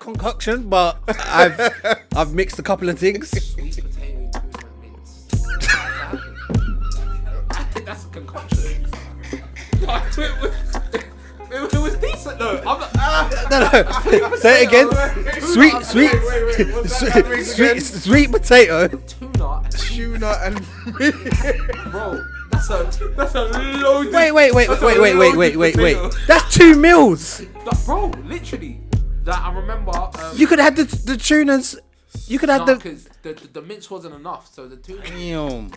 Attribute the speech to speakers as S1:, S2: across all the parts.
S1: concoction, but I've mixed a couple of things.
S2: Sweet potato tuna mince. That's a concoction. No, it was decent though. I'm not,
S1: No. Say it again. Sweet potato.
S2: Tuna and bro. That's a load.
S1: Wait. That's 2 meals.
S2: Bro, literally. Like, I remember.
S1: You could have the tunas. You could have
S2: because the mince wasn't enough, so the tuna.
S1: Damn.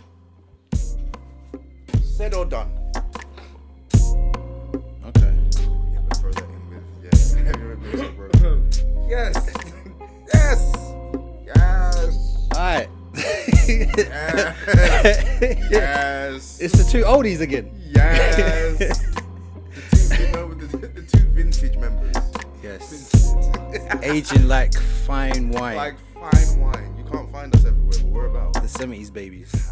S3: Said or done.
S1: Okay.
S3: Yeah, but throw that in with heavy music, bro. Yes.
S1: Alright.
S3: Yes.
S1: It's the 2 oldies again.
S3: Yes. the two vintage members.
S1: Yes. Aging like fine wine.
S3: Like fine wine. You can't find us everywhere, but we're about.
S1: The 70s babies.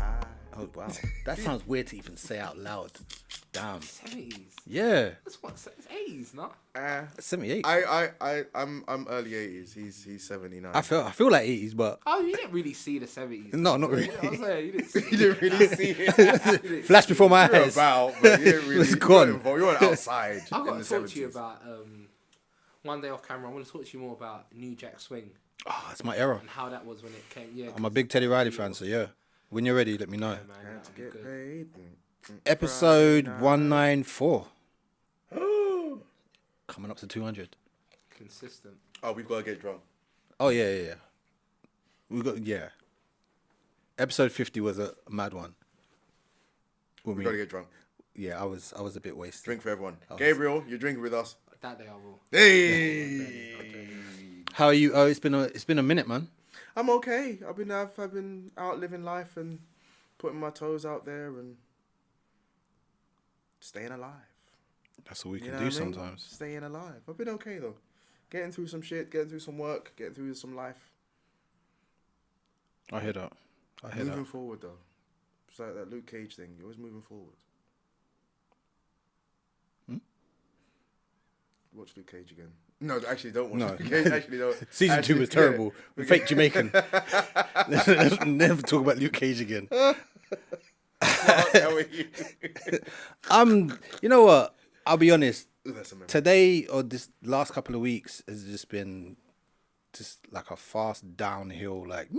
S1: Oh wow. That sounds weird to even say out loud. Damn.
S2: 70s.
S1: Yeah.
S2: That's what it's 80s, no?
S1: 78.
S3: I'm early 80s. He's 79.
S1: I feel like 80s, but
S2: Oh, you didn't really see the 70s.
S1: no, not really.
S2: I was saying, you didn't see
S3: You didn't really see it.
S1: Flash before my
S3: You're
S1: eyes.
S3: about, but you didn't really.
S1: It's gone.
S3: You weren't outside.
S2: I've
S3: in
S2: got
S3: the
S2: to talk
S3: 70s.
S2: to you about one day off camera. I want to talk to you more about New Jack Swing
S1: Oh, it's my era.
S2: and how that was when it came. Yeah,
S1: I'm a big Teddy Riley fan, so yeah. When you're ready, let me know.
S2: yeah, man, that'd be
S3: Get
S2: good.
S3: paid.
S1: Episode 194. Coming up to 200.
S2: Consistent.
S3: Oh, we've got to get drunk.
S1: Oh yeah. We got Episode 50 was a mad one.
S3: We've got to get drunk.
S1: Yeah, I was a bit wasted.
S3: Drink for everyone. Gabriel, you're drinking with us.
S2: That day I will.
S3: Hey.
S1: How are you? Oh, it's been a minute, man.
S3: I'm okay. I've been out living life and putting my toes out there and staying alive.
S1: That's all we
S3: You
S1: can
S3: know
S1: do
S3: what I mean?
S1: sometimes.
S3: Staying alive. I've been okay though. Getting through some shit, getting through some work, getting through some life.
S1: I hear that.
S3: Moving forward though. It's like that Luke Cage thing. You're always moving forward. Watch Luke Cage again. No, actually don't watch Luke Cage. Actually don't.
S1: Season 2 was terrible. Fake Jamaican. Never talk about Luke Cage again. You know what? I'll be honest. Today or this last couple of weeks has just been just like a fast downhill. Like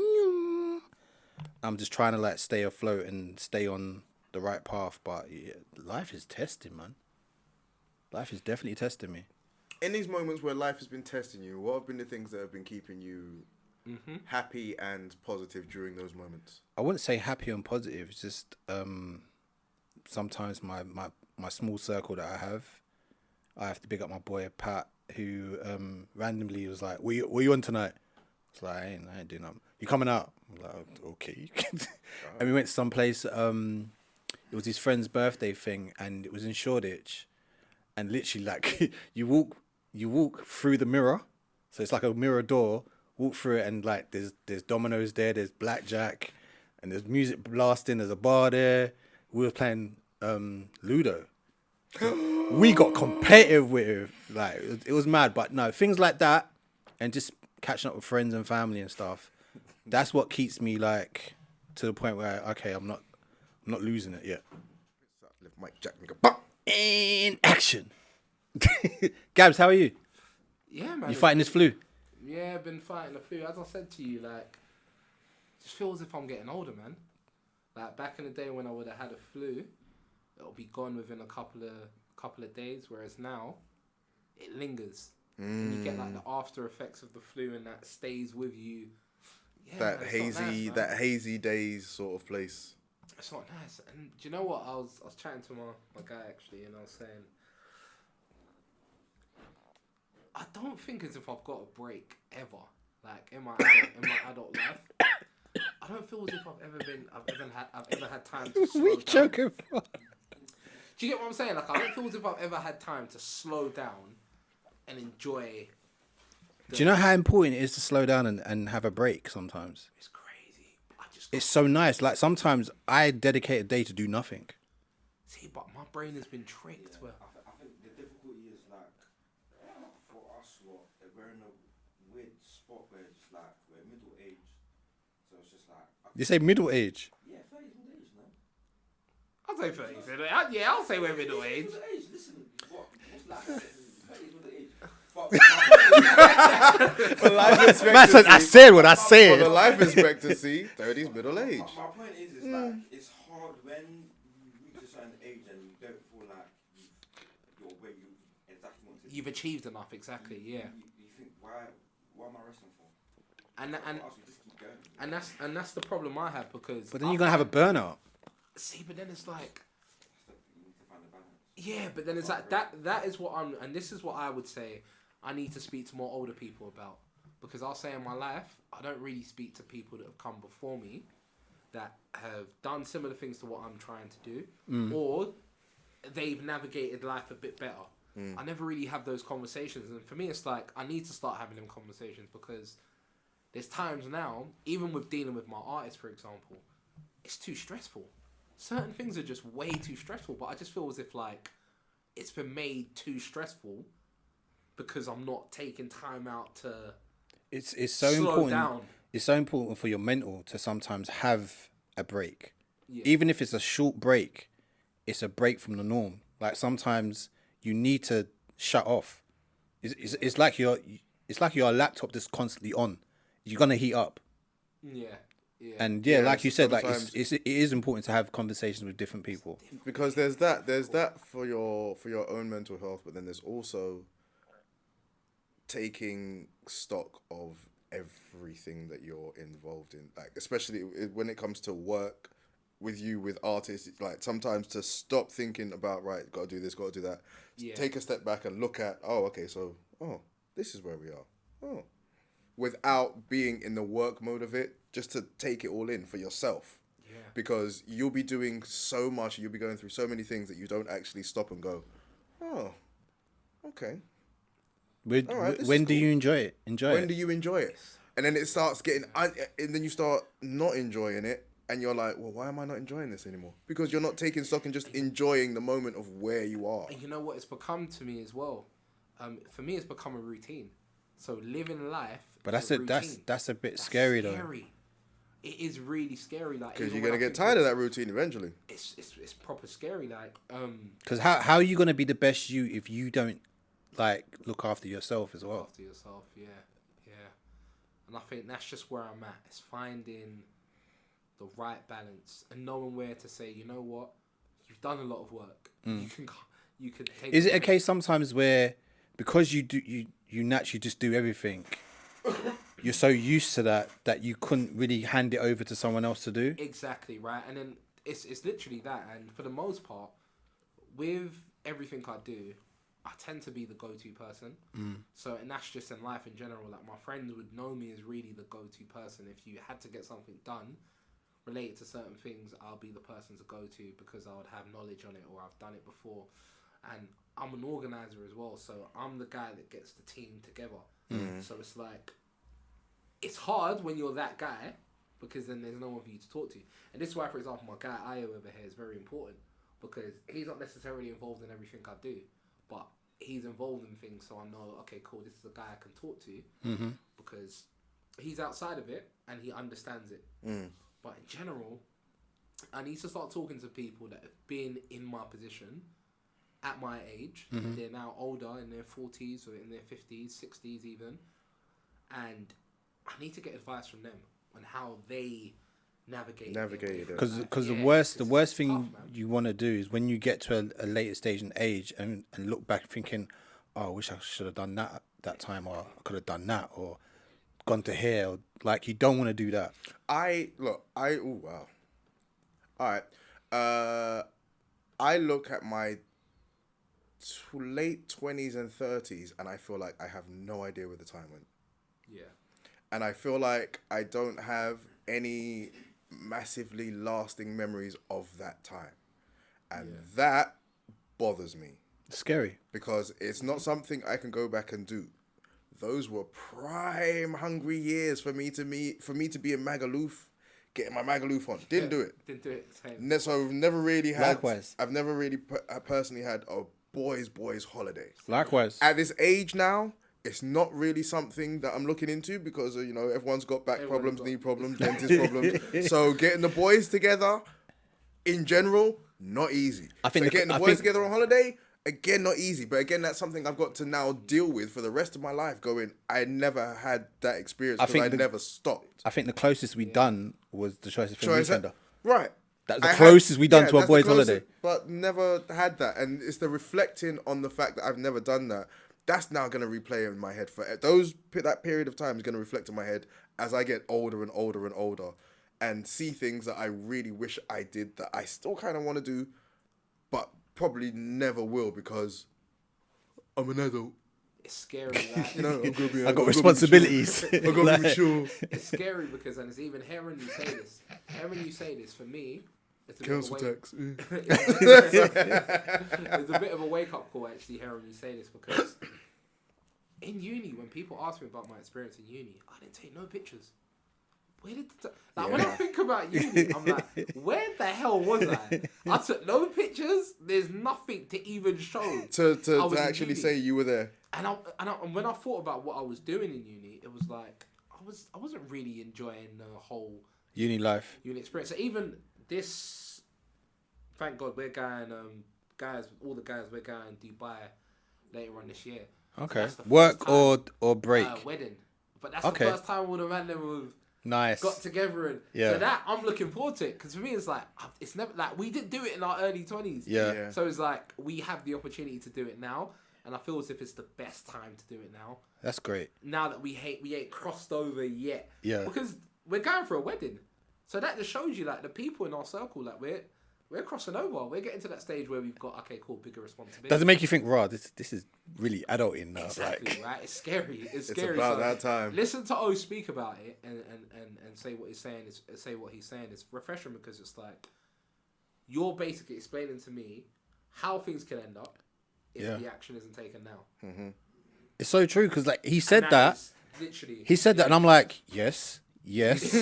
S1: I'm just trying to like stay afloat and stay on the right path. But yeah, life is testing, man. Life is definitely testing me.
S3: In these moments where life has been testing you, what have been the things that have been keeping you happy and positive during those moments?
S1: I wouldn't say happy and positive. It's just sometimes my small circle that I have to big up my boy Pat, who randomly was like, what you on tonight? I was like, I ain't doing nothing. You coming out? I'm like, okay. And we went to some place. It was his friend's birthday thing, and it was in Shoreditch. And literally, like, you walk through the mirror, so it's like a mirror door. Walk through it, and like there's dominoes there, there's blackjack, and there's music blasting. There's a bar there. We were playing Ludo. We got competitive with it. Like it was mad, but no, things like that, and just catching up with friends and family and stuff. That's what keeps me like to the point where I'm not losing it yet.
S3: Mike Jack, nigga, bam!
S1: In action. Gabs, how are you?
S2: Yeah, man.
S1: You fighting this flu?
S2: Yeah, I've been fighting the flu. As I said to you, like, just feels as if I'm getting older, man. Like back in the day when I would have had a flu, it'll be gone within a couple of days. Whereas now, it lingers, and you get like the after effects of the flu, and that stays with you. Yeah,
S3: That
S2: man, it's not
S3: hazy,
S2: nice, man.
S3: that hazy days sort of place.
S2: It's not nice. And do you know what? I was chatting to my guy actually, and I was saying, I don't think as if I've got a break ever, like in my adult life. I don't feel as if I've ever had time to slow down.
S1: Joking.
S2: Do you get what I'm saying? Like I don't feel as if I've ever had time to slow down and enjoy.
S1: Do you know how important it is to slow down and have a break sometimes?
S2: It's crazy.
S1: It's so nice. Like sometimes I dedicate a day to do nothing.
S2: See, but my brain has been tricked. Well,
S4: I think the difficulty is like for us, we're in a weird spot where it's like we're middle age, so it's just like
S1: You say middle age.
S4: yeah, 30's middle age, no?
S2: I'll say 30. Yeah, I'll say we're middle age.
S4: Middle age. Listen, what's like 30's middle age? But
S3: For life
S1: Man
S3: expectancy,
S1: said, I said what I
S3: for the
S1: said.
S3: life expectancy, 30's middle age.
S4: my point is like it's hard when you reach a certain age and you don't feel like you're where you exactly want to be.
S2: You've achieved enough, exactly. Yeah.
S4: You think why am I wrestling for?
S2: And
S4: Just keep going.
S2: and that's the problem I have because.
S1: But then you're gonna have a burnout.
S2: See, but then it's like.
S4: You need to find a balance.
S2: Yeah, but then it's like that is what and this is what I would say I need to speak to more older people about. Because I'll say in my life, I don't really speak to people that have come before me that have done similar things to what I'm trying to do. Or they've navigated life a bit better. I never really have those conversations. And for me, it's like, I need to start having them conversations because there's times now, even with dealing with my artist, for example, it's too stressful. Certain things are just way too stressful, but I just feel as if like it's been made too stressful because I'm not taking time out to
S1: It's so
S2: slow
S1: important.
S2: down.
S1: It's so important for your mental to sometimes have a break,
S2: Yeah.
S1: even if it's a short break. It's a break from the norm. Like sometimes you need to shut off. It's like your laptop that's constantly on. You're gonna heat up.
S2: Yeah. Yeah.
S1: And
S3: Yeah,
S1: like you said, like
S3: sometimes-
S1: it is important to have conversations with different people.
S3: Because there's that for your own mental health, but then there's also taking stock of everything that you're involved in, like especially when it comes to work with artists. It's like sometimes to stop thinking about, right, got to do this, got to do that.
S2: Yeah.
S3: Take a step back and look at, this is where we are. Without being in the work mode of it, just to take it all in for yourself.
S2: Yeah.
S3: Because you'll be doing so much, you'll be going through so many things that you don't actually stop and go, oh, okay. Alright, this
S1: When
S3: is
S1: do
S3: cool.
S1: you enjoy it?
S3: When do you enjoy it? And then it starts getting, and then you start not enjoying it, and you're like, well, why am I not enjoying this anymore? Because you're not taking stock and just enjoying the moment of where you are.
S2: And you know what it's become to me as well? For me, it's become a routine. So living life.
S1: But
S2: is
S1: that's
S2: a
S1: it.
S2: routine.
S1: That's a bit scary though.
S2: It is really scary. Like
S3: Because
S2: even
S3: you're
S2: when
S3: going to
S2: I
S3: get
S2: think
S3: tired of that routine eventually.
S2: It's proper scary. Like
S1: Because how are you gonna be the best you if you don't like look after yourself as well?
S2: after yourself. Yeah. And I think that's just where I'm at. It's finding the right balance and knowing where to say, you know what, you've done a lot of work. You can take.
S1: Is it a case sometimes where because you naturally just do everything, you're so used to that you couldn't really hand it over to someone else to do?
S2: Exactly, right? And then it's literally that. And for the most part, with everything I do, I tend to be the go-to person. So, and that's just in life in general. Like my friends would know me as really the go-to person. If you had to get something done related to certain things, I'll be the person to go to because I would have knowledge on it or I've done it before. And I'm an organizer as well, so I'm the guy that gets the team together. So it's like, it's hard when you're that guy because then there's no one for you to talk to. And this is why, for example, my guy Ayo over here is very important because he's not necessarily involved in everything I do, but he's involved in things, so I know, okay, cool, this is a guy I can talk to because he's outside of it and he understands it. But in general, I need to start talking to people that have been in my position at my age, and they're now older, in their 40s or in their 50s, 60s even, and I need to get advice from them on how they navigated it.
S1: Because the worst
S2: tough,
S1: thing
S2: man.
S1: you want to do is when you get to a later stage in age and look back thinking, oh, I wish I should have done that time, or I could have done that, or gone to here. Or, like, you don't want to do that.
S3: Oh wow. All right. I look at my late 20s and 30s and I feel like I have no idea where the time went.
S2: Yeah.
S3: And I feel like I don't have any massively lasting memories of that time. And that bothers me.
S1: It's scary.
S3: Because it's not something I can go back and do. Those were prime hungry years for me to be in Magaluf, getting my Magaluf on. Didn't do it.
S2: Didn't do it. Same.
S3: So I've never really had.
S1: Likewise.
S3: I've never really personally had a boys holiday.
S1: Likewise.
S3: At this age now, It's not really something that I'm looking into because, you know, everyone's got back
S2: Everyone's
S3: problems,
S2: got-
S3: knee problems, dentist problems. So getting the boys together, in general, not easy.
S1: I think
S3: so
S1: the-
S3: getting the
S1: I
S3: boys
S1: think-
S3: together on holiday, again, not easy. But again, that's something I've got to now deal with for the rest of my life. Going, I never had that experience because I never stopped.
S1: I think the closest we done was the Choice of Film
S3: Choice-
S1: Weekender.
S3: Right.
S1: That's the
S3: I
S1: closest we done to a
S3: that's the
S1: boys'
S3: closest,
S1: holiday.
S3: But never had that. And it's the reflecting on the fact that I've never done that. That's now going to replay in my head for that period of time is going to reflect in my head as I get older and older and older and see things that I really wish I did that I still kind of want to do, but probably never will because I'm an adult.
S2: It's scary. Like,
S3: You know,
S1: I got responsibilities.
S3: I got to be mature.
S2: it's scary because, and it's even hearing you say this, for me, it's a
S3: Council
S2: bit of a
S3: tax.
S2: it's a bit of a wake up call actually hearing you say this because in uni, when people ask me about my experience in uni, I didn't take no pictures. Where did when I think about uni, I'm like, where the hell was I? I took no pictures. There's nothing to even show.
S3: to
S2: I was in
S3: actually
S2: uni.
S3: say you were there.
S2: And when I thought about what I was doing in uni, it was like I wasn't really enjoying the whole
S1: Uni life.
S2: uni experience. So even this, thank God, we're going all the guys we're going Dubai later on this year.
S1: Okay.
S2: that's the first
S1: Work
S2: time,
S1: or break.
S2: wedding. But that's
S1: Okay.
S2: the first time all the random have
S1: Nice.
S2: got together and
S1: Yeah.
S2: so that I'm looking forward to it because for me it's like it's never like we didn't do it in our early 20s.
S1: Yeah.
S2: So it's like we have the opportunity to do it now, and I feel as if it's the best time to do it now.
S1: That's great.
S2: Now that we ain't crossed over yet.
S1: Yeah.
S2: Because we're going for a wedding, so that just shows you like the people in our circle like we're crossing over. We're getting to that stage where we've got bigger responsibility.
S1: Does it make you think, raw, this is really adulting now?
S2: Exactly,
S1: Like,
S2: right? It's scary. It's
S3: It's
S2: scary.
S3: about
S2: So
S3: that time.
S2: Listen to O speak about it and say what he's saying. Say what he's saying. It's refreshing because it's like you're basically explaining to me how things can end up if
S1: Yeah.
S2: the action isn't taken now.
S1: it's so true because like he said
S2: And
S1: that.
S2: is literally.
S1: He said that, and I'm like, yes, yes.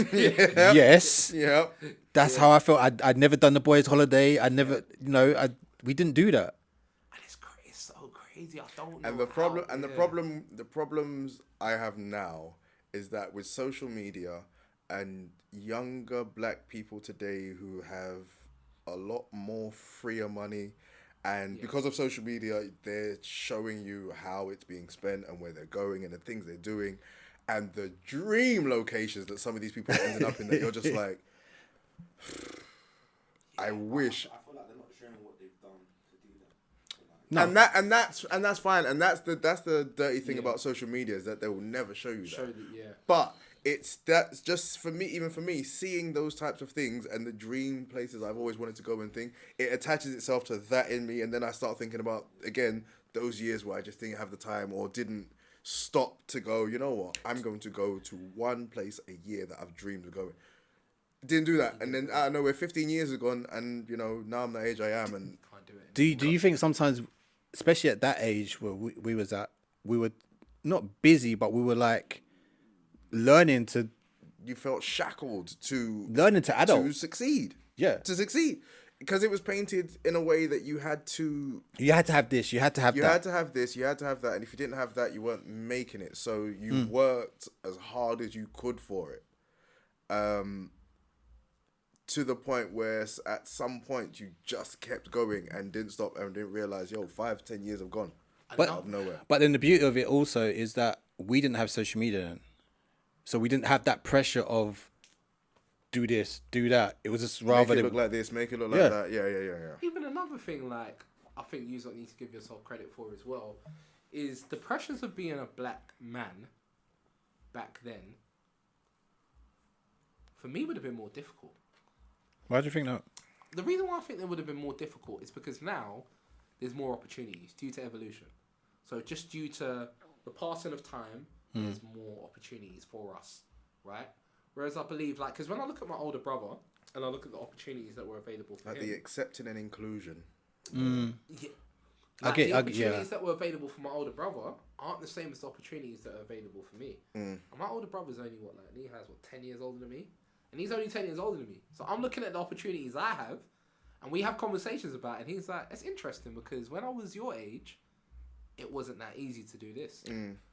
S3: Yeah.
S1: That's how I felt. I'd never done the boys' holiday. I never, we didn't do that.
S2: And it's so crazy. I don't know.
S3: And the problem,
S2: how,
S3: and
S2: yeah.
S3: the problems I have now is that with social media and younger black people today who have a lot more freer money, and because of social media, they're showing you how it's being spent and where they're going and the things they're doing, and the dream locations that some of these people are ending up in. That you're just like, I wish.
S4: I feel like they're not showing what they've done to do that.
S1: No.
S3: And that's fine, and that's the dirty thing about social media is that they will never show you that.
S2: Show that, yeah.
S3: But that's just for me, even for me, seeing those types of things and the dream places I've always wanted to go and think, it attaches itself to that in me, and then I start thinking about again those years where I just didn't have the time or didn't stop to go. You know what? I'm going to go to one place a year that I've dreamed of going. Didn't do that, and then I know we're 15 years have gone, and now I'm the age I am, and
S2: Can't do it.
S1: Do you think sometimes, especially at that age where we was at, we were not busy, but we were like learning to
S3: you felt shackled to
S1: adult.
S3: to succeed.
S1: Yeah.
S3: To succeed. Because it was painted in a way that you had to
S1: You had to have this. You had to have
S3: you
S1: that.
S3: had to have this, you had to have that, and if you didn't have that, you weren't making it. So you worked as hard as you could for it. To the point where at some point you just kept going and didn't stop and didn't realize, 5-10 years have gone
S1: But
S3: out of nowhere.
S1: But then the beauty of it also is that we didn't have social media then. So we didn't have that pressure of do this, do that. It was just rather
S3: Make it
S1: than
S3: look like this, make it look like
S1: Yeah.
S3: that. Yeah.
S2: Even another thing, like I think you need to give yourself credit for as well, is the pressures of being a black man back then. For me, would have been more difficult.
S1: Why do you think that?
S2: The reason why I think they would have been more difficult is because now there's more opportunities due to evolution. So just due to the passing of time, there's more opportunities for us, right? Whereas I believe, like, because when I look at my older brother and I look at the opportunities that were available for
S3: Like
S2: him,
S3: the accepting and inclusion.
S2: yeah, like the opportunities that were available for my older brother aren't the same as the opportunities that are available for me. And my older brother's only he has 10 years older than me, and he's only 10 years older than me. So I'm looking at the opportunities I have, and we have conversations about it. And he's like, it's interesting because when I was your age, it wasn't that easy to do this.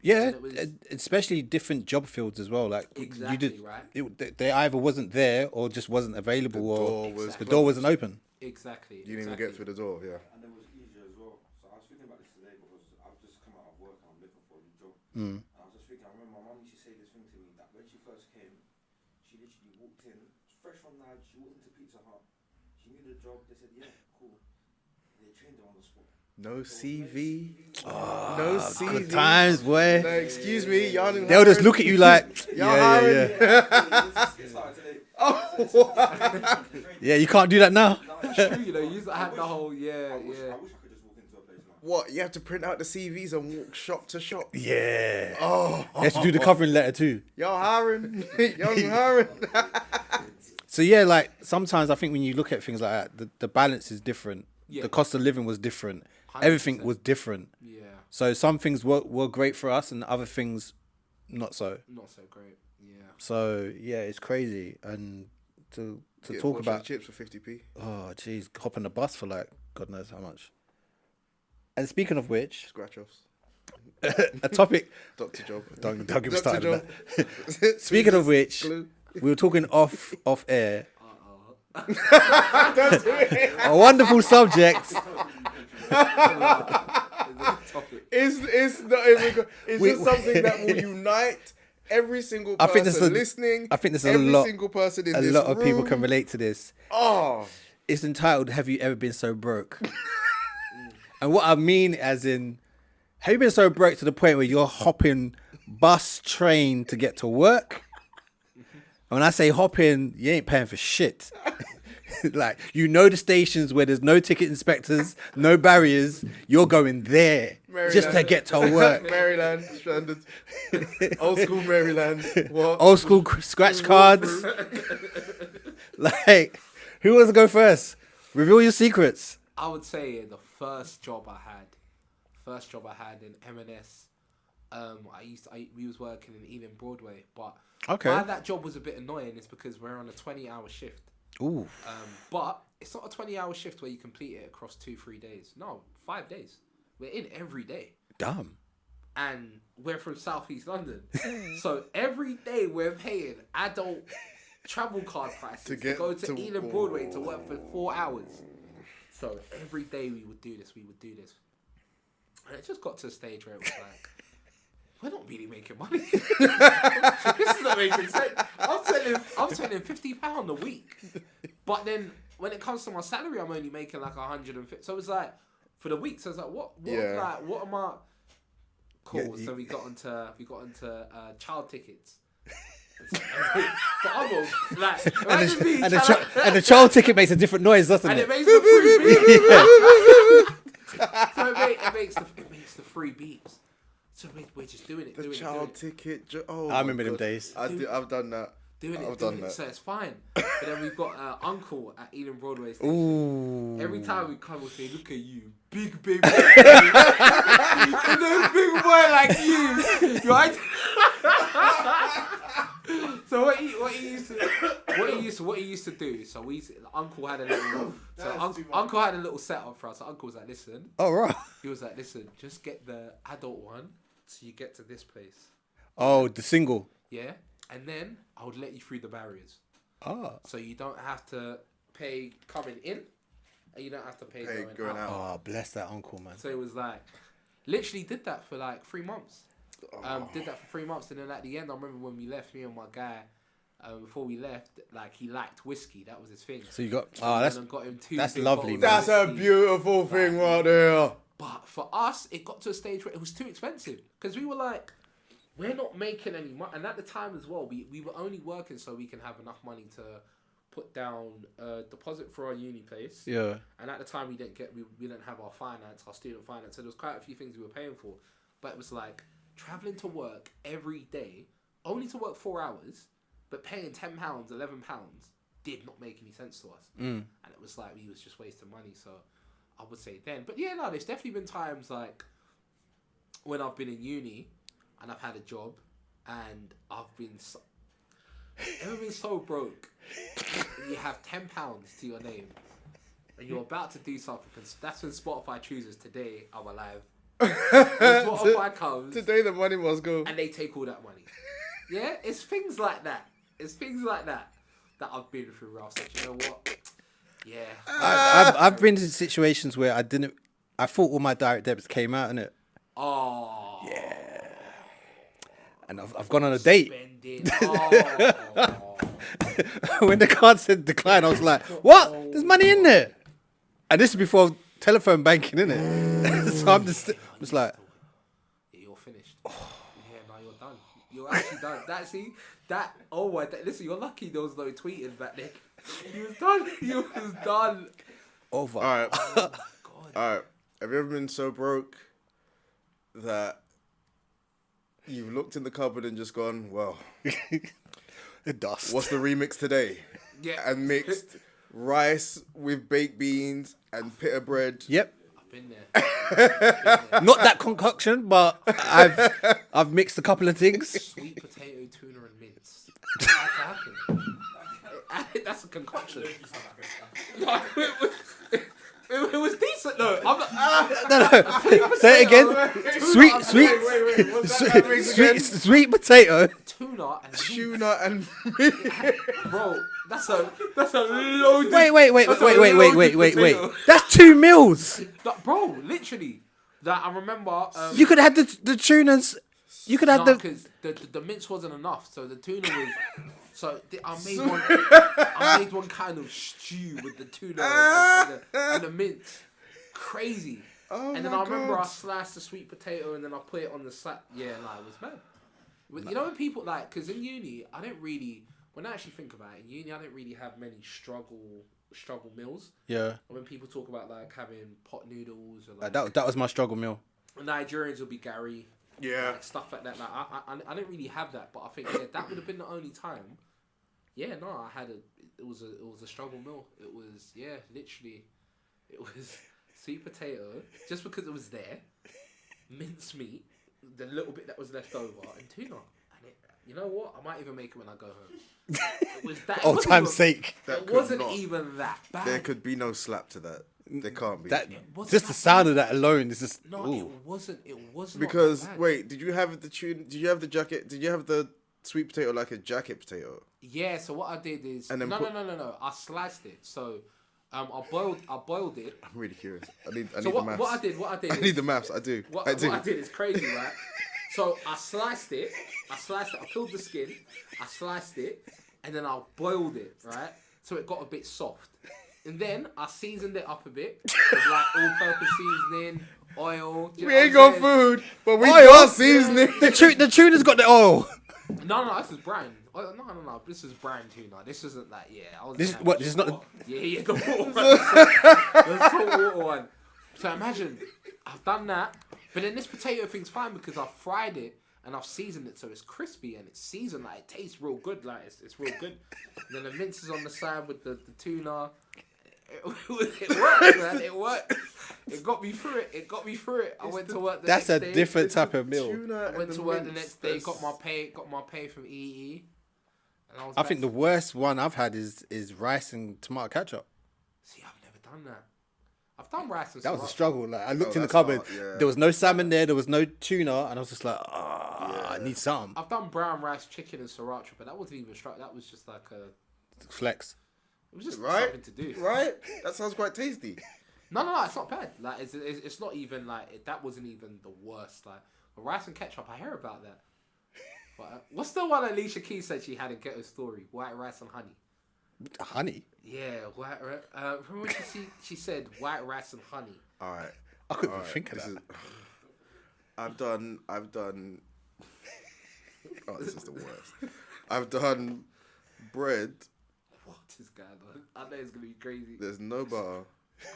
S1: Yeah,
S2: And it was-
S1: especially different job fields as well. Like
S2: Exactly,
S1: you did,
S2: right.
S1: they either wasn't there or just wasn't available,
S2: Exactly.
S1: the door wasn't open.
S2: Exactly.
S3: You didn't even get through the door. Yeah.
S4: And it was easier as well. So I was thinking about this today because I've just come out of work and I'm looking for a new job. And I was just thinking, I remember my mum used to say this thing to me that when she first came, she literally walked in, fresh from that, she walked into Pizza Hut. She knew the job. They said, yeah, cool. And they trained her on the spot.
S3: No CV.
S1: Oh,
S3: No CV.
S1: Good times, boy.
S3: No, excuse me, y'all didn't
S1: They'll just
S3: hire
S1: look at you like,
S3: Y'all
S1: yeah,
S3: hiring?
S4: It started today.
S1: yeah. You can't do that now.
S2: That's true, you know. You used to have the whole,
S4: I wish I could just walk into a place now.
S3: What? You have to print out the CVs and walk shop to shop.
S1: Yeah.
S3: Oh,
S1: You have to do the covering letter too.
S3: y'all hiring? Y'all hiring?
S1: So yeah, like sometimes I think when you look at things like that, the balance is different.
S2: Yeah.
S1: The cost of living was different. Everything
S2: 100%.
S1: was different.
S2: Yeah,
S1: So some things were great for us, and other things not so.
S2: not so great. Yeah.
S1: So yeah, it's crazy. And to
S3: Get a
S1: talk
S3: portion of
S1: about,
S3: chips for 50p.
S1: oh jeez, hop on the bus for like God knows how much. And speaking of which,
S3: Scratch offs.
S1: a topic.
S3: Doctor job.
S1: Don't get me
S3: Dr.
S1: started on
S3: job.
S1: that. Speaking of which,
S3: Glue.
S1: we were talking off air. A wonderful subject.
S3: It's not even good. It's
S1: We-
S3: just something that will unite every single person
S1: I think there's
S3: listening.
S1: I think there's
S3: every
S1: a lot.
S3: single person in
S1: A
S3: this
S1: lot of people
S3: room.
S1: can relate to this.
S3: Oh,
S1: It's entitled "Have You Ever Been So Broke?" And what I mean, as in, have you been so broke to the point where you're hopping bus, train to get to work? And when I say hopping, you ain't paying for shit. Like, you know the stations where there's no ticket inspectors, no barriers. You're going there just to
S3: Maryland.
S1: get to work.
S3: Maryland, stranded. Old school Maryland. What?
S1: Old school scratch cards. Like, who wants to go first? Reveal your secrets.
S2: I would say the first job I had in M&S. We was working in Ealing Broadway, but
S1: Okay.
S2: why that job was a bit annoying is because we're on a 20-hour shift.
S1: Ooh.
S2: But it's not a 20-hour shift where you complete it across 2-3 days. No, 5 days. We're in every day.
S1: Damn.
S2: And we're from Southeast London. So every day we're paying adult travel card prices to
S3: get
S2: go to
S3: to-
S2: Ealing Broadway to work for 4 hours. So every day we would do this. And it just got to a stage where it was like, we're not really making money. This is not making sense. I'm spending £50 a week. But then when it comes to my salary, I'm only making like 150. So it's like, for the week, so it's like, what am I? Cool.
S1: Yeah,
S2: So we got into child tickets. But I'm all, like, imagine me
S1: And
S2: trying to-
S1: the child ticket makes a different noise, doesn't
S2: and
S1: it?
S2: it makes the free beeps. So it makes the free beeps. So we're just doing it.
S3: The
S2: doing
S3: child
S2: it.
S3: ticket. Oh,
S1: I remember
S3: my
S1: them
S3: God.
S1: days.
S3: I've done that.
S2: Doing
S3: I've done
S2: it.
S3: that.
S2: So it's fine. But then we've got uncle at Ealing Broadway station.
S1: Ooh.
S2: Every time we come, we say, "Look at you, big boy." And then big boy like you, right? So what he used to do. So uncle had a little. Uncle had a little setup for us. So uncle was like, "Listen."
S1: Oh, right.
S2: He was like, "Listen, just get the adult one, so you get to this place."
S1: Oh, the single.
S2: Yeah, and then I would let you through the barriers.
S1: Ah.
S2: So you don't have to pay coming in, and you don't have to pay going out.
S1: Oh, bless that uncle, man.
S2: So it was like, literally did that for like 3 months. Did that for 3 months, and then at the end, I remember when we left, me and my guy, before we left, like he liked whiskey. That was his thing.
S1: So you got.
S2: And
S1: Oh,
S2: then I got him 2
S1: that's
S2: big
S1: lovely,
S2: bottles
S1: man.
S2: of
S3: That's a
S2: whiskey.
S3: beautiful thing right there.
S2: But for us, it got to a stage where it was too expensive because we were like, we're not making any money. And at the time as well, we were only working so we can have enough money to put down a deposit for our uni place.
S1: Yeah.
S2: And at the time, we didn't have our student finance. So there was quite a few things we were paying for. But it was like traveling to work every day, only to work 4 hours, but paying £10, £11 did not make any sense to us. And it was like we was just wasting money. So I would say then. But yeah, no, there's definitely been times like when I've been in uni and I've had a job and I've been ever been so broke. You have £10 to your name and you're about to do something. Cause that's when Spotify chooses today I'm alive. Spotify comes
S3: Today the money must go.
S2: and they take all that money. Yeah, it's things like that. It's things like that I've been through. Ralph said, you know what? Yeah.
S1: I've been in situations where I thought all my direct debits came out, innit?
S2: Oh.
S1: Yeah. And I've gone on a date.
S2: Spending. Oh.
S1: When the card said decline, I was like, what? There's money in there. And this is before telephone banking, innit? So I'm just like,
S2: Yeah, you're finished. Yeah, no, you're done. You're actually done. Oh my, listen, you're lucky there was no tweeting back then. You was done. You was done.
S1: over.
S3: All right.
S2: Oh my God.
S3: All right. Have you ever been so broke that you've looked in the cupboard and just gone, well,
S1: Dust.
S3: what's the remix today?
S2: Yeah.
S3: And mixed rice with baked beans and pita bread.
S1: Yep.
S2: I've been there.
S1: Not that concoction, but I've mixed a couple of things.
S2: Sweet potato, tuna, and mince. That had to happen. That's a concoction. No, it was decent though. I'm not,
S1: No. Say it again. Sweet potato.
S2: tuna and mince.
S3: Tuna and
S2: Bro, that's a load.
S1: Wait. That's 2 meals.
S2: Like, bro, literally. Like, I remember.
S1: You could have had the tunas. You could have
S2: because the mince wasn't enough, so the tuna was. So I made one kind of stew with the tuna and the mince. Crazy.
S3: Oh
S2: And then
S3: my
S2: I remember
S3: God.
S2: I sliced the sweet potato and then I put it on the side. Yeah, like, it was mad. You know when people like, because in uni, I didn't really, when I actually think about it, in uni I didn't really have many struggle meals.
S1: Yeah.
S2: And when people talk about like having pot noodles or like
S1: That was my struggle meal.
S2: Nigerians would be Gary.
S3: Yeah.
S2: Like, stuff like that. Like I didn't really have that, but I think that would have been the only time. Yeah, no, I had it was a struggle meal. It was literally, it was sweet potato just because it was there, mince meat, the little bit that was left over, and tuna. And you know what? I might even make it when I go home. It was that.
S1: Oh, time's sake.
S2: It wasn't even that bad.
S3: There could be no slap to that. There can't be.
S1: Just the sound of that alone is just.
S2: No,
S1: ooh.
S2: it wasn't. It wasn't.
S3: Because
S2: that bad.
S3: wait, did you have the tune? Did you have the jacket? Did you have the sweet potato like a jacket potato?
S2: Yeah. So what I did is
S3: And then
S2: no.
S3: put-
S2: I sliced it. So I boiled it.
S3: I'm really curious. I need
S2: So
S3: the
S2: what
S3: maths.
S2: I did.
S3: I need the maths. I do.
S2: What
S3: I do.
S2: I did is crazy, right? So I sliced it. I peeled the skin. I sliced it, and then I boiled it, right? So it got a bit soft. And then I seasoned it up a bit with like all-purpose seasoning, oil. Do you
S3: We
S2: know
S3: ain't
S2: what I'm
S3: got
S2: saying?
S3: food, but we
S1: Oil?
S3: got seasoning.
S1: The tuna's got the oil.
S2: No, this is brine. Oh, no. This is brine tuna. This isn't that. Yeah, I was.
S1: This is not.
S2: Yeah, the water one. The salt water one. So imagine, I've done that, but then this potato thing's fine because I've fried it and I've seasoned it so it's crispy and it's seasoned. Like, it tastes real good. Like, it's real good. And then the mince is on the side with the tuna. It worked, man. It worked. It got me through it. I went to work the
S1: That's
S2: next
S1: a
S2: day.
S1: different type of meal.
S2: I went to work the next day. Got my pay from EE. And I was.
S1: I think the worst one I've had is rice and tomato ketchup.
S2: See, I've never done that. I've done rice and
S1: That was a
S2: sriracha.
S1: struggle. Like I looked in the
S3: that's
S1: cupboard,
S3: hard, yeah.
S1: there was no salmon there, there was no tuna, and I was just like, I need something.
S2: I've done brown rice, chicken, and sriracha, but that wasn't even that was just like a.
S1: Flex.
S2: It was just
S3: Right?
S2: something to do.
S3: Right? That sounds quite tasty.
S2: No, it's not bad. Like it's not even like that wasn't even the worst. Like but rice and ketchup, I hear about that. But what's the one Alicia Keys said she had in Ghetto Story? White rice and honey.
S1: Honey?
S2: Yeah, white. Remember when she said white rice and honey?
S3: All right.
S1: I couldn't even think of that.
S3: I've done. Oh, this is the worst. I've done bread.
S2: What is going on? I know it's gonna be crazy.
S3: There's no butter,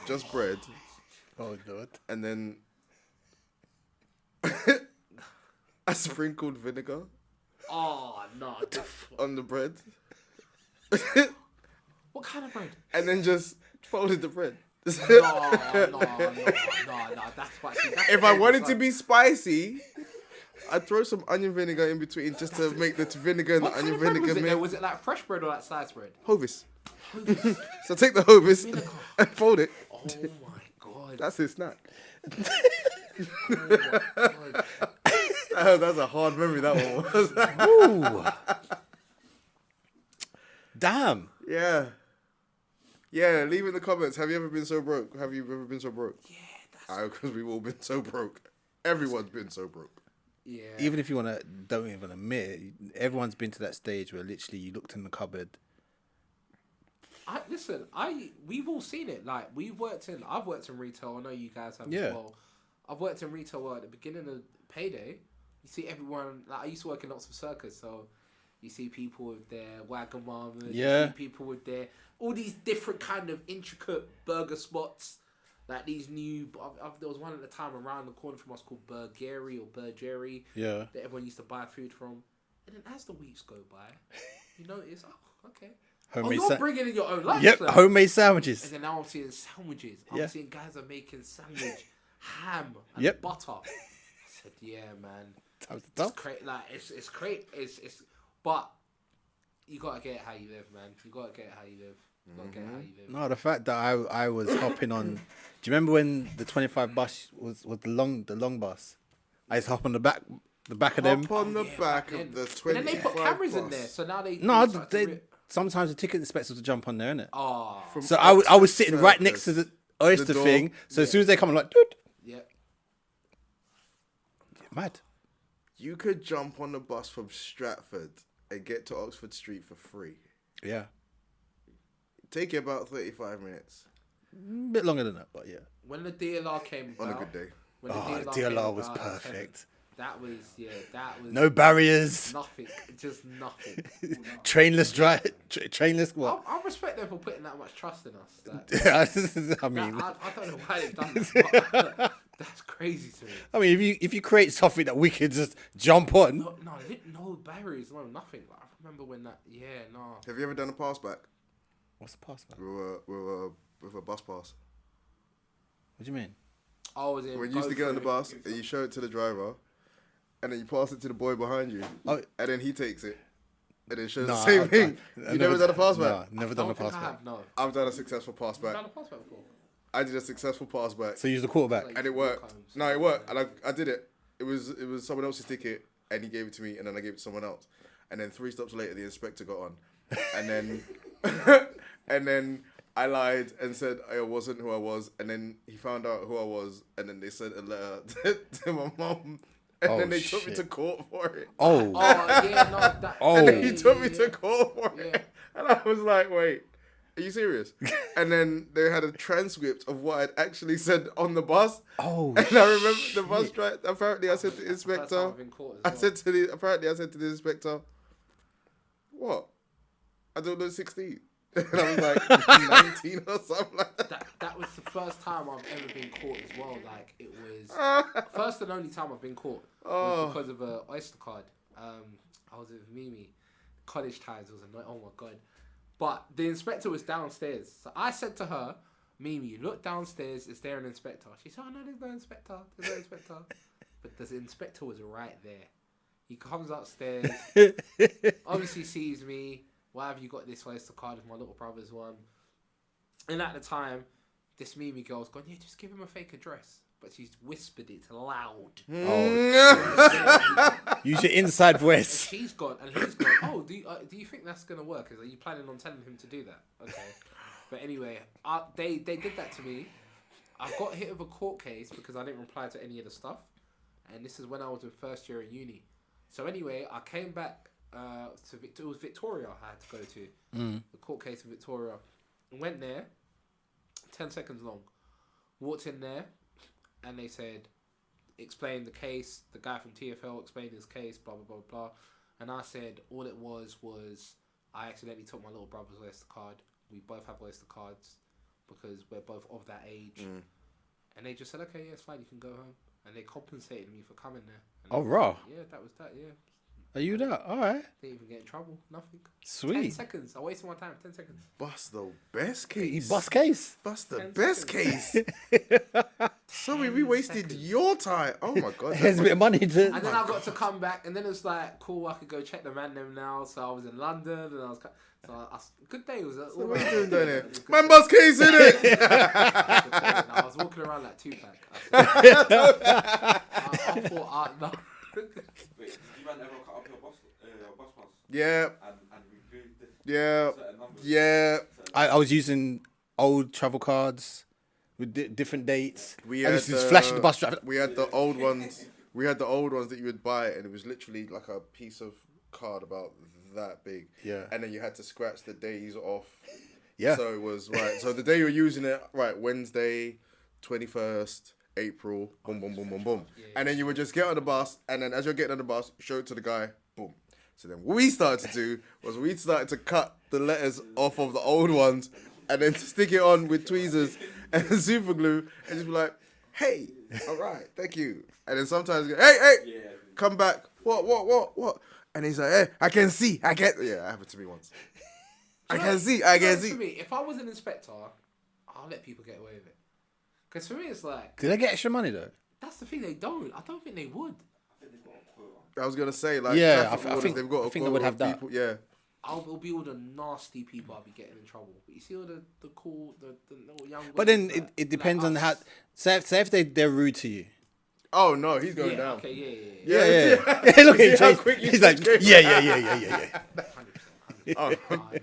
S3: just bread,
S1: Oh, Lord.
S3: and then I sprinkled vinegar
S2: Oh no!
S3: on the bread,
S2: What kind of bread?
S3: and then just folded the bread.
S2: No. That's why.
S3: If I wanted to be spicy, I'd throw some onion vinegar in between just to make the vinegar and
S2: What
S3: the
S2: kind
S3: onion
S2: of bread
S3: vinegar
S2: was it?
S3: mix.
S2: Was it like fresh bread or like sliced bread?
S3: Hovis. So take the Hovis
S2: Vinegar.
S3: and fold it.
S2: Oh my god!
S3: That's his snack. That's a hard memory, that one was.
S1: Ooh. Damn.
S3: Yeah. Yeah, leave in the comments. Have you ever been so broke? Have you ever been so broke?
S2: Yeah,
S3: Because we've all been so broke. Everyone's been so broke.
S2: yeah.
S1: Even if you don't even admit it, everyone's been to that stage where literally you looked in the cupboard.
S2: We've all seen it. Like I've worked in retail. I know you guys have
S1: Yeah.
S2: as well. I've worked in retail where at the beginning of payday, you see everyone. Like I used to work in lots of circus, so you see people with their Wagamamas.
S1: Yeah.
S2: You see people with their all these different kind of intricate burger spots. Like these new, there was one at the time around the corner from us called Burgeri or Burgeri.
S1: Yeah.
S2: That everyone used to buy food from. And then as the weeks go by, you notice, oh, okay.
S1: Homemade
S2: you're bringing in your own lunch.
S1: Yep,
S2: then.
S1: homemade sandwiches.
S2: And then now I'm seeing sandwiches. I'm seeing guys are making sandwich, ham, and butter. I said, yeah, man. It's great. Like it's great. It's but you gotta get it how you live, man. You gotta get it how you live. You gotta get it how you live.
S1: No, the fact that I was hopping on. Do you remember when the 25 bus was the long bus? I used to hop on the back of them.
S3: Hop on the back of the 25
S2: And then they put cameras
S3: bus.
S2: in there, so now they
S1: Sometimes the ticket inspectors would jump on there, innit?
S2: Oh,
S1: So I was sitting right next to the oyster
S3: door.
S1: thing. So as soon as they come, I'm like, dude,
S2: yeah.
S1: mad.
S3: You could jump on the bus from Stratford and get to Oxford Street for free.
S1: Yeah,
S3: Take you about 35 minutes.
S1: a bit longer than that, but yeah.
S2: When the DLR came
S3: On
S2: about,
S3: a good day.
S2: when
S1: The
S2: came
S1: DLR was
S2: about,
S1: perfect.
S2: That was
S1: No barriers,
S2: nothing, just nothing.
S1: trainless drive, trainless what?
S2: I respect them for putting that much trust in us. Like,
S1: I mean,
S2: I don't know why they've done that. But that's crazy to me.
S1: I mean, if you create something that we could just jump on,
S2: No, no barriers, no nothing. Like, I remember when that. Yeah, no.
S3: Have you ever done a pass back
S1: what's the pass, man?
S3: with a bus pass?
S1: What do you mean?
S2: I was in.
S3: When you used to get on the bus and you show it to the driver, and then you pass it to the boy behind you,
S1: Oh.
S3: and then he takes it, and then shows
S1: No,
S3: the same
S1: I've
S3: thing. You never done a pass back?
S1: No, never
S2: I
S1: done a
S2: don't think
S1: pass
S2: I
S1: back.
S2: have, no.
S3: I've done a successful pass
S2: I've
S3: back.
S2: done a pass back before.
S3: I did a successful pass back,
S1: So you use the quarterback.
S2: Like-
S3: and it worked. No, it worked, and I did it. It was someone else's ticket, and he gave it to me, and then I gave it to someone else, and then 3 stops later, the inspector got on, and then and then I lied and said I wasn't who I was, and then he found out who I was, and then they sent a letter to my mum, and then they took me to court for it.
S1: Oh,
S2: Oh yeah, no. That,
S1: Oh.
S3: And he took me to
S2: yeah.
S3: court for
S2: Yeah.
S3: it. And I was like, wait, are you serious? And then they had a transcript of what I'd actually said on the bus.
S1: oh.
S3: And I remember the bus driver, apparently I said to the
S2: First time
S3: inspector,
S2: I've been caught as
S3: I
S2: well.
S3: said to the inspector, what? I don't know, 16. And I was like 19 or something like that.
S2: That was the first time I've ever been caught as well. Like it was first and only time I've been caught was because of a Oyster card. I was with Mimi, college times. Was annoying. Oh my god! But the inspector was downstairs, so I said to her, "Mimi, look downstairs. Is there an inspector?" She said, "Oh no, there's no inspector. There's no inspector." But the inspector was right there. He comes upstairs, obviously sees me. Why have you got this Oyster card if my little brother's one? And at the time, this Mimi girl's gone, yeah, just give him a fake address. But she's whispered it loud.
S1: Use your inside
S2: And
S1: voice.
S2: she's gone, and he's gone, oh, do you think that's going to work? Are you planning on telling him to do that? Okay. But anyway, they did that to me. I got hit with a court case because I didn't reply to any of the stuff. And this is when I was in first year at uni. So anyway, I came back it was Victoria I had to go to. The court case in Victoria. Went there, 10 seconds long. Walked in there, and they said, explain the case. The guy from TFL explained his case, blah, blah, blah, blah. And I said, all it was I accidentally took my little brother's Oyster card. We both have Oyster cards because we're both of that age. And they just said, okay, yeah, it's fine, you can go home. And they compensated me for coming there. And
S1: Oh, raw.
S2: yeah, that was that, yeah.
S1: Are you that? All right.
S2: Didn't even get in trouble, nothing. 10
S1: Sweet.
S2: seconds. I wasted my time, 10 seconds.
S3: Bust the best
S1: You
S3: case.
S1: bust case.
S3: Bust the
S2: 10
S3: best
S2: seconds.
S3: case. So
S2: 10
S3: we wasted
S2: seconds.
S3: your time. Oh my god.
S1: Here's a bit of money to.
S2: And then I got to come back, and then it's like, cool, I could go check the man them now. So I was in London, and I was, good day. It was
S3: So what are you doing down here? Man, bus case in it.
S2: I was walking around like Tupac. I thought, no.
S4: Wait, did you man ever cut up your bus pass?
S3: Yeah,
S4: And removed the
S3: yeah,
S4: certain numbers?
S3: yeah.
S1: I was using old travel cards with different dates.
S3: We
S1: I
S3: had
S1: used to just flash the bus driver.
S3: We had the old ones. We had the old ones that you would buy, and it was literally like a piece of card about that big.
S1: Yeah.
S3: And then you had to scratch the days off.
S1: Yeah.
S3: So it was right. So the day you were using it, right, Wednesday, 21st April, boom, boom, boom, boom, boom.
S2: Yeah.
S3: And then you would just get on the bus, and then as you're getting on the bus, show it to the guy, boom. So then what we started to do was we started to cut the letters off of the old ones, and then stick it on with tweezers and super glue, and just be like, hey, all right, thank you. And then sometimes, hey,
S4: Yeah.
S3: come back. What? And he's like, hey, I can see. Yeah, it happened to me once. I can see.
S2: For me, if I was an inspector, I'll let people get away with it. Because for me, it's like,
S1: Did they get extra money though?
S2: that's the thing, they don't. I don't think they would.
S4: I think they've got a quota.
S3: I was gonna say, like,
S1: Yeah,
S3: traffic
S1: I
S3: wardens,
S1: think-
S3: they've got
S1: I
S3: a
S1: think they would
S3: quota
S1: have
S3: of
S1: that.
S3: people. Yeah.
S2: It'll be all the nasty people I'll be getting in trouble. But you see all the cool, the little young
S1: But
S2: boys,
S1: then
S2: like-
S1: it depends
S2: like
S1: on how.
S2: us.
S1: Say if they're rude to you.
S3: Oh no, he's going
S2: Yeah,
S3: down.
S2: okay, yeah.
S1: Yeah. Look
S3: You
S1: at
S3: see how
S1: him.
S3: quick you
S1: He's like,
S3: switch
S1: yeah.
S2: 100%.
S3: Oh.
S2: 100%.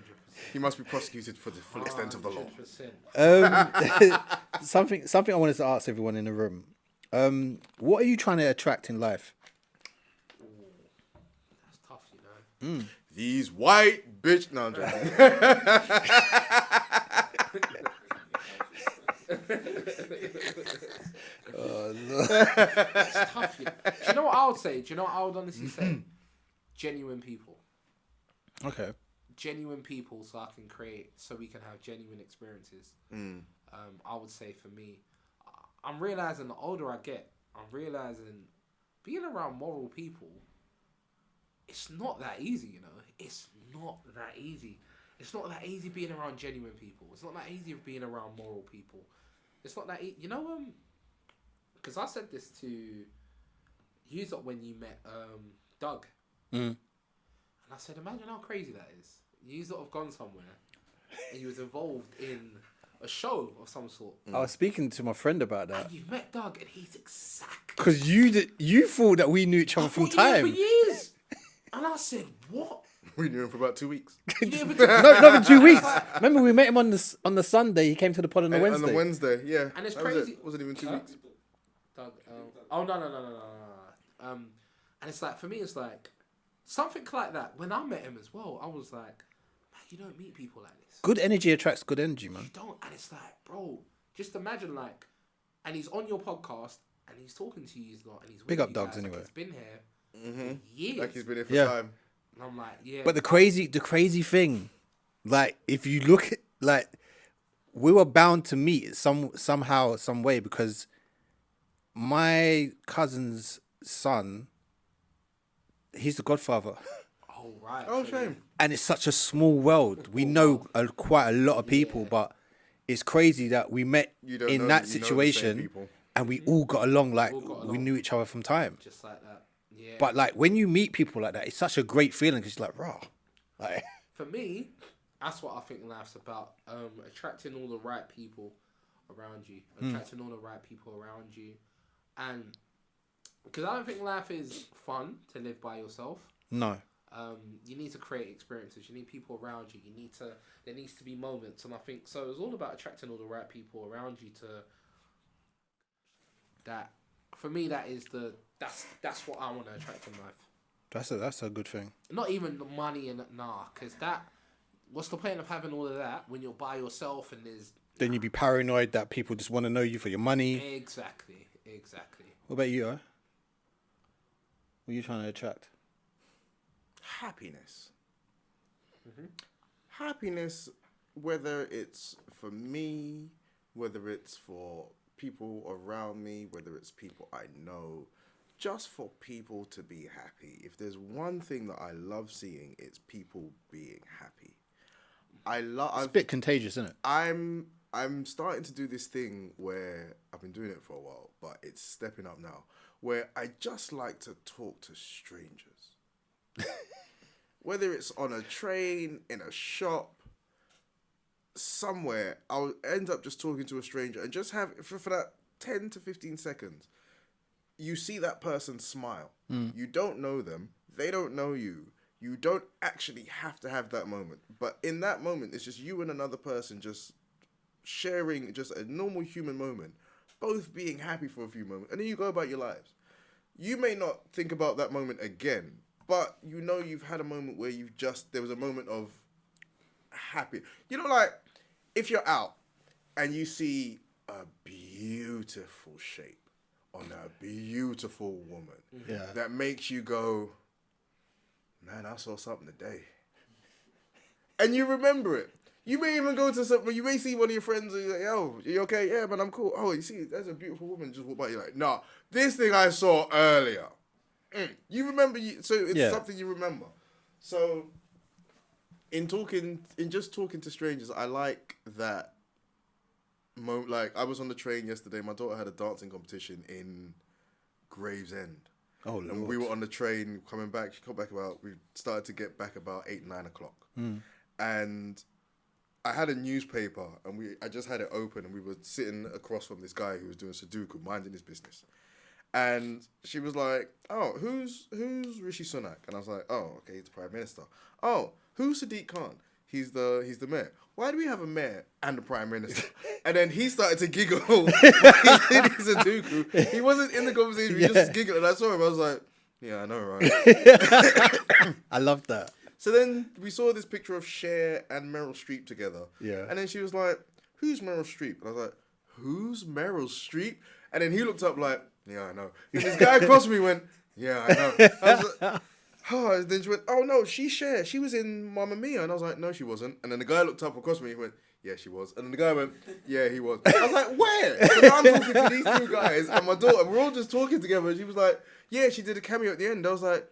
S3: He must be prosecuted for the full extent of the law.
S2: 100%.
S1: Something I wanted to ask everyone in the room. What are you trying to attract in life?
S2: That's tough, you know.
S3: These white bitch. No, I'm joking.
S2: It's tough, you know. Do you know what I would say? Do you know what I would honestly say? Genuine people.
S1: Okay.
S2: Genuine people so I can create, so we can have genuine experiences. I would say for me, I'm realizing the older I get, I'm realizing being around moral people, it's not that easy, you know. It's not that easy. It's not that easy being around genuine people. It's not that easy being around moral people. It's not that you know, because I said this to you when you met Doug. And I said, imagine how crazy that is. You sort of gone somewhere and you was involved in a show of some sort.
S1: I was speaking to my friend about that
S2: And you've met Doug and he's exactly...
S1: because you thought that we knew each other from
S2: I thought you
S1: time.
S2: knew for years. And I said, what?
S3: We knew him for about 2 weeks.
S2: You never
S1: No, not even 2 weeks. Remember, we met him on the Sunday. He came to the pod on the Wednesday.
S3: On the Wednesday, yeah.
S2: And it's
S3: That was
S2: crazy.
S3: it. Wasn't even 2 weeks.
S2: Doug, oh, no. And it's like, for me, it's like, something like that. When I met him as well, I was like, man, you don't meet people like this.
S1: Good energy attracts good energy, man.
S2: You don't. And it's like, bro, just imagine like, and he's on your podcast and he's talking to you lot and he's
S1: Big
S2: with
S1: up
S2: you
S1: Dogs
S2: guys,
S1: anyway.
S2: Like he's been here for years.
S3: Like he's been here for
S1: Yeah.
S3: time.
S2: And I'm like, yeah.
S1: But the crazy thing, like if you look at like, we were bound to meet somehow, some way, because my cousin's son, he's the godfather.
S2: oh, right.
S3: Oh,
S2: So,
S3: shame.
S1: And it's such a small world. We know quite a lot of people, but it's crazy that we met
S3: You don't
S1: in
S3: know
S1: that
S3: that you know the same
S1: situation
S3: people.
S1: and we all got along like
S2: All got
S1: we
S2: along.
S1: knew each other from time.
S2: Just like that. Yeah.
S1: But like when you meet people like that, it's such a great feeling because you're like, raw. Like,
S2: For me, that's what I think life's about. Attracting all the right people around you. Attracting all the right people around you. And because I don't think life is fun to live by yourself.
S1: no.
S2: You need to create experiences. You need people around you. There needs to be moments. And I think, so it's all about attracting all the right people around you to that. For me, that's what I want to attract in life.
S1: That's a good thing.
S2: Not even the money and because what's the point of having all of that when you're by yourself and there's
S1: Then you'd be paranoid that people just want to know you for your money.
S2: exactly.
S1: What about you, What are you trying to attract?
S3: Happiness. Happiness, whether it's for me, whether it's for people around me, whether it's people I know, just for people to be happy. If there's one thing that I love seeing, it's people being happy.
S1: It's a bit contagious, isn't it?
S3: I'm I'm starting to do this thing where I've been doing it for a while, but it's stepping up now, where I just like to talk to strangers. Whether it's on a train, in a shop, somewhere, I'll end up just talking to a stranger and just have, for that 10 to 15 seconds, you see that person smile. You don't know them. They don't know you. You don't actually have to have that moment. But in that moment, it's just you and another person just sharing just a normal human moment, both being happy for a few moments, and then you go about your lives. You may not think about that moment again, but you know you've had a moment where there was a moment of happy. You know, like, if you're out and you see a beautiful shape on a beautiful woman that makes you go, man, I saw something today. And you remember it. You may even go to something, you may see one of your friends and you're like, yo, you okay? Yeah, man, I'm cool. Oh, you see, there's a beautiful woman just walk by. You're like, nah, this thing I saw earlier. You remember, so it's something you remember. So, in just talking to strangers, I like that moment. Like, I was on the train yesterday, my daughter had a dancing competition in Gravesend.
S1: Oh, Lord.
S3: And we were on the train coming back. We started to get back about 8, 9 o'clock. And I had a newspaper and I just had it open and we were sitting across from this guy who was doing Sudoku, minding his business. And she was like, oh, who's Rishi Sunak? And I was like, oh, okay, he's the Prime Minister. Oh, who's Sadiq Khan? He's the mayor. Why do we have a mayor and a Prime Minister? And then he started to giggle when he did his Sudoku. He wasn't in the conversation, he just giggled. And I saw him, I was like, yeah, I know, right?
S1: I love that.
S3: So then we saw this picture of Cher and Meryl Streep together.
S1: Yeah.
S3: And then she was like, who's Meryl Streep? And I was like, who's Meryl Streep? And then he looked up like, yeah, I know. And this guy across from me went, yeah, I know. I was like, oh, and then she went, oh no, she's Cher. She was in Mamma Mia. And I was like, no, she wasn't. And then the guy looked up across from me and went, yeah, she was. And then the guy went, yeah, he was. I was like, where? So now I'm talking to these two guys and my daughter. We're all just talking together. And she was like, yeah, she did a cameo at the end. I was like,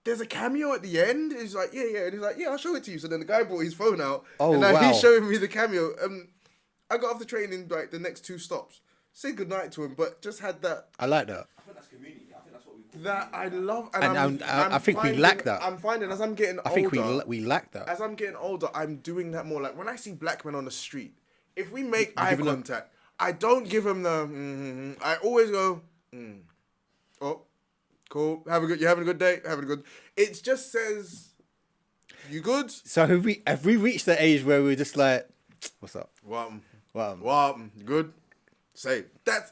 S3: there's a cameo at the end? And he's like, yeah. And he's like, yeah, I'll show it to you. So then the guy brought his phone out.
S1: Oh,
S3: and now
S1: wow.
S3: he's showing me the cameo. I got off the train in like the next 2 stops. Said goodnight to him, but just had that.
S1: I like that.
S4: I think that's community. I think that's what we call
S3: That I love.
S1: And I think we lack that.
S3: I'm finding as I'm getting older.
S1: I think we lack that.
S3: As I'm getting older, I'm doing that more. Like when I see black men on the street, if we make eye contact, I don't give them the. I always go, oh, cool. You having a good day? Having a good. It just says, you good?
S1: So have we reached the age where we're just like, what's up?
S3: What? You good? Say that's.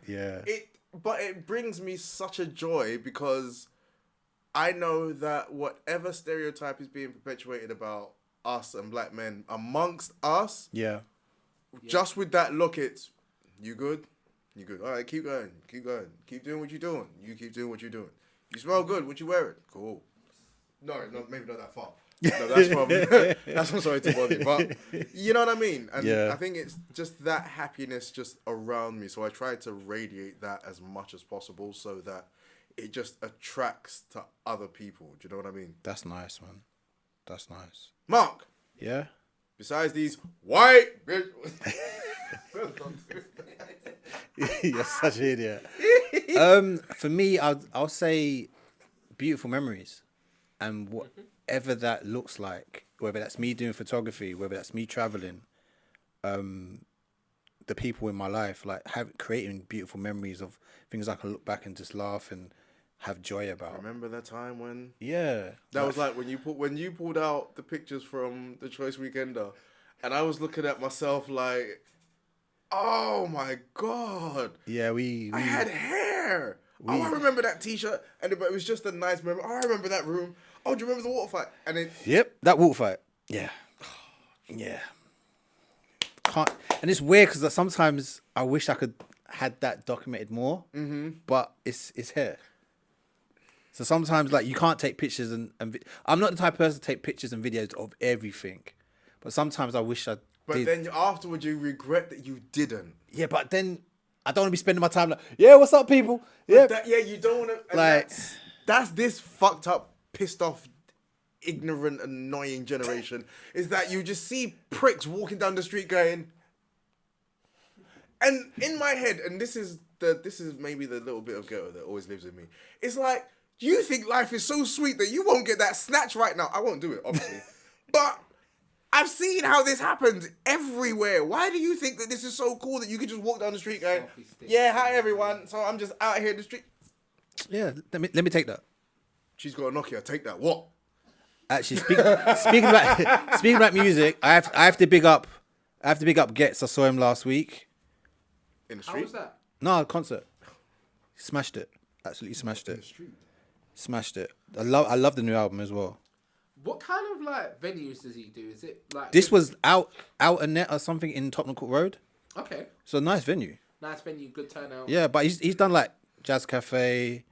S1: Yeah.
S3: But it brings me such a joy because I know that whatever stereotype is being perpetuated about us and black men amongst us, just with that look, it's, you good? You good? All right, keep going. Keep doing what you're doing. You keep doing what you're doing. You smell good. What you wearing? Cool. No, maybe not that far. No, that's from. I'm sorry to bother you, but you know what I mean. And I think it's just that happiness just around me. So I try to radiate that as much as possible, so that it just attracts to other people. Do you know what I mean?
S1: That's nice, man. That's nice.
S3: Mark.
S1: Yeah.
S3: Besides these white.
S1: You're such an idiot. For me, I'll say beautiful memories, and whatever that looks like, whether that's me doing photography, whether that's me traveling, the people in my life, like creating beautiful memories of things I can look back and just laugh and have joy about.
S3: Remember that time when?
S1: Yeah.
S3: That was like when you pulled out the pictures from the Choice Weekender, and I was looking at myself like, oh my God.
S1: Yeah,
S3: I had hair. I remember that T-shirt, and it was just a nice memory. Oh, I remember that room. Oh, do you remember the water fight? And it.
S1: Yep, that water fight. Yeah. Yeah. Can't. And it's weird because sometimes I wish I could had that documented more. But it's here. So sometimes like you can't take pictures and I'm not the type of person to take pictures and videos of everything. But sometimes I wish I did.
S3: But then afterwards you regret that you didn't.
S1: Yeah, but then I don't want to be spending my time like, yeah, what's up, people? Yeah,
S3: you don't want to.
S1: Like
S3: that's this fucked up, pissed off, ignorant, annoying generation. Is that you just see pricks walking down the street going, And in my head, and this is maybe the little bit of ghetto that always lives in me. It's like, you think life is so sweet that you won't get that snatch right now. I won't do it, obviously. But I've seen how this happens everywhere. Why do you think that this is so cool that you can just walk down the street going, yeah, hi everyone. So I'm just out here in the street.
S1: Yeah, let me take that.
S3: She's got a Nokia. Take that. What?
S1: Actually, speaking about music, I have to big up Getz. I saw him last week.
S3: In the
S2: How
S3: street?
S2: was that?
S1: No, concert. Smashed it. Absolutely smashed
S3: In the
S1: it.
S3: street.
S1: Smashed it. I love the new album as well.
S2: What kind of like venues does he do? Is it like
S1: This was out and net or something in Tottenham Court Road.
S2: okay?
S1: So a nice venue.
S2: Nice venue, good turnout.
S1: Yeah, but he's done like Jazz Cafe,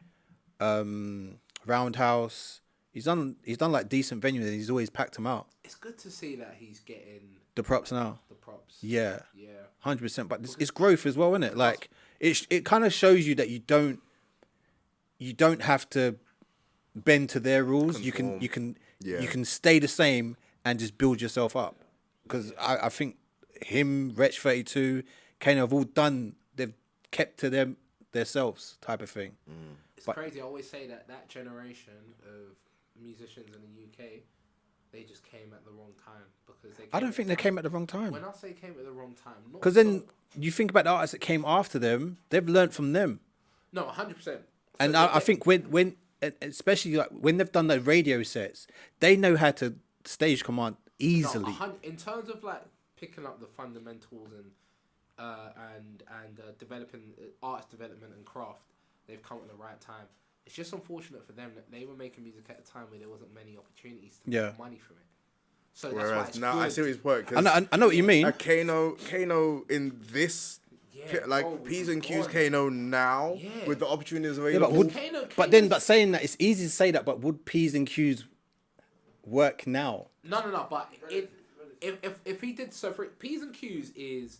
S1: Roundhouse. He's done like decent venues and he's always packed them out.
S2: It's good to see that he's getting
S1: The props now.
S2: the props.
S1: Yeah.
S2: Yeah.
S1: 100%. But it's growth as well, isn't it? Like it kind of shows you that you don't have to bend to their rules. You can stay the same and just build yourself up. Because I think him, Wretch 32, Kano have all done. They've kept to themselves type of thing.
S2: It's crazy. I always say that generation of musicians in the UK, they just came at the wrong time because they.
S1: I don't think they came at the wrong time.
S2: When I say came at the wrong time,
S1: Because then you think about the artists that came after them, they've learnt from them.
S2: no, 100%.
S1: And I think when especially like when they've done their radio sets, they know how to stage command easily.
S2: In terms of like picking up the fundamentals and developing artist development and craft, they've come at the right time. It's just unfortunate for them that they were making music at a time where there wasn't many opportunities to make money from it. So that's why it's
S3: now
S2: good.
S3: I see his point.
S1: I know what you mean.
S3: A Kano in this, P's and Q's Kano now with the opportunities available.
S1: But saying that, it's easy to say that, but would P's and Q's work now?
S2: No. But if he did so for P's and Q's is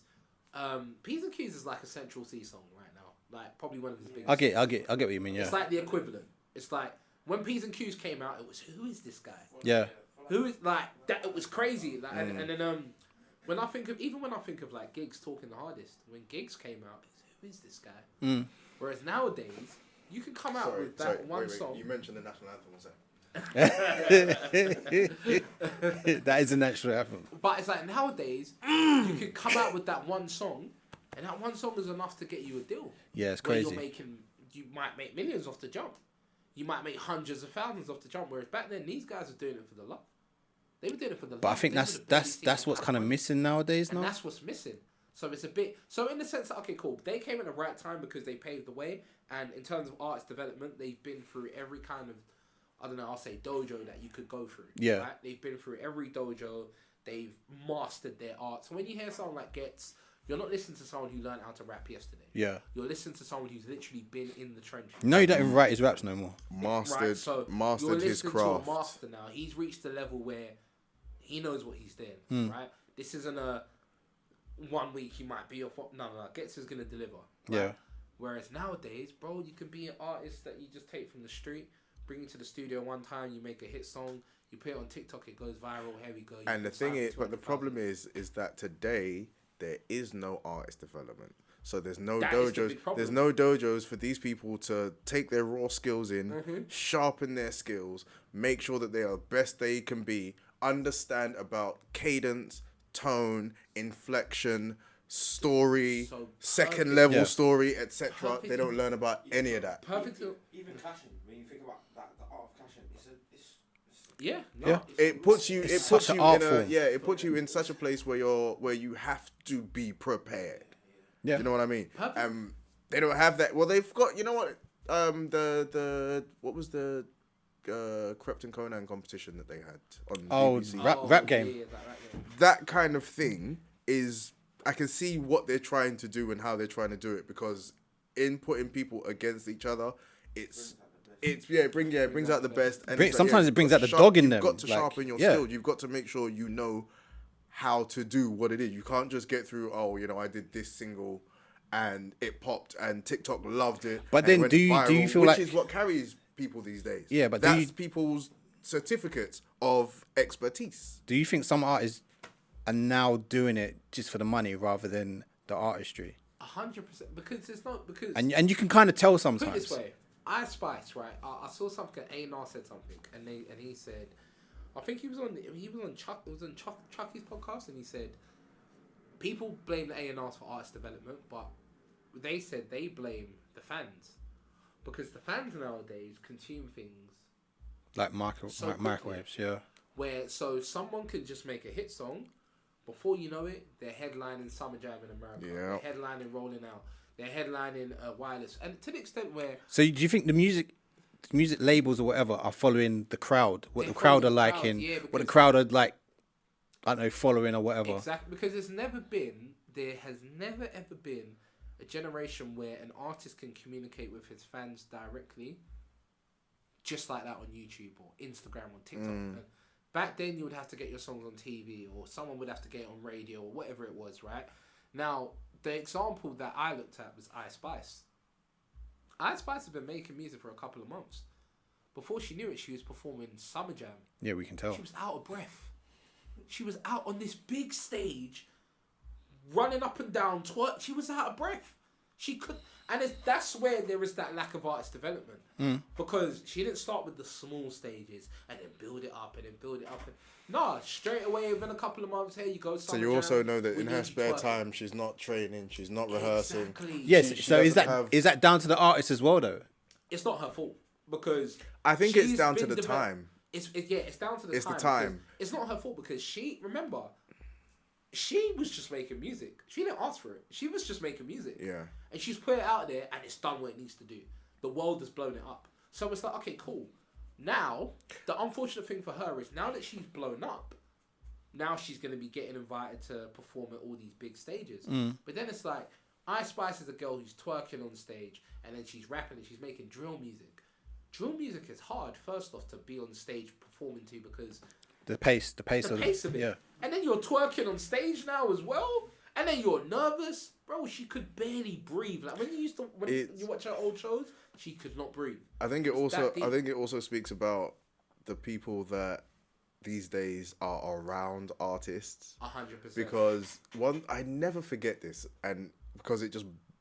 S2: like a Central C song right now, like probably one of his biggest.
S1: I get what you mean. Yeah.
S2: It's like the equivalent. It's like when P's and Q's came out, it was who is this guy?
S1: Yeah.
S2: Who is like that? It was crazy. Like, and then when I think of like Gigs talking the hardest, when Gigs came out, it's, who is this guy? Whereas nowadays, you can come out with that one song.
S3: You mentioned the national anthem, was that?
S1: That is a natural anthem.
S2: But it's like nowadays, you can come out with that one song, and that one song is enough to get you a deal.
S1: Yeah, it's
S2: where
S1: crazy.
S2: You might make millions off the jump. You might make hundreds of thousands off the jump. Whereas back then, these guys were doing it for the love. They were doing it for the love.
S1: But I think that's what's kind of missing nowadays.
S2: And that's what's missing. So it's a bit. So in the sense that okay, cool, they came at the right time because they paved the way, and in terms of artist development, they've been through every kind of, I don't know, I'll say dojo that you could go through.
S1: Yeah.
S2: Right? They've been through every dojo. They've mastered their art. So when you hear someone like Getz, you're not listening to someone who learned how to rap yesterday.
S1: Yeah.
S2: You're listening to someone who's literally been in the trenches.
S1: No, you don't even write his raps no more.
S3: Mastered his craft.
S2: You're listening to a master now. He's reached the level where he knows what he's doing. Right. This isn't a 1 week he might be off. No. Getz is gonna deliver. Right? Yeah. Whereas nowadays, bro, you can be an artist that you just take from the street, bring it to the studio one time, you make a hit song, you put it on TikTok, it goes viral. Here we go.
S3: And the thing is, but the problem is that today there is no artist development. So there's no dojos. There's no dojos for these people to take their raw skills in, sharpen their skills, make sure that they are best they can be, understand about cadence, tone, inflection, story, second level story, etc. They don't learn about any of that.
S4: Even clashing. When you think about that, the art of clashing,
S3: it puts you in such a place where you have to be prepared. Yeah. You know what I mean? They don't have that. Well, they've got, you know what? What was the Krypton Conan competition that they had on BBC?
S1: Rap game.
S2: Yeah,
S3: that kind of thing is, I can see what they're trying to do and how they're trying to do it, because in putting people against each other, it brings out the best. And
S1: sometimes it brings out the dog in them.
S3: You've got to sharpen your skill. You've got to make sure you know how to do what it is. You can't just get through, I did this single and it popped and TikTok loved it.
S1: But then do you feel like...
S3: Which is what carries people these days.
S1: Yeah, but
S3: that's people's certificates of expertise.
S1: Do you think some artists are now doing it just for the money rather than the artistry?
S2: 100%. Because it's not because.
S1: And you can kind of tell
S2: Put it
S1: sometimes.
S2: this way, Ice Spice, right? I saw something. A&R said something, and he said, I think he was on Chucky's podcast, and he said, people blame the A&Rs for artist development, but they said they blame the fans because the fans nowadays consume things
S1: Like
S2: so
S1: microwaves, yeah.
S2: where so someone can just make a hit song, before you know it, they're headlining Summer Jam in America,
S3: Yeah.
S2: they're headlining Rolling Out, they're headlining Wireless, and to the extent where
S1: So do you think the music labels or whatever are following the crowd? What
S2: They're
S1: the crowd are
S2: following the crowd,
S1: liking?
S2: yeah,
S1: What the
S2: because-
S1: crowd are like? I don't know, following or whatever.
S2: exactly, because there has never ever been a generation where an artist can communicate with his fans directly, just like that on YouTube or Instagram or TikTok. And back then, you would have to get your songs on TV, or someone would have to get it on radio, or whatever it was, right? Now, the example that I looked at was Ice Spice. Ice Spice has been making music for a couple of months. Before she knew it, she was performing Summer Jam.
S1: Yeah, we can tell.
S2: She was out of breath. She was out on this big stage, running up and down, she was out of breath. She could, and that's where there is that lack of artist development, because she didn't start with the small stages and then build it up and then build it up. No, straight away within a couple of months, here you go.
S3: So you also know that in her spare time, she's not training, she's not rehearsing.
S2: Exactly.
S1: Yes.
S3: She
S1: So is
S3: doesn't
S1: that
S3: have-
S1: down to the artist as well, though?
S2: It's not her fault because
S3: I think it's
S2: she's
S3: down to
S2: been
S3: the
S2: develop-
S3: time.
S2: It's down to the
S3: It's
S2: time.
S3: the time.
S2: because It's not her fault because she was just making music. She didn't ask for it. She was just making music.
S3: Yeah.
S2: And she's put it out there and it's done what it needs to do. The world has blown it up. So it's like, okay, cool. Now, the unfortunate thing for her is now that she's blown up, now she's going to be getting invited to perform at all these big stages. But then it's like, Ice Spice is a girl who's twerking on stage and then she's rapping and she's making drill music. Drill music is hard, first off, to be on stage performing to because
S1: The pace
S2: the pace of it.
S1: Yeah.
S2: And then you're twerking on stage now as well. And then you're nervous. Bro, she could barely breathe. Like when you watch her old shows, she could not breathe.
S3: I think it
S2: that
S3: also speaks about the people that these days are around artists.
S2: 100%.
S3: Because I never forget this, and because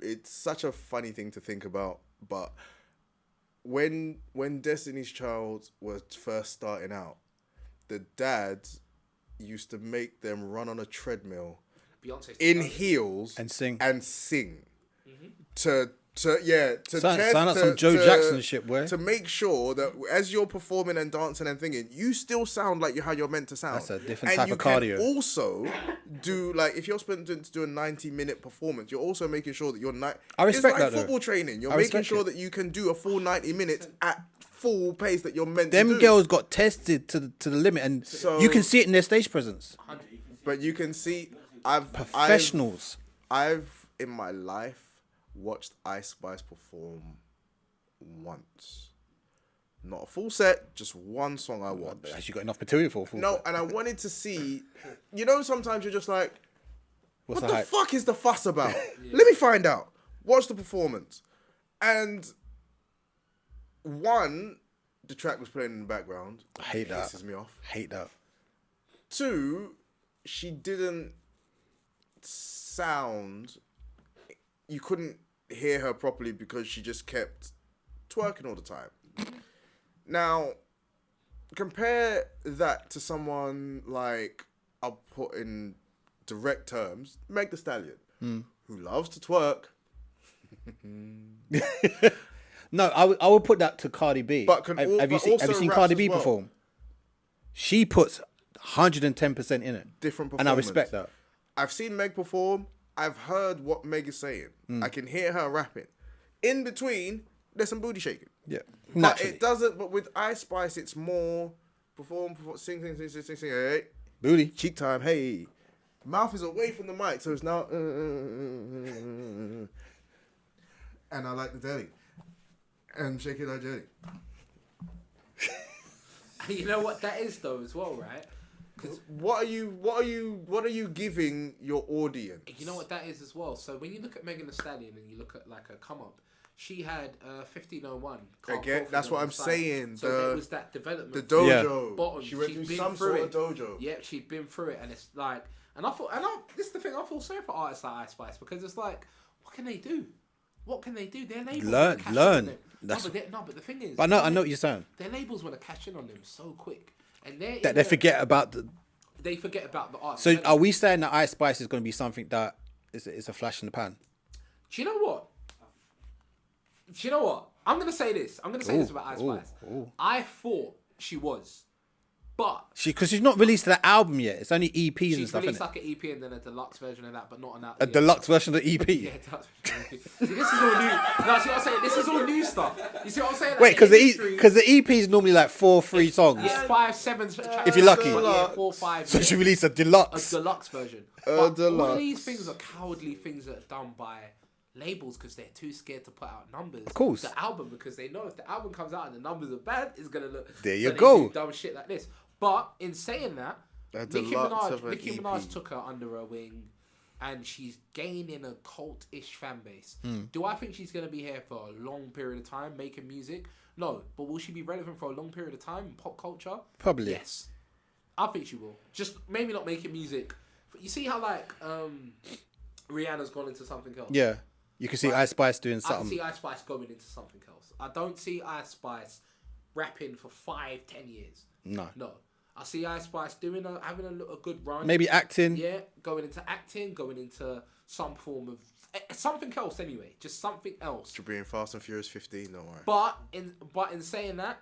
S3: it's such a funny thing to think about, but when Destiny's Child was first starting out, the dads used to make them run on a treadmill
S2: Beyonce's
S3: in heels
S1: And sing.
S3: to
S1: Sound like some Joe Jackson shit, boy.
S3: to make sure that as you're performing and dancing and thinking, you still sound like how you're meant to sound.
S1: That's a different
S3: and
S1: type
S3: you
S1: of cardio.
S3: Can also do like if you're to do a 90-minute performance, you're also making sure that you're not.
S1: I respect
S3: it's like
S1: that, though.
S3: football training. You're
S1: I
S3: making
S1: respect
S3: sure
S1: it.
S3: that you can do a full 90 minutes at full pace that you're meant to
S1: Them
S3: do.
S1: girls got tested to the limit, and
S3: So-
S1: you can see it in their stage presence.
S3: But you can see,
S1: Professionals.
S3: I've in my life watched Ice Spice perform once. Not a full set, just one song I watched.
S1: Has she got enough material for?
S3: No, and I wanted to see. Sometimes you're just like,
S1: What's
S3: what
S1: the
S3: the
S1: hype?
S3: fuck is the fuss about? Let me find out. Watch the performance. And one, the track was playing in the background.
S1: I hate that.
S3: Pisses me off.
S1: Hate that.
S3: Two, she didn't sound. You couldn't hear her properly because she just kept twerking all the time. Now, compare that to someone like, I'll put in direct terms, Meg Thee Stallion, who loves to twerk.
S1: No, I would put that to Cardi B.
S3: But
S1: have you seen
S3: also
S1: Cardi
S3: raps
S1: B
S3: as well.
S1: perform? She puts 110% in it.
S3: Different
S1: And I
S3: performance.
S1: respect that.
S3: I've seen Meg perform. I've heard what Meg is saying. I can hear her rapping. In between, there's some booty shaking.
S1: Yeah.
S3: But
S1: Naturally.
S3: it doesn't. But with Ice Spice, it's more perform, sing, hey,
S1: Booty.
S3: cheek time, hey. Mouth is away from the mic, so it's now. And I like the jelly. And shake it like jelly.
S2: You know what that is though as well, right?
S3: What are you giving your audience?
S2: You know what that is as well. So when you look at Megan Thee Stallion and you look at like her come up, she had 1501.
S3: Again, that's what I'm saying.
S2: So there was that development.
S3: The dojo.
S2: Bottom.
S3: She went
S2: She'd
S3: through
S2: been
S3: some
S2: through
S3: sort
S2: it.
S3: of dojo.
S2: Yeah, she'd been through it, and it's like, this is the thing. I feel sorry for artists like Ice Spice because it's like, What can they do? What can they do? Their labels
S1: Learn-
S2: wanna cash in
S1: learn.
S2: on them.
S1: That's-
S2: But the thing is,
S1: But I know what you're saying.
S2: their labels want to cash in on them so quick, and
S1: That they forget about the.
S2: they forget about the art.
S1: So
S2: development.
S1: are we saying that Ice Spice is going to be something that is a flash in the pan?
S2: Do you know what? I'm gonna say this. I'm gonna say this about Ice Spice. I thought she was, but
S1: Because she's not released that album yet. It's only EPs and
S2: she's
S1: stuff,
S2: released
S1: innit?
S2: like an EP and then a deluxe version of that, but not an album.
S1: A deluxe version of the EP.
S2: Yeah, deluxe version of the EP. See, this is all new. No, see what I'm saying? This is all new stuff. You see what I'm saying? Like,
S1: Wait, because
S2: industry-
S1: the EP is normally like 4-3 songs.
S2: yeah, 5, 7 tracks.
S1: If you're lucky.
S2: Yeah, 4, 5.
S1: So
S2: yeah.
S1: she released a
S2: A
S1: deluxe.
S2: deluxe version. But all
S3: deluxe.
S2: of these things are cowardly things that are done by labels because they're too scared to put out numbers. Of
S1: course.
S2: The album, because they know if the album comes out and the numbers are bad, it's gonna look.
S1: There
S2: so
S1: you
S2: they
S1: go.
S2: do dumb shit like this. But in saying that,
S3: A
S2: Nicki
S3: deluxe of an
S2: Minaj
S3: EP.
S2: took her under her wing, and she's gaining a cult-ish fan base.
S1: Hmm.
S2: Do I think she's gonna be here for a long period of time making music? No, but will she be relevant for a long period of time in pop culture?
S1: Probably.
S2: Yes, I think she will. Just maybe not making music. You see how like Rihanna's gone into something else.
S1: Yeah. You can see
S2: Right.
S1: Ice Spice doing
S2: I can
S1: something.
S2: see Ice Spice going into something else. I don't see Ice Spice rapping for 5-10 years.
S1: No.
S2: No, I see Ice Spice having a good run.
S1: Maybe acting.
S2: Yeah, going into acting, going into some form of something else anyway. Just something else.
S3: To be in Fast and Furious 15, don't worry.
S2: But in saying that,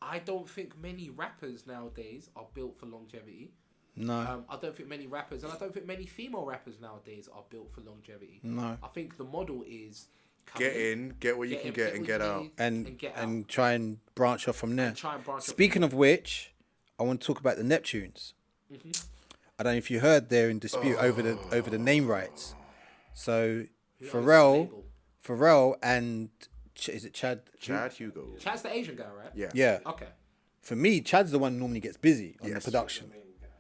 S2: I don't think many rappers nowadays are built for longevity.
S1: No.
S2: I don't think many rappers, and I don't think many female rappers nowadays are built for longevity.
S1: No.
S2: I think the model is come
S3: Get in, get what you can get, and
S2: what
S3: get
S2: you
S3: out.
S2: need
S1: And
S2: get out.
S1: and try and branch off from there.
S2: And try and branch off
S1: Speaking of which, I want to talk about the Neptunes.
S2: Mm-hmm.
S1: I don't know if you heard they're in dispute over the name rights. So
S2: Who owns the
S1: Pharrell
S2: label?
S1: and is it Chad?
S3: Chad Hugo.
S2: Chad's the Asian guy, right?
S3: Yeah.
S1: Yeah.
S2: Okay.
S1: For me, Chad's the one who normally gets busy on the
S3: Yes.
S1: production.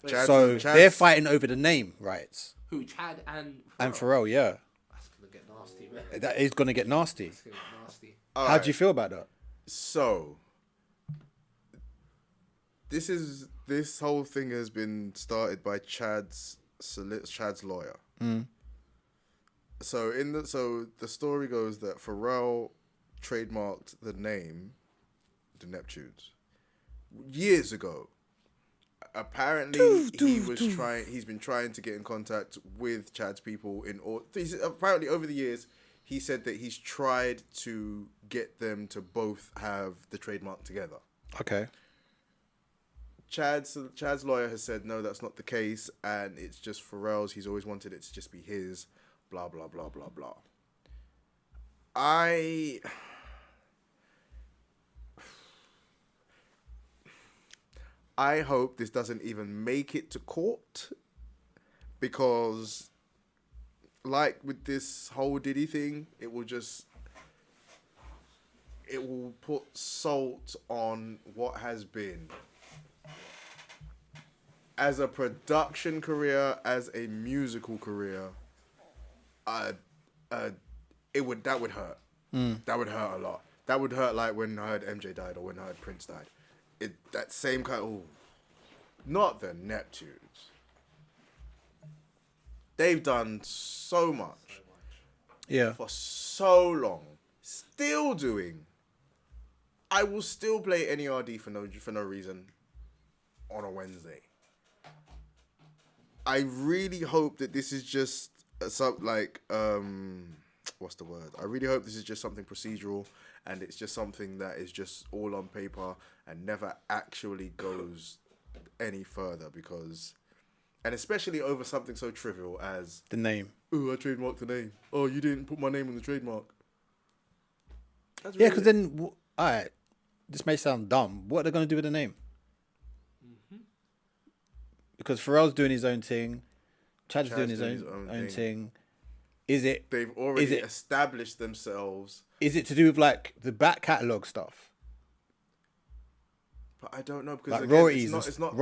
S3: Chad's-
S1: So
S3: Chad's-
S1: they're fighting over the name rights.
S2: Who? Chad and
S1: And Pharrell, yeah.
S2: That's gonna get nasty, man.
S1: That is going to get nasty.
S2: It's gonna get nasty.
S1: How do you feel about that?
S3: So, this whole thing has been started by Chad's lawyer. So the story goes that Pharrell trademarked the name, the Neptunes, years ago. Apparently, he's been trying to get in contact with Chad's people apparently over the years. He said that he's tried to get them to both have the trademark together.
S1: Okay.
S3: Chad's lawyer has said no, that's not the case, and it's just Pharrell's. He's always wanted it to just be his. Blah blah blah blah blah. I hope this doesn't even make it to court, because, like with this whole Diddy thing, it will put salt on what has been. As a production career, as a musical career, that would hurt. That would hurt a lot. That would hurt like when I heard MJ died or when I heard Prince died. That same kind of, not the Neptunes. They've done so much
S1: Yeah.
S3: for so long, still doing. I will still play NERD for no reason on a Wednesday. I really hope that this is just what's the word? I really hope this is just something procedural, and it's just something that is just all on paper and never actually goes any further, and especially over something so trivial as
S1: The name.
S3: oh, I trademarked the name. Oh, you didn't put my name on the trademark. That's
S1: Yeah,
S3: really
S1: because then, all right, this may sound dumb. What are they going to do with the name? Because Pharrell's doing his own thing. Chad's doing his own thing. Is it?
S3: they've already
S1: is it-
S3: established themselves.
S1: Is it to do with like the back catalogue stuff?
S3: But I don't know, because
S1: Like
S3: again,
S1: royalties
S3: it's not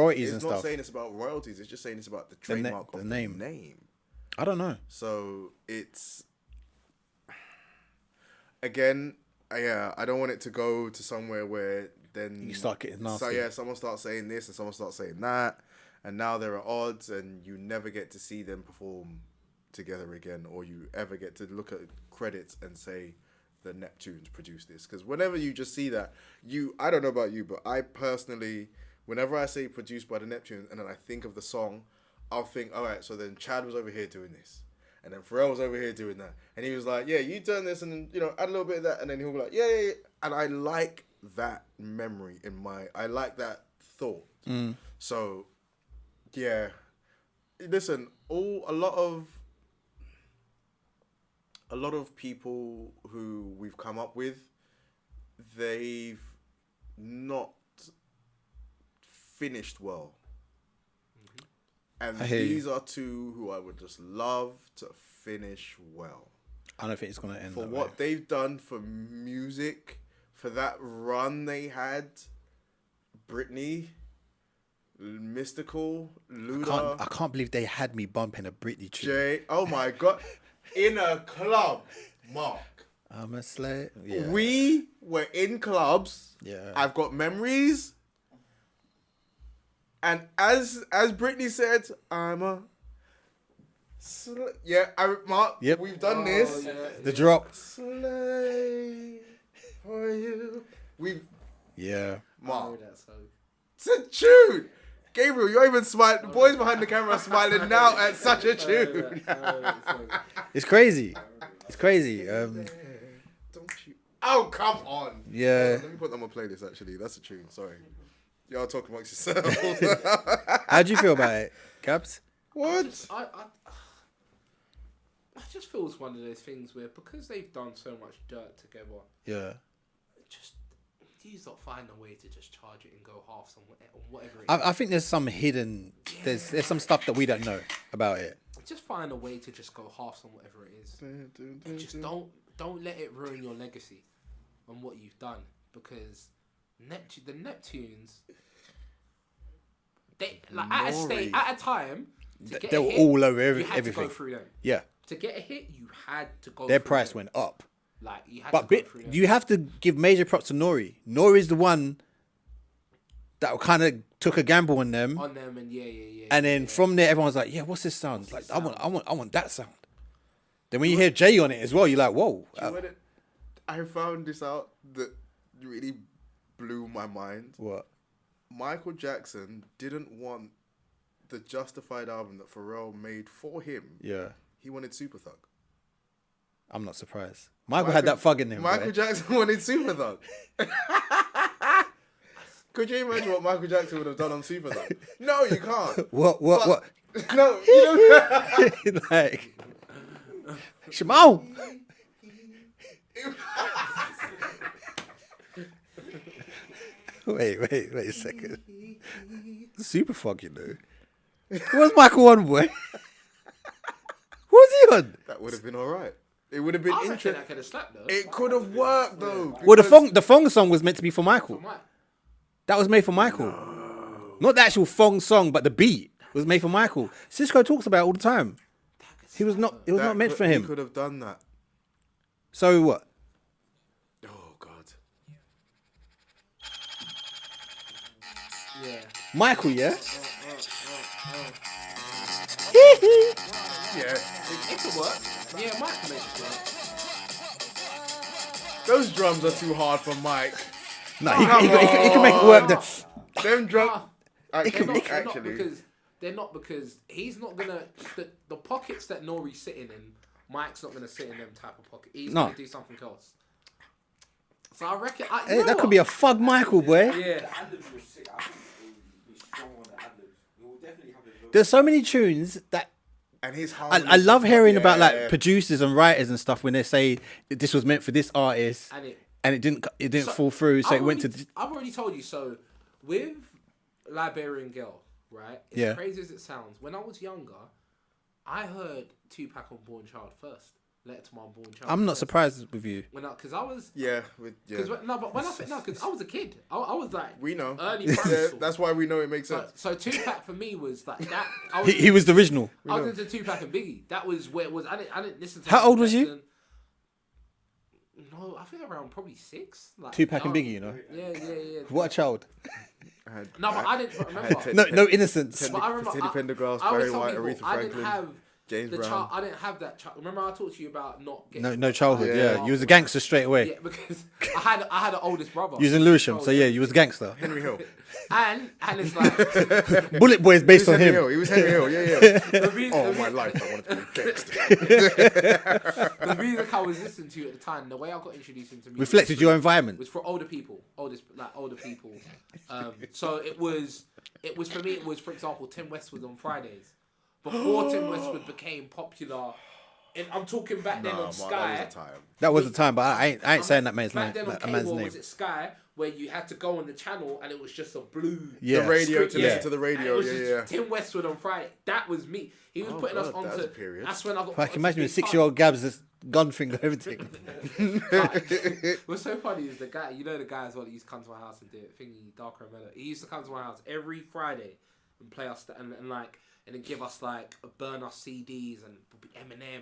S1: stuff.
S3: saying it's about royalties. It's just saying it's about the
S1: The na-
S3: trademark
S1: the
S3: of
S1: name.
S3: the name.
S1: I don't know.
S3: So it's again, I don't want it to go to somewhere where then
S1: You start getting nasty.
S3: So yeah, someone starts saying this and someone starts saying that, and now there are odds, and you never get to see them perform together again, or you ever get to look at credits and say the Neptunes produced this. Because whenever you just see that, I don't know about you, but I personally, whenever I say produced by the Neptunes and then I think of the song, I'll think, all right, so then Chad was over here doing this. And then Pharrell was over here doing that. And he was like, yeah, you done this and, you know, add a little bit of that. And then he'll be like, yeah. And I like that memory I like that thought. So, yeah. Listen, a lot of people who we've come up with, they've not finished well. And these are two who I would just love to finish well.
S1: I don't think it's going to end
S3: for
S1: that
S3: what
S1: way.
S3: they've done for music, for that run they had. Britney, Mystical, Luda.
S1: I can't believe they had me bumping a Britney tune.
S3: Jay. Oh my God. In a club, Mark.
S1: I'm a slave. Yeah.
S3: We were in clubs.
S1: Yeah.
S3: I've got memories. And as Britney said, I'm a Mark.
S1: Yep.
S3: We've done this.
S2: Yeah.
S1: The drop.
S3: Slave for you.
S1: Yeah.
S3: Mark.
S2: That song.
S3: It's a tune. Gabriel, you're even smiling. The boys behind the camera are smiling now at such a tune.
S1: It's crazy. It's crazy.
S3: Don't you? Oh, come on.
S1: Yeah.
S3: Let me put that on my playlist, actually. That's a tune. Sorry. Y'all talk amongst yourselves.
S1: How do you feel about it, Gabs?
S3: What?
S2: I just feel it's one of those things where because they've done so much dirt together,
S1: Yeah.
S2: just you not find a way to just charge it and go half on whatever it is.
S1: I think there's some hidden. There's some stuff that we don't know about it.
S2: Just find a way to just go half on whatever it is. And just don't let it ruin your legacy on what you've done, because the Neptunes, they like at a time to get
S1: They
S2: a
S1: were
S2: hit,
S1: all over
S2: you had
S1: everything.
S2: to go through them.
S1: Yeah.
S2: To get a hit, you had to go.
S1: Their
S2: through
S1: price
S2: them.
S1: went up.
S2: Like you had
S1: But
S2: to go through them.
S1: you have to give major props to Nori. Nori's the one that kind of took a gamble on them.
S2: And
S1: And then from there, everyone's like, "Yeah, what's this sound? Like, I want that sound." Then when you hear Jay on it as well, you're like, "Whoa!"
S3: I found this out that really blew my mind.
S1: What?
S3: Michael Jackson didn't want the Justified album that Pharrell made for him.
S1: Yeah,
S3: He wanted Super Thug.
S1: I'm not surprised. Michael had that thug in him.
S3: Michael
S1: boy.
S3: Jackson wanted Super Thug. Could you imagine what Michael Jackson would have done on Super Thug? No, you can't.
S1: What?
S3: No, you don't.
S1: Like, Shimon. Wait a second. Super fuck, you know. What's Michael on, boy? What's he on?
S3: That would have been all right. It would have been
S2: I reckon
S3: interesting.
S2: that could have slapped though.
S3: It could have worked though.
S1: Well,
S3: because-
S1: the Fong song was meant to be for Michael. That was made for Michael. Not the actual Fong song, but the beat was made for Michael. Cisco talks about it all the time. It was not meant for
S3: He
S1: him.
S3: could have done that.
S1: So what?
S3: Oh God.
S2: Yeah.
S1: Michael, yeah?
S3: Yeah.
S2: It could work. Yeah, Mike can make it work.
S3: Those drums are too hard for Mike.
S1: No, he can make it work.
S3: Them drums.
S2: They're not because he's not gonna the pockets that Nori's sitting in. Mike's not gonna sit in them type of pocket. He's gonna do something else. So I reckon
S1: That could be a fug Michael, boy.
S2: Yeah.
S4: The ad-libs were sick. I think it would be strong on the ad-libs. It will definitely have a
S1: There's so many tunes that
S3: And his
S1: I love hearing about like producers and writers and stuff when they say this was meant for this artist and it didn't fall through, so it went to.
S2: I've already told you. So with Liberian Girl, right? As crazy as it sounds, when I was younger, I heard Tupac Unborn Child first. Letter to My Unborn Child.
S1: I'm not surprised with you.
S2: Because I was.
S3: Because
S2: But when I said because I was a kid, I was like
S3: we know
S2: early primary school.
S3: that's why we know it makes sense.
S2: So Tupac for me was like that.
S1: He was the original.
S2: I was into Tupac and Biggie. That was where it was. I didn't listen to.
S1: How old was you?
S2: No, I think around probably 6. Like,
S1: Tupac and Biggie, you know.
S2: Yeah.
S1: What a child.
S2: No, but I didn't remember.
S1: No innocence.
S2: But I remember
S3: Teddy Pendergrass,
S2: I
S3: Barry
S2: always tell
S3: White,
S2: people,
S3: Aretha
S2: I didn't
S3: Franklin.
S2: have
S3: James Brown.
S2: I didn't have that. Remember I talked to you about not getting
S1: No childhood.
S3: Yeah.
S1: Yeah, you was a gangster straight away.
S2: Yeah, because I had an oldest brother.
S1: You was in Lewisham, so yeah, you was a gangster.
S3: Henry Hill.
S2: and it's like
S1: Bullet Boy is based on
S3: Henry
S1: him.
S3: Hill. He was Henry Hill. Yeah. My life, I wanted to be a gangster.
S2: The music I was listening to at the time, the way I got introduced into music
S1: Reflected your environment.
S2: was for older people. Older people. So it was for me. It was, for example, Tim Westwood on Fridays. Before Tim Westwood became popular, and I'm talking back then on Sky.
S1: That was the time, but I ain't saying that man's
S2: Back
S1: name.
S2: then on
S1: That man's
S2: cable,
S1: name.
S2: was it Sky, where you had to go on the channel and it was just a blue.
S1: Yeah.
S3: The radio
S2: script,
S3: to listen to the radio.
S2: And it was
S3: Yeah.
S2: just Tim Westwood on Friday. That was me. He was putting us
S3: God, that was
S2: onto.
S3: a period.
S2: That's when I got.
S1: Like, imagine a 6-year-old Gabs this gun finger everything.
S2: What's so funny is the guy, the guy as well, he used to come to my house and do it, thingy, Darker and Mellow. He used to come to my house every Friday and play us, and then give us, like, burn us CDs and Eminem,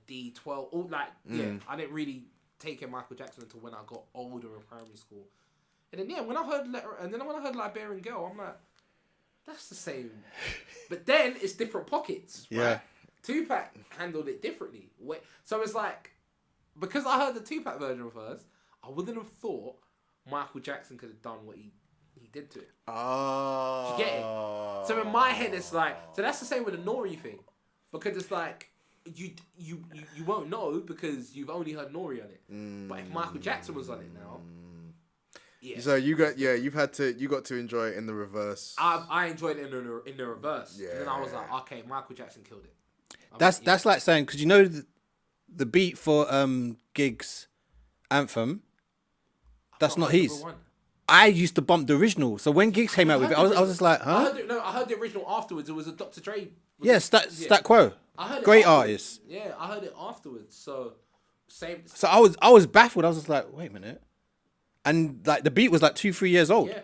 S2: D12, all, like, yeah, I didn't really take in Michael Jackson until when I got older in primary school. And then, when I heard Liberian Girl, I'm like, that's the same. But then it's different pockets, right?
S1: Yeah.
S2: Tupac handled it differently. So it's like, because I heard the Tupac version first, I wouldn't have thought Michael Jackson could have done what he did to it.
S3: Oh.
S2: You get it? So in my head, it's like, so that's the same with the Nori thing, because it's like you won't know because you've only heard Nori on it. But if Michael Jackson was on it now, yeah.
S3: So you got to enjoy it in the reverse.
S2: I enjoyed it in the reverse.
S3: Yeah.
S2: And then I was like, okay, Michael Jackson killed it.
S1: That's like saying, because the beat for Giggs' Anthem, that's not his. I used to bump the original, so when Giggs came out with it, I was just like, huh?
S2: I heard the original afterwards. It was a Dr. Dre.
S1: Yeah, Stat Quo.
S2: I heard it
S1: Great
S2: afterwards.
S1: artist.
S2: Yeah, I heard it afterwards. So same.
S1: So I was baffled. I was just like, wait a minute. And like the beat was like 2-3 years old.
S2: Yeah,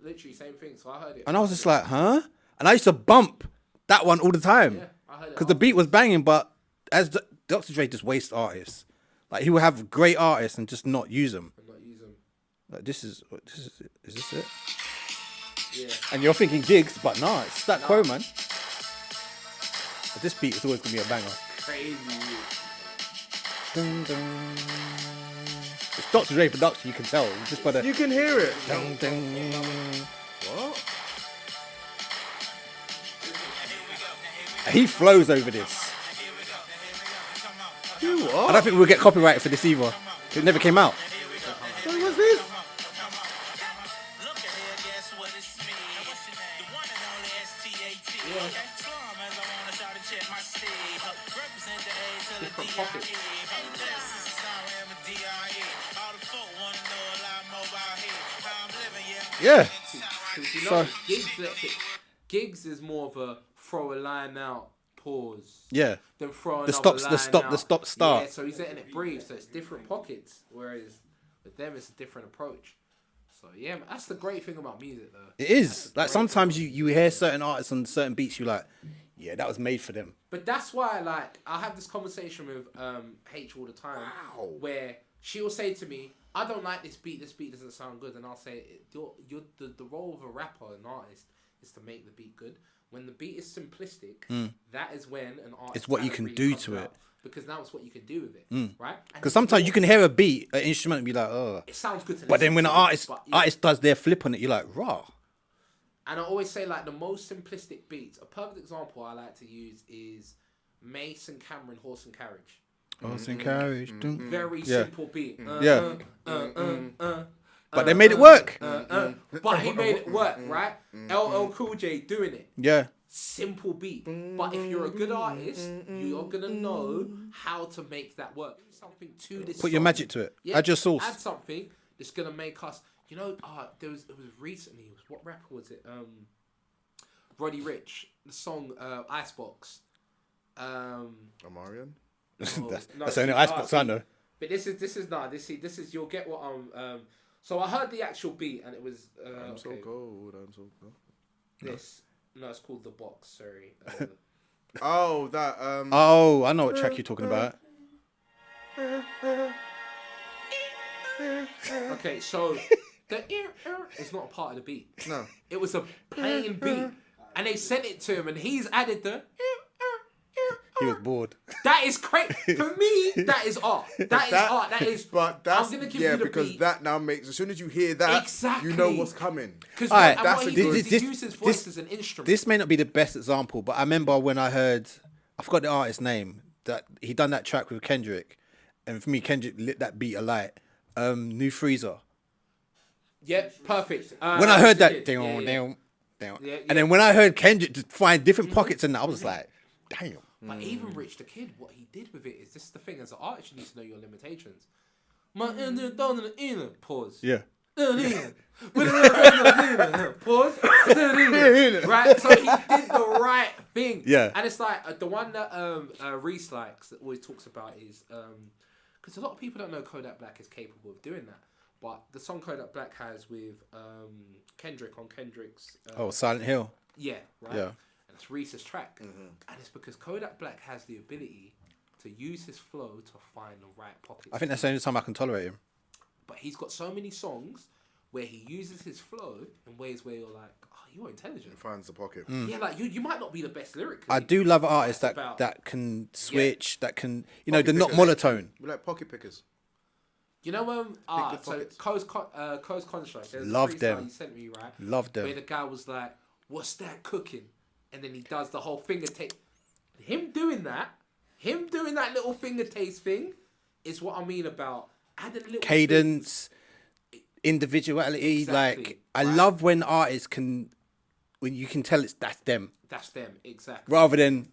S2: literally same thing. So I heard it.
S1: And I was just like, huh? And I used to bump that one all the time.
S2: Yeah, I heard it.
S1: Because the beat was banging, but as Dr. Dre just wastes artists. Like he would have great artists and just not use them.
S2: And not use them.
S1: Like this is this it?
S2: Yeah.
S1: And you're thinking Giggs, but nah, it's Stat Quo, man. But this beat is always gonna be a banger.
S2: Crazy.
S1: Dun, dun. It's Dr. Dre production, you can tell. Just by the
S3: You can hear it.
S1: dun, dun.
S3: What?
S1: He flows over this.
S3: You
S1: I
S3: what?
S1: don't think we'll get copyrighted for this either. It never came out.
S3: What's this?
S2: Different pockets.
S1: Yeah.
S2: So Giggs is more of a throw a line out, pause.
S1: Yeah.
S2: Then throw
S1: The
S2: another
S1: stop,
S2: line out.
S1: the stop, start.
S2: Yeah, so he's letting it breathe. So it's different pockets. Whereas with them, it's a different approach. So yeah, man, that's the great thing about music, though.
S1: It is. Like sometimes you hear certain artists on certain beats, you're like, yeah, that was made for them.
S2: But that's why, like, I have this conversation with H all the time, where she will say to me, "I don't like this beat. This beat doesn't sound good," and I'll say, "You're the role of a rapper, an artist, is to make the beat good. When the beat is simplistic, that is when an artist
S1: It's what you
S2: talent
S1: can
S2: really
S1: do
S2: comes
S1: to
S2: out,
S1: it.
S2: because now it's what you can do with it, right?
S1: Because sometimes you can hear a beat, an instrument, and be like, oh.
S2: It sounds good to
S1: But then
S2: listen
S1: when an
S2: to,
S1: artist
S2: but, yeah.
S1: does their flip on it, you're like, raw.
S2: And I always say, like, the most simplistic beats, a perfect example I like to use is Mace and Cameron, Horse and Carriage.
S1: Horse and carriage.
S2: Very
S1: Yeah.
S2: simple beat.
S1: But they made it work.
S2: But he made it work, right? LL Cool J doing it.
S1: Yeah.
S2: Simple beat. But if you're a good artist, you're going to know how to make that work. Something to this
S1: Put your
S2: song.
S1: magic to it.
S2: Yeah,
S1: Add your sauce.
S2: Add something that's going to make us... You know, it was recently... What rapper was it? Roddy Ricch. The song Icebox.
S3: Amarian?
S1: That's the only icebox I know.
S2: But this is you'll get what I'm so I heard the actual beat and it was
S3: I'm so cold.
S2: This no, it's called The Box, sorry.
S3: Oh, that
S1: Oh, I know what track you're talking about.
S2: Okay, so the is not a part of the beat.
S3: No.
S2: It was a plain beat. And they sent it to him and he's added the
S1: He was bored.
S2: That is crazy. For me, that is art. That is art. That is.
S3: But that's
S2: I'm gonna give you the
S3: because
S2: beat.
S3: that now makes, as soon as you hear that,
S2: Exactly.
S3: you know what's coming.
S2: Because
S1: Alright,
S2: what he
S1: this-
S2: does is
S1: this-
S2: he uses voice as an instrument.
S1: This may not be the best example, but I remember when I heard, I forgot the artist's name, that he done that track with Kendrick, and for me, Kendrick lit that beat alight. New Freezer.
S2: Yeah, perfect.
S1: When I heard that,
S2: Yeah,
S1: down,
S2: yeah.
S1: down, down,
S2: Yeah, yeah.
S1: and then when I heard Kendrick just find different pockets in that, I was like, damn.
S2: But even Rich the Kid, what he did with it is this is the thing. As an artist, you need to know your limitations. My down in the inner pause.
S1: Yeah.
S2: Pause. Right, so he did the right thing.
S1: Yeah.
S2: And it's like the one that Reese likes that always talks about is because a lot of people don't know Kodak Black is capable of doing that. But the song Kodak Black has with Kendrick on Kendrick's
S1: Silent Hill.
S2: yeah, right.
S1: Yeah.
S2: And it's Reese's track, and it's because Kodak Black has the ability to use his flow to find the right pocket.
S1: I think that's the only time I can tolerate him.
S2: But he's got so many songs where he uses his flow in ways where you're like, oh, you're intelligent.
S3: Finds the pocket.
S2: Yeah, like you might not be the best lyrically.
S1: I do love artists
S2: That's
S1: that,
S2: about-
S1: that can switch, that can, they're
S3: Pocket
S1: not
S3: pickers.
S1: monotone.
S3: We like pocket pickers.
S2: You know
S3: the
S2: so
S3: pockets.
S2: Coast Construct. There's
S1: Love
S2: a freestyle
S1: them.
S2: you sent me, right?
S1: Love them.
S2: Where the guy was like, "What's that cooking?" And then he does the whole finger taste. Him doing that little finger taste thing, is what I mean about adding a little
S1: Cadence, individuality.
S2: Exactly,
S1: Like, I
S2: right.
S1: love when artists when you can tell that's them,
S2: That's them, exactly.
S1: rather than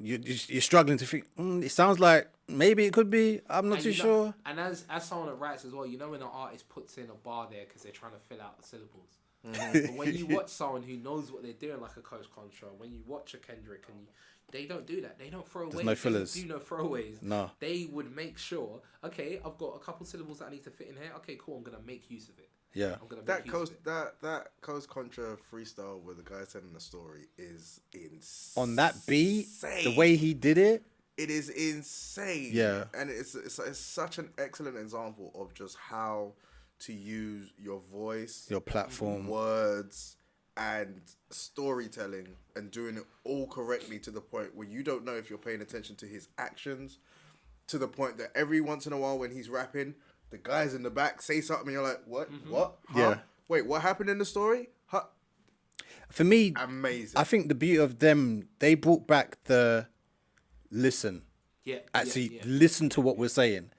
S1: you're struggling to think. It sounds like maybe it could be. I'm not
S2: And
S1: too
S2: you know-
S1: sure.
S2: And as someone that writes as well, you know when an artist puts in a bar there because they're trying to fill out the syllables. But when you watch someone who knows what they're doing, like a Coast Contra, when you watch a Kendrick, and they don't do that. They don't throw away.
S1: no fillers.
S2: They do no throwaways.
S1: No.
S2: They would make sure. Okay, I've got a couple syllables that I need to fit in here. Okay, cool. I'm gonna make use of it.
S1: Yeah.
S2: I'm gonna make
S3: That
S2: use
S3: coast
S2: of it.
S3: that Coast Contra freestyle where the guy's telling the story is insane.
S1: On that beat, the way he did it.
S3: it is insane.
S1: Yeah.
S3: And it's such an excellent example of just how to use your voice,
S1: Your platform.
S3: words, and storytelling, and doing it all correctly to the point where you don't know if you're paying attention to his actions, to the point that every once in a while when he's rapping, the guys in the back say something and you're like, what? What? Huh?
S1: Yeah.
S3: Wait, what happened in the story? Huh?
S1: For me,
S3: Amazing.
S1: I think the beauty of them, they brought back the listen.
S2: Yeah.
S1: Actually,
S2: yeah.
S1: listen to what we're saying.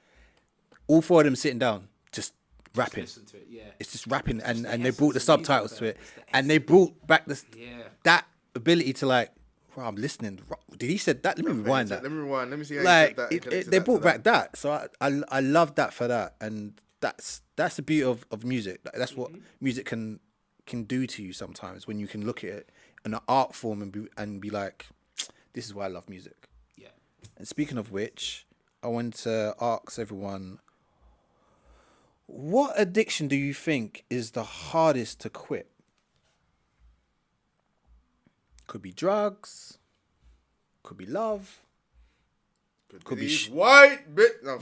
S1: All four of them sitting down, just rapping.
S2: Listen to it. Yeah.
S1: It's just rapping, and
S2: the
S1: they brought the
S2: essence of music,
S1: subtitles to
S2: though.
S1: it,
S2: It's the
S1: and they brought back
S2: Yeah.
S1: that ability to like, wow, I'm listening. Did he said that? Let me rewind that.
S3: Let me rewind. Let me see how
S1: Like
S3: you said that. and connect
S1: they
S3: that to
S1: brought
S3: that.
S1: back that, so I love that for that, and that's the beauty of music. Like, that's what music can do to you sometimes, when you can look at it in an art form and be like, this is why I love music.
S2: Yeah.
S1: And speaking of which, I want to ask everyone, what addiction do you think is the hardest to quit? Could be drugs, could be love, could be
S3: These white bit. No,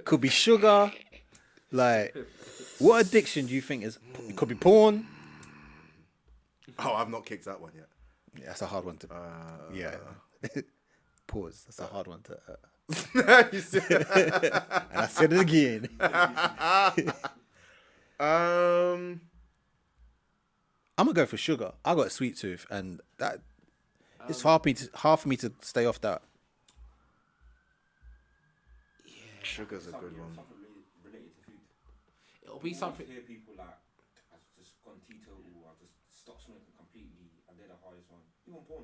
S1: could be sugar. Like, what addiction do you think is? It could be porn.
S3: oh, I've not kicked that one yet.
S1: Yeah, that's a hard one to. Yeah. Pause. That's a hard one to.
S3: You see?
S1: And I said it again. I'm gonna go for sugar. I got a sweet tooth, and that it's hard for me to stay off that.
S3: Sugar's a good one.
S4: Something related to food.
S2: It'll be something.
S4: I hear people like, I've just gone teetotal, I've just stopped smoking completely, and they're the hardest one. Even porn.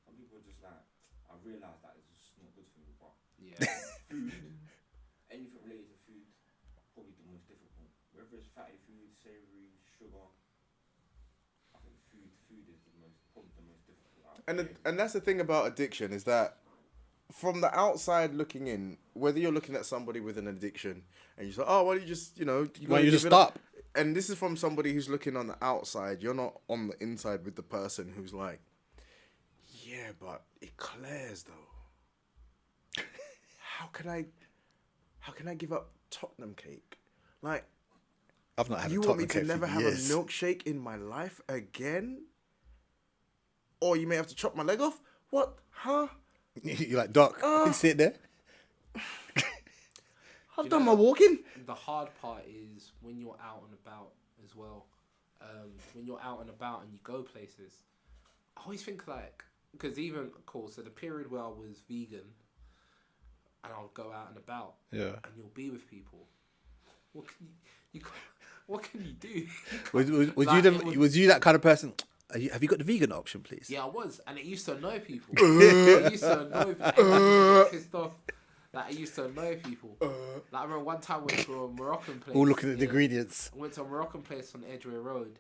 S4: Some people are just like, I realise that it's just not good for me, but
S2: Yeah.
S4: food, anything related to food, probably the most difficult. Whether it's fatty food, savoury, sugar, I think food is probably the most difficult.
S3: And that's the thing about addiction, is that from the outside looking in, whether you're looking at somebody with an addiction and you say, oh, why don't you just,
S1: Why
S3: gotta
S1: don't you just
S3: give it up?
S1: stop?
S3: And this is from somebody who's looking on the outside. You're not on the inside with the person who's like, yeah, but it clears though. How can I give up Tottenham cake? Like,
S1: I've not had.
S3: you
S1: a
S3: want me
S1: Tottenham
S3: to
S1: cake
S3: never
S1: for
S3: have
S1: years.
S3: a milkshake in my life again? or you may have to chop my leg off. What? Huh?
S1: You're like, Doc, you sit there.
S3: I've done my walking.
S2: The hard part is when you're out and about as well. When you're out and about and you go places, I always think like, because even, of course, so the period where I was vegan and I'll go out and about,
S1: Yeah.
S2: and you'll be with people. What can you do?
S1: Was you that kind of person? Have you got the vegan option, please?
S2: Yeah, I was, and it used to annoy people. It used to annoy people. Everyone was pissed off. Like, it used to annoy people. Like, I remember one time we went to a Moroccan place.
S1: All looking at the ingredients.
S2: I went to a Moroccan place on Edgware Road,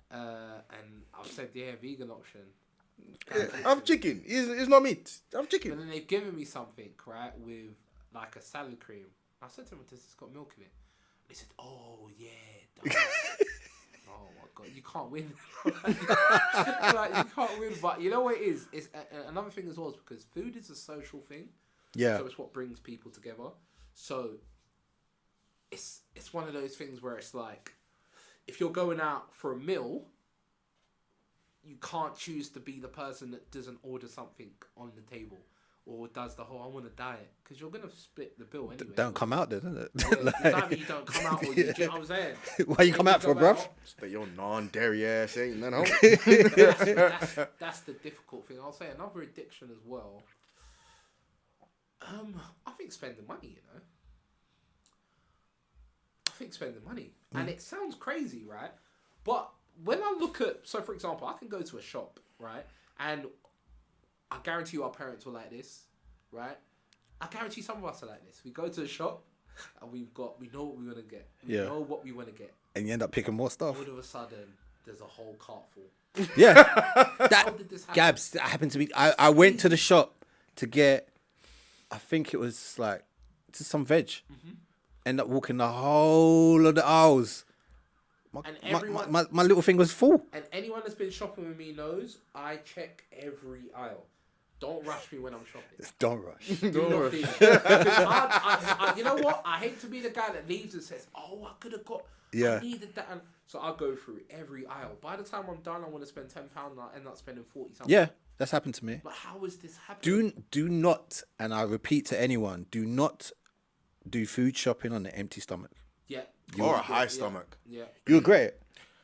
S2: and I said, yeah, vegan option.
S3: I've chicken. It's not meat. I've chicken.
S2: And then they've given me something, right, with like a salad cream. I said to them, "This has got milk in it." They said, "Oh yeah, it does." Oh my god, you can't win. Like, you can't win. But you know what it is? It's another thing as well, is because food is a social thing.
S1: Yeah.
S2: So it's what brings people together. So it's one of those things where it's like, if you're going out for a meal, you can't choose to be the person that doesn't order something on the table or does the whole, I want to diet, because you're going to split the bill anyway.
S1: Don't come out there, doesn't it?
S2: Yeah, it's either you don't come out or you, do you know what I'm saying?
S1: Why you come out for, bruv?
S3: But your non-dairy ass ain't none home.
S2: That's the difficult thing. I'll say another addiction as well. I think spending money, you know. I think spending money. And it sounds crazy, right? But when I look at, so for example, I can go to a shop, right? And I guarantee you our parents were like this, right? I guarantee some of us are like this. We go to a shop and we know what we want to get. We know what we want to get.
S1: And you end up picking more stuff.
S2: All of a sudden, there's a whole cart full.
S1: Yeah.
S2: How did this happen?
S1: Gabs, that happened to me. I went to the shop to get, I think it was like, just some veg. Mm-hmm. End up walking the whole of the aisles. My little thing was full.
S2: And anyone that's been shopping with me knows I check every aisle. Don't rush me when I'm shopping.
S1: Don't rush.
S2: Don't rush. Because you know what? I hate to be the guy that leaves and says, "Oh, I could have got. I needed that." And so I'll go through every aisle. By the time I'm done, I want to spend £10 and I end up spending 40 something.
S1: Yeah, that's happened to me.
S2: But how is this happening?
S1: Do not, and I repeat to anyone, do not do food shopping on an empty stomach.
S2: Yeah.
S3: Or a high stomach.
S2: Yeah.
S1: You agree?
S2: Yeah.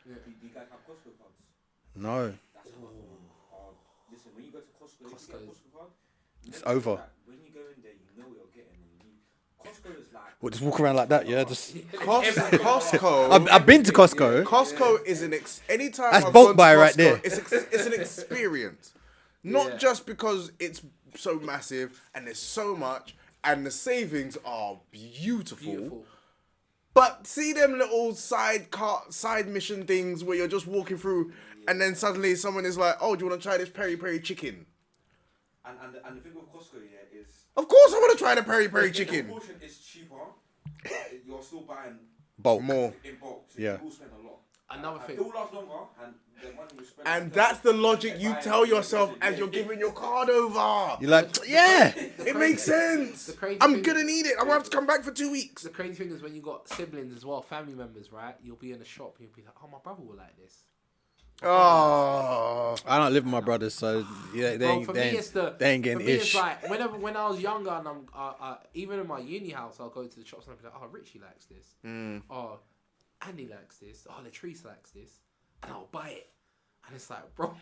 S4: Do you guys have Costco cards?
S1: No.
S4: That's listen, when you go to Costco, if you get a Costco card,
S1: It's over.
S4: That when you go in there, you know what you're getting. Costco is like...
S1: What, just walk around like that, yeah? Just
S3: Costco.
S1: I've been to Costco.
S3: Costco is anytime
S1: That's
S3: I've
S1: bulk
S3: gone to
S1: buy
S3: Costco,
S1: right there.
S3: It's an experience. Not just because it's so massive and there's so much and the savings are beautiful. But see them little side mission things where you're just walking through and then suddenly someone is like, "Oh, do you want to try this peri-peri chicken?"
S4: And the thing with Costco, is...
S3: Of course I want to try the peri-peri chicken.
S4: The portion is cheaper, but you're still buying...
S1: Bulk.
S3: More.
S4: In bulk, so
S1: Yeah.
S4: you will spend a lot.
S2: Another thing.
S4: It will last longer, and the money you spend...
S3: And that's the logic you tell yourself as you're giving your card over.
S1: You're like, yeah.
S3: It makes sense.
S2: crazy
S3: I'm
S2: thing-
S3: gonna need it. I'm gonna have to come back for 2 weeks.
S2: The crazy thing is when you got siblings as well, family members, right? You'll be in a shop, you'll be like, "Oh, my brother will like this."
S3: Oh,
S1: I don't live with my brothers, so yeah, they ain't getting ish.
S2: It's like when I was younger and I'm even in my uni house, I'll go to the shops and I'll be like, "Oh, Richie likes this. Oh, Andy likes this. Oh, Latrice likes this," and I'll buy it. And it's like, bro,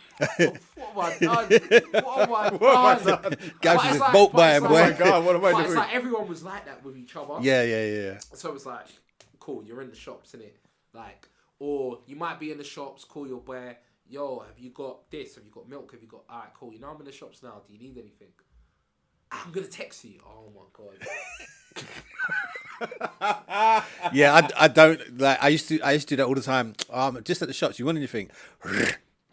S2: what have I done?
S1: Gabs is bulk buying, boy.
S3: oh my God, what am I
S2: But it's
S3: doing?
S2: like everyone was like that with each other.
S1: Yeah.
S2: So it's like, cool, you're in the shops, innit? Like, or you might be in the shops, call your boy, "Yo, have you got this? Have you got milk? Have you got..." Alright, cool, you know I'm in the shops now, do you need anything? I'm gonna text you. Oh my God.
S1: Yeah, I don't like. I used to do that all the time. Just at the shops. You want anything?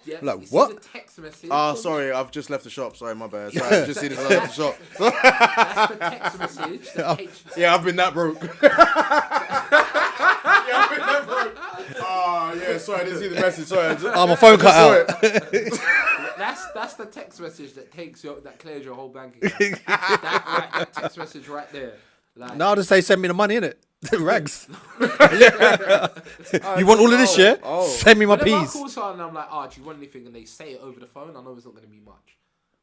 S2: Yeah,
S1: Like,
S2: you see
S1: what?
S2: the text message.
S3: Sorry, I've just left the shop. Sorry, my bad. Sorry, I've just seen this. I left the shop.
S2: That's the text message. The text...
S3: Yeah, I've been that broke. Oh, yeah, sorry, I didn't see the message. Sorry.
S1: My phone cut out.
S2: That's the text message that clears your whole bank account. that text message right there. Like,
S1: No, I'll just say send me the money, innit? Rags. You want all of this, yeah? Send me my
S2: Whenever I
S1: peas.
S2: call someone and I'm like, oh, do you want anything? And they say it over the phone, I know it's not going to be much.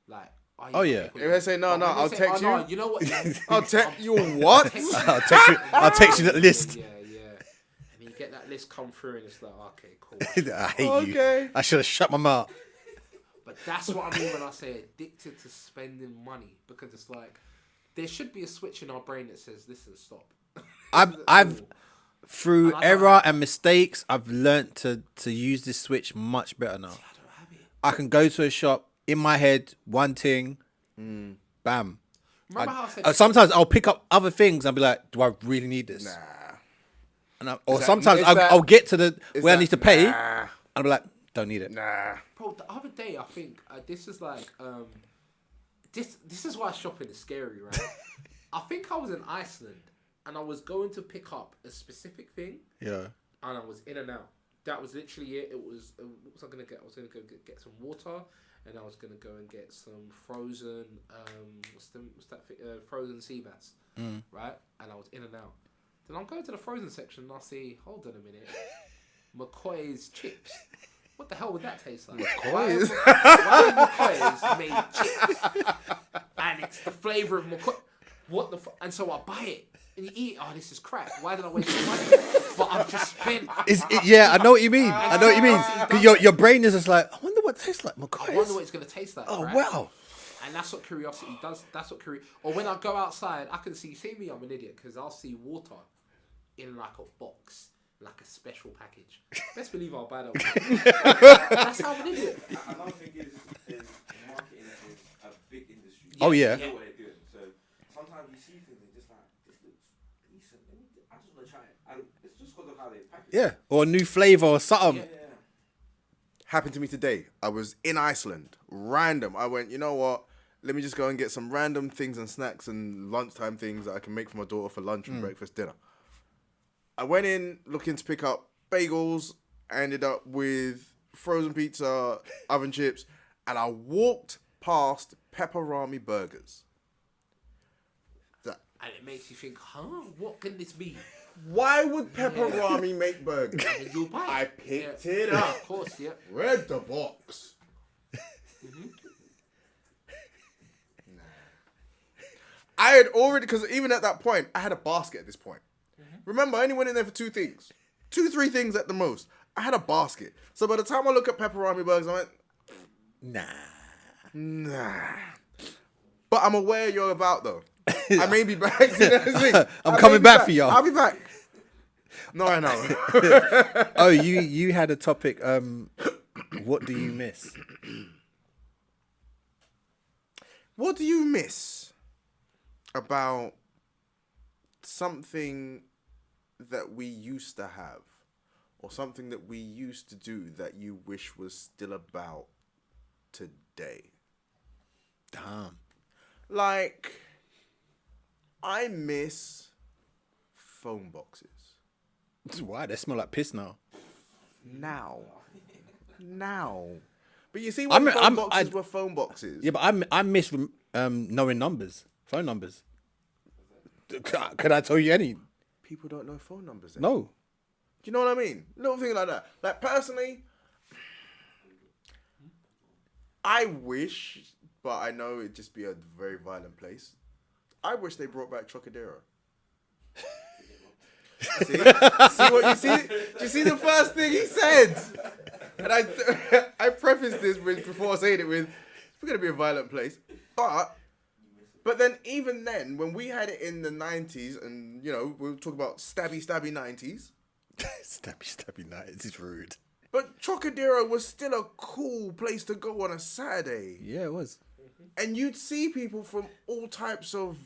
S2: Like,
S1: Oh, yeah.
S3: If they say, no,
S2: But when they
S3: I'll
S2: say,
S3: text you.
S2: No, you know what?
S3: I'll text you what?
S1: I'll text you that list.
S2: Yeah. And you get that list come through and it's like, okay, cool.
S1: I hate you. I should have shut my mouth.
S2: But that's what I mean when I say addicted to spending money. Because it's like, there should be a switch in our brain that says, listen, stop.
S1: I've through error and mistakes, I've learnt to use this switch much better now.
S2: I don't have it.
S1: I can go to a shop in my head, one thing, bam.
S2: Remember how I said...
S1: Sometimes I'll pick up other things and be like, do I really need this?
S3: Nah.
S1: And sometimes I'll get to the where I need to pay, and I'll be like, don't need it.
S3: Nah.
S2: Bro, the other day, I think, this is like... This is why shopping is scary, right? I think I was in Iceland, and I was going to pick up a specific thing. Yeah. And I was in and out. That was literally it. It was what was I gonna get? I was gonna go get some water, and I was gonna go and get some frozen frozen sea bass, right? And I was in and out. Then I'm going to the frozen section, and I see, hold on a minute, McCoy's chips. What the hell would that taste like?
S3: McCoy's?
S2: Why McCoy's made chips? And it's the flavour of McCoy. What the and so I buy it. And you eat, oh, this is crap. Why did I waste my money? But I've just spent...
S1: Yeah, I know what you mean. I know what you mean. 'Cause your brain is just like, I wonder what it tastes like.
S2: I wonder what it's going to taste like.
S1: Oh,
S2: right?
S1: wow.
S2: And that's what curiosity does. That's what Or when I go outside, I can see me, I'm an idiot, because I'll see water in like a box, like a special package. Best believe I'll buy that one. That's how I'm an idiot.
S4: Another thing is marketing is a big industry.
S1: Oh, yeah.
S4: They know what they're doing. So sometimes you see things and just like, this looks decent. I just want to try it. And it's just because of how they package it.
S1: Yeah, or a new flavour or something.
S4: Yeah.
S3: Happened to me today. I was in Iceland. Random. I went, you know what? Let me just go and get some random things and snacks and lunchtime things that I can make for my daughter for lunch and breakfast, dinner. I went in looking to pick up bagels. I ended up with frozen pizza, oven chips, and I walked past pepperami burgers.
S2: And it makes you think, what can this be?
S3: Why would pepperami make burgers?
S2: And you'll buy it.
S3: I picked it up.
S2: Of course, yeah.
S3: Read the box. I had already, because even at that point, I had a basket at this point. Remember, I only went in there for 2 things. 2-3 things at the most. I had a basket. So by the time I look at pepperami burgers, I went, nah. But I'm aware you're about, though. I may be back.
S1: I'm coming back for y'all.
S3: I'll be back. No, I know.
S1: Oh, you had a topic. What do you miss?
S3: What do you miss about something that we used to have, or something that we used to do that you wish was still about today?
S1: Damn.
S3: Like, I miss phone boxes.
S1: Why? They smell like piss now.
S3: Now. But you see, when phone boxes were phone boxes.
S1: Yeah, but I miss knowing numbers, phone numbers. Could I tell you any?
S3: People don't know phone numbers then.
S1: No.
S3: Do you know what I mean? Little thing like that. Like, personally, I wish, but I know it'd just be a very violent place. I wish they brought back Trocadero. See what you see? Do you see the first thing he said? And I prefaced this before saying it with, it's going to be a violent place. But then even then, when we had it in the 90s, and, you know, we'll talk about stabby 90s.
S1: Stabby 90s is rude.
S3: But Trocadero was still a cool place to go on a Saturday.
S1: Yeah, it was.
S3: And you'd see people from all types of,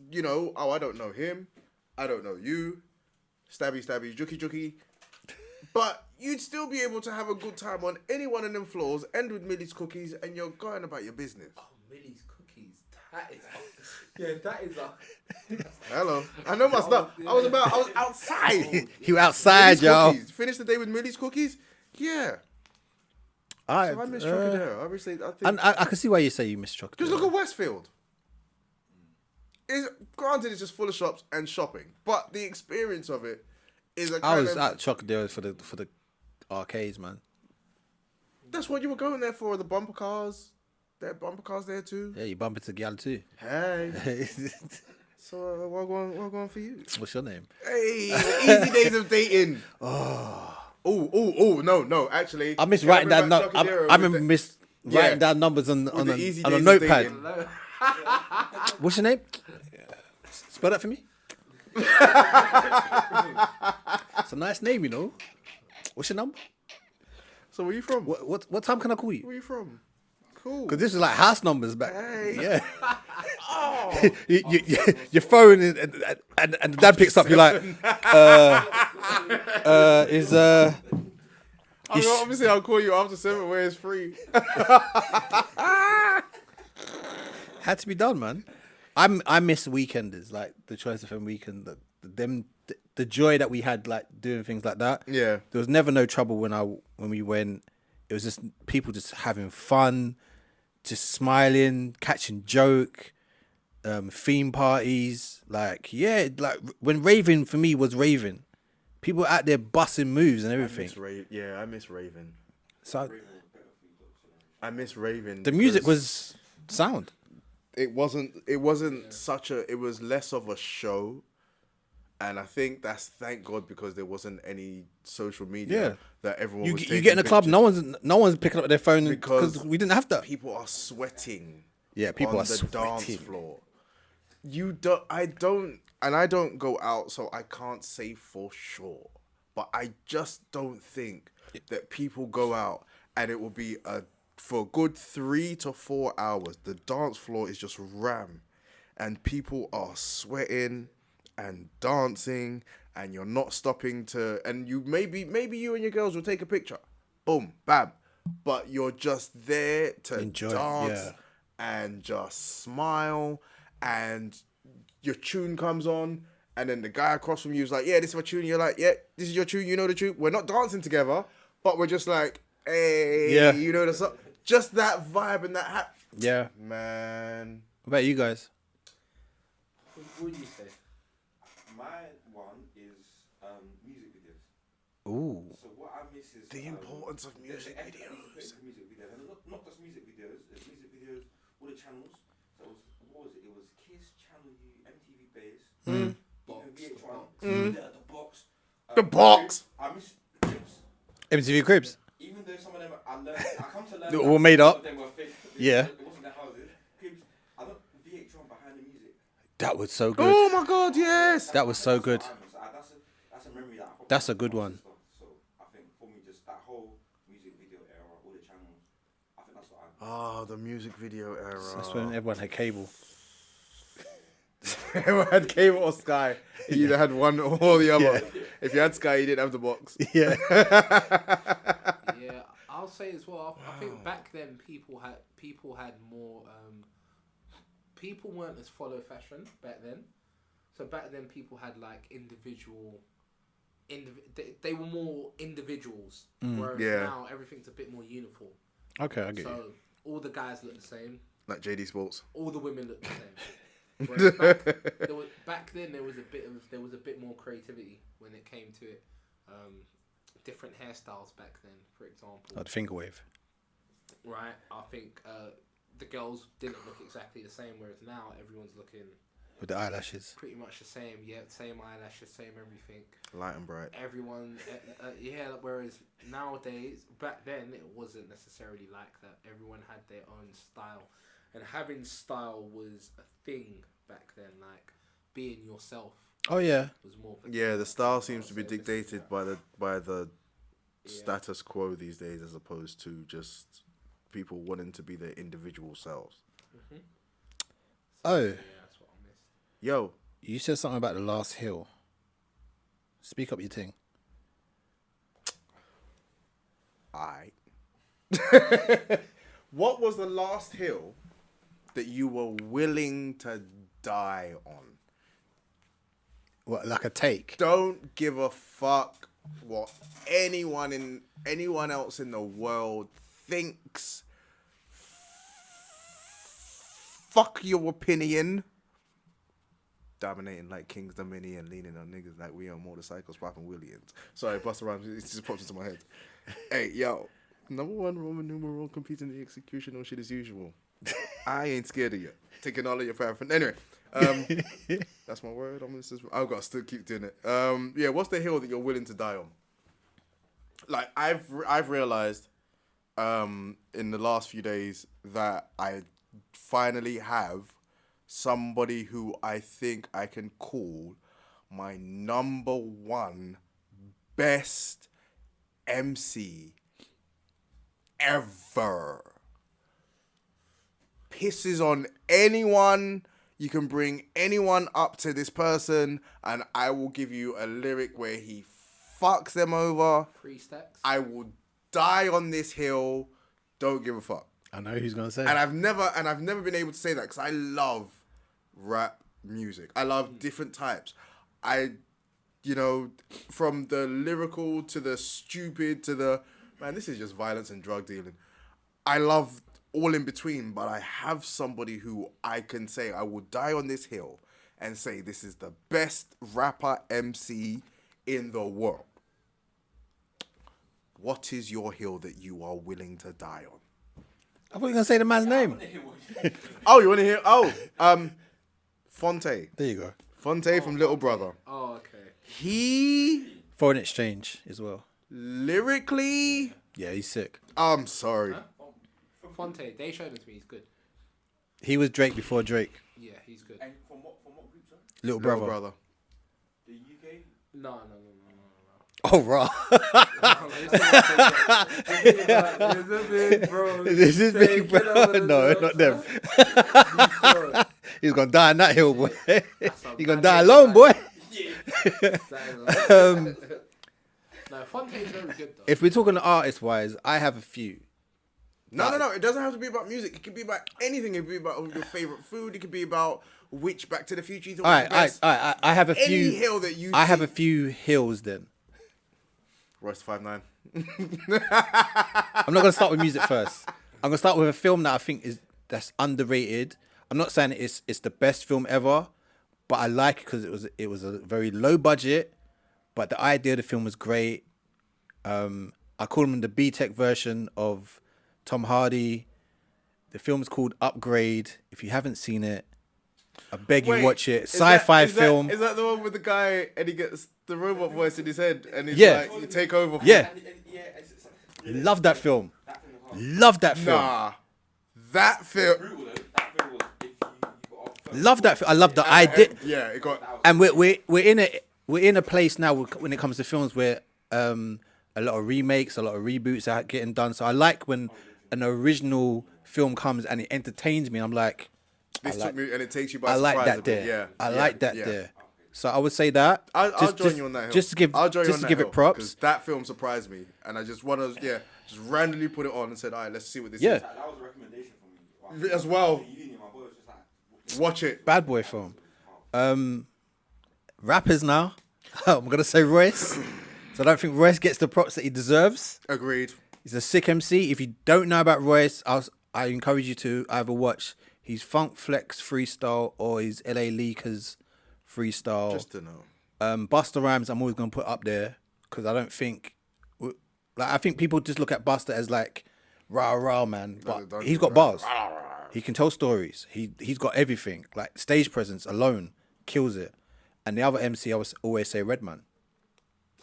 S3: you know, oh, I don't know him. I don't know you. Stabby, juki. But you'd still be able to have a good time on any one of them floors, end with Millie's cookies, and you're going about your business.
S2: Oh, Millie's cookies. That is... Yeah, that is...
S3: Hello. I know my stuff. I was outside.
S1: You outside, y'all.
S3: Finish the day with Millie's cookies? Yeah. So I miss Trocadero. Obviously, I think...
S1: I can see why you say you miss Trocadero.
S3: Just look at Westfield. granted, it's just full of shops and shopping, but the experience of it is a
S1: I
S3: kind
S1: was
S3: of.
S1: at Chocodero for the arcades, man.
S3: That's what you were going there for. The bumper cars. There are bumper cars there too.
S1: Yeah, you bump into gal too.
S3: Hey. So what going for you?
S1: What's your name?
S3: Hey, easy days of dating. Oh, no. Actually,
S1: I miss
S3: can
S1: writing down.
S3: bring back
S1: I
S3: Chocodero
S1: remember
S3: with the-
S1: miss
S3: Yeah.
S1: writing down numbers on
S3: With the easy
S1: on a
S3: days of
S1: notepad.
S3: dating.
S1: What's your name? Spell that for me. It's a nice name, you know. What's your number?
S3: So where you from?
S1: What time can I call you?
S3: Where you from? Cool.
S1: Because this is like house numbers back.
S3: Hey.
S1: Yeah.
S3: Oh.
S1: Your phone and the dad picks up. You're like,
S3: Obviously, I'll call you after 7 where it's free.
S1: had to be done, man. I miss weekenders, like the Choice FM weekend. The joy that we had, like doing things like that.
S3: Yeah.
S1: There was never no trouble when we went. It was just people just having fun, just smiling, catching joke, theme parties. Like when raving for me was raving. People out there busting moves and everything.
S3: I miss Raven.
S1: So
S3: I miss Raven.
S1: the music
S3: because
S1: was sound.
S3: It wasn't such a. It was less of a show, and I think thank God because there wasn't any social media that everyone.
S1: You
S3: was
S1: get in a club, no one's picking up their phone because we didn't have that.
S3: People are sweating.
S1: Yeah, people
S3: on
S1: are
S3: the dance
S1: sweating.
S3: floor. I don't go out, so I can't say for sure. But I just don't think that people go out and it will be for a good 3 to 4 hours. The dance floor is just ram, and people are sweating and dancing, and you're not stopping to. And you maybe you and your girls will take a picture, boom, bam, but you're just there to
S1: Enjoy,
S3: dance and just smile, and your tune comes on, and then the guy across from you is like, yeah, this is my tune. You're like, yeah, this is your tune. You know the tune. We're not dancing together, but we're just like, hey, you know the song. Just that vibe and that
S1: Yeah.
S3: man.
S1: What about you guys?
S2: What would you say?
S4: My one is music videos.
S1: Ooh.
S4: So what I miss is
S3: The importance of
S4: the
S3: music
S4: effort
S3: videos.
S4: Music videos, and not just music videos. There's music videos, all the channels. So what was it? It was Kiss, Channel U, MTV Base, even VH1, the box.
S3: The box.
S4: I miss Cribs.
S1: MTV Cribs.
S4: Even though some of them I come to learn
S1: They
S4: that
S1: were made
S4: some
S1: up.
S4: of them were fake.
S1: Yeah.
S4: It wasn't their houses. Cribs. I don't VH1 behind the music.
S1: That was so good.
S3: Oh my God, yes.
S1: That was so good.
S4: That's a memory that I probably
S1: That's a good one.
S4: So I think for me, just that whole music video era, all the channels, I think that's what I.
S3: Oh, the music video era.
S1: That's when everyone had cable.
S3: Everyone had cable or Sky. You either had one or the other. If you had Sky, you didn't have the box.
S1: Yeah.
S2: Yeah, I'll say as well. I think back then people had more. People weren't as follow fashion back then. So back then people had like individual. They were more individuals. Whereas now everything's a bit more uniform.
S1: Okay, I get you.
S2: So all the guys look the same.
S3: Like JD Sports.
S2: All the women look the same. Whereas back then there was a bit more creativity when it came to it. Different hairstyles back then, for example.
S1: Like the finger wave.
S2: Right, I think the girls didn't look exactly the same, whereas now everyone's looking
S1: With the eyelashes.
S2: pretty much the same. Yeah, same eyelashes, same everything.
S3: Light and bright.
S2: Everyone, whereas nowadays, back then it wasn't necessarily like that. Everyone had their own style, and having style was a thing back then. Like being yourself
S1: Oh yeah.
S2: was more. Of a
S3: Yeah,
S2: thing.
S3: the style seems to be
S2: So this is
S3: dictated
S2: that.
S3: by the status quo these days, as opposed to just people wanting to be their individual selves.
S1: Oh,
S2: Yeah, that's what I missed.
S3: Yo,
S1: you said something about the last hill. Speak up your thing.
S3: what was the last hill that you were willing to die on?
S1: What, like a take?
S3: Don't give a fuck what anyone else in the world thinks. Fuck your opinion. dominating like King's Dominion, leaning on niggas like we on motorcycles, popping Williams. Sorry, bust around. It just popped into my head. Hey, yo, number one Roman numeral competing in the execution on shit as usual. I ain't scared of you. Taking all of your paraphernalia. Anyway, that's my word. I've got to still keep doing it. Yeah, what's the hill that you're willing to die on? Like I've realized in the last few days that I finally have somebody who I think I can call my number one best MC ever. Pisses on anyone. You can bring anyone up to this person and I will give you a lyric where he fucks them over.
S2: 3 stacks.
S3: I will die on this hill. Don't give a fuck.
S1: I know who's gonna say.
S3: And I've never been able to say that because I love rap music. I love different types. From the lyrical to the stupid to the this is just violence and drug dealing. I love all in between, but I have somebody who I can say I will die on this hill and say this is the best rapper MC in the world. What is your hill that you are willing to die on?
S1: I thought you were gonna say the man's name.
S3: Oh, you want to hear? Fonte.
S1: There you go.
S3: Fonte from Little Brother.
S2: Oh, okay.
S3: He
S1: Foreign exchange as well.
S3: lyrically,
S1: Yeah, he's sick.
S3: I'm sorry.
S2: Huh? Fonte, they showed it to me. He's good.
S1: He was Drake before Drake.
S2: Yeah, he's good.
S4: And from what group, sir?
S1: Little
S3: Little
S1: brother.
S3: Brother.
S4: The UK?
S2: No.
S1: Oh, raw.
S2: It's a big bro.
S1: This is big, bro. No, not them. He's gonna die on that hill, boy. He's gonna die alone, boy.
S2: No, Fonte's very good though.
S1: If we're talking artist-wise, I have a few.
S3: No. It doesn't have to be about music. It could be about anything. It could be about your favorite food. It could be about which Back to the Future you thought was the best.
S1: I have a
S3: Any
S1: few.
S3: hill that you
S1: I have a
S3: think-
S1: few hills then.
S3: Royce 5'9".
S1: I'm not gonna start with music first. I'm gonna start with a film that I think that's underrated. I'm not saying it's the best film ever, but I like it because it was a very low budget, but the idea of the film was great. I call him the B-Tech version of Tom Hardy. The film's called Upgrade. If you haven't seen it, I beg you watch it. Sci-fi film.
S3: Is that the one with the guy and he gets the robot voice in his head and he's
S1: Yeah.
S3: like, you take over?
S1: Yeah,
S4: It's
S1: love that film. Love that film.
S3: Nah. That film.
S4: brutal though. That film was if you got off first.
S1: Love that. I love the idea.
S3: Yeah, it got.
S1: And we're in a place now when it comes to films where a lot of remakes, a lot of reboots are getting done. So I like when an original film comes and it entertains me. I'm like,
S3: This took me and it takes you by
S1: I
S3: surprise.
S1: like that
S3: a bit.
S1: there.
S3: Yeah,
S1: I
S3: yeah,
S1: like that
S3: yeah.
S1: there. So I would say that.
S3: I'll join you on that hill.
S1: Just to give,
S3: I'll join you
S1: just
S3: on
S1: to
S3: that
S1: give
S3: hill,
S1: it props.
S3: 'cause that film surprised me, and I just want to just randomly put it on and said, all right, let's see what this
S1: Yeah.
S3: is.
S4: That was a recommendation for me.
S3: As well.
S4: Uni, my boy was just like,
S3: Watch it.
S1: Bad boy film. Rappers now. I'm gonna say Royce. So I don't think Royce gets the props that he deserves.
S3: Agreed.
S1: He's a sick MC. If you don't know about Royce, I encourage you to either watch his Funk Flex freestyle or his LA Leakers freestyle.
S3: Just to know.
S1: Busta Rhymes, I'm always gonna put up there because I don't think, I think people just look at Busta as like rah man, but
S3: don't
S1: he's
S3: do
S1: got
S3: that.
S1: bars. He can tell stories. He's got everything. Like stage presence alone kills it. And the other MC, I was always say Redman.